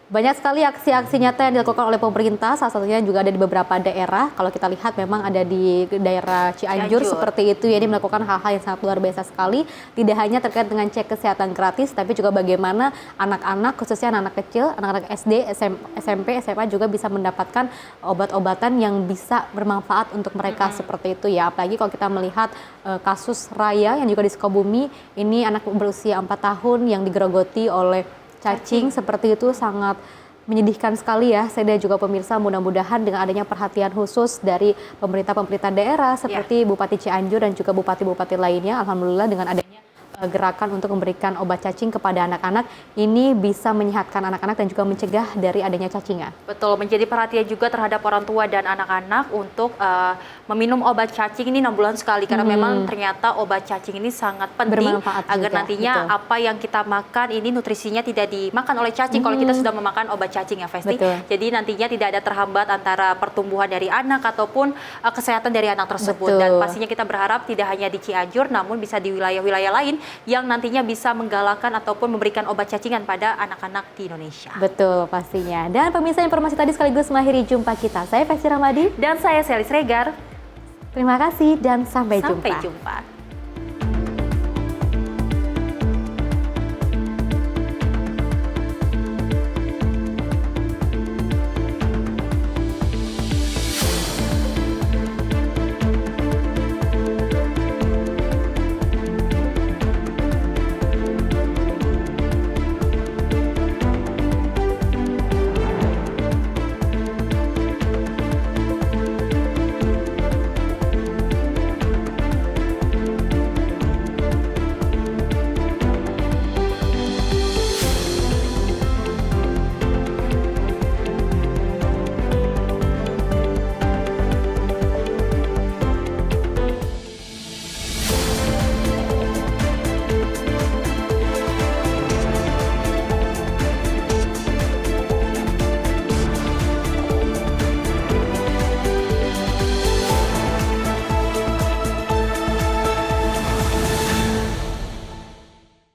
B: Banyak sekali aksi-aksi nyata yang dilakukan oleh pemerintah, salah satunya juga ada di beberapa daerah. Kalau kita lihat memang ada di daerah Cianjur seperti itu, ya, ini melakukan hal-hal yang sangat luar biasa sekali. Tidak hanya terkait dengan cek kesehatan gratis, tapi juga bagaimana anak-anak, khususnya anak-anak kecil, anak-anak SD, SMP, SMA juga bisa mendapatkan obat-obatan yang bisa bermanfaat untuk mereka seperti itu, ya. Apalagi kalau kita melihat kasus Raya yang juga di Sukabumi, ini anak berusia 4 tahun yang digerogoti oleh cacing seperti itu, sangat menyedihkan sekali, ya. Saya dan juga pemirsa, mudah-mudahan dengan adanya perhatian khusus dari pemerintah daerah seperti Bupati Cianjur dan juga bupati-bupati lainnya, alhamdulillah dengan adanya gerakan untuk memberikan obat cacing kepada anak-anak ini bisa menyehatkan anak-anak dan juga mencegah dari adanya cacingan.
A: Betul, menjadi perhatian juga terhadap orang tua dan anak-anak untuk meminum obat cacing ini 6 bulan sekali, karena memang ternyata obat cacing ini sangat penting agar nantinya apa yang kita makan ini nutrisinya tidak dimakan oleh cacing. Kalau kita sudah memakan obat cacing, ya Festi, jadi nantinya tidak ada terhambat antara pertumbuhan dari anak ataupun kesehatan dari anak tersebut. Dan pastinya kita berharap tidak hanya di Cianjur, namun bisa di wilayah-wilayah lain yang nantinya bisa menggalakkan ataupun memberikan obat cacingan pada anak-anak di Indonesia.
B: Betul, pastinya. Dan pemirsa, informasi tadi sekaligus mengakhiri jumpa kita. Saya Festi Ramadi.
A: Dan saya Selis Regar.
B: Terima kasih dan sampai jumpa.
A: Sampai jumpa.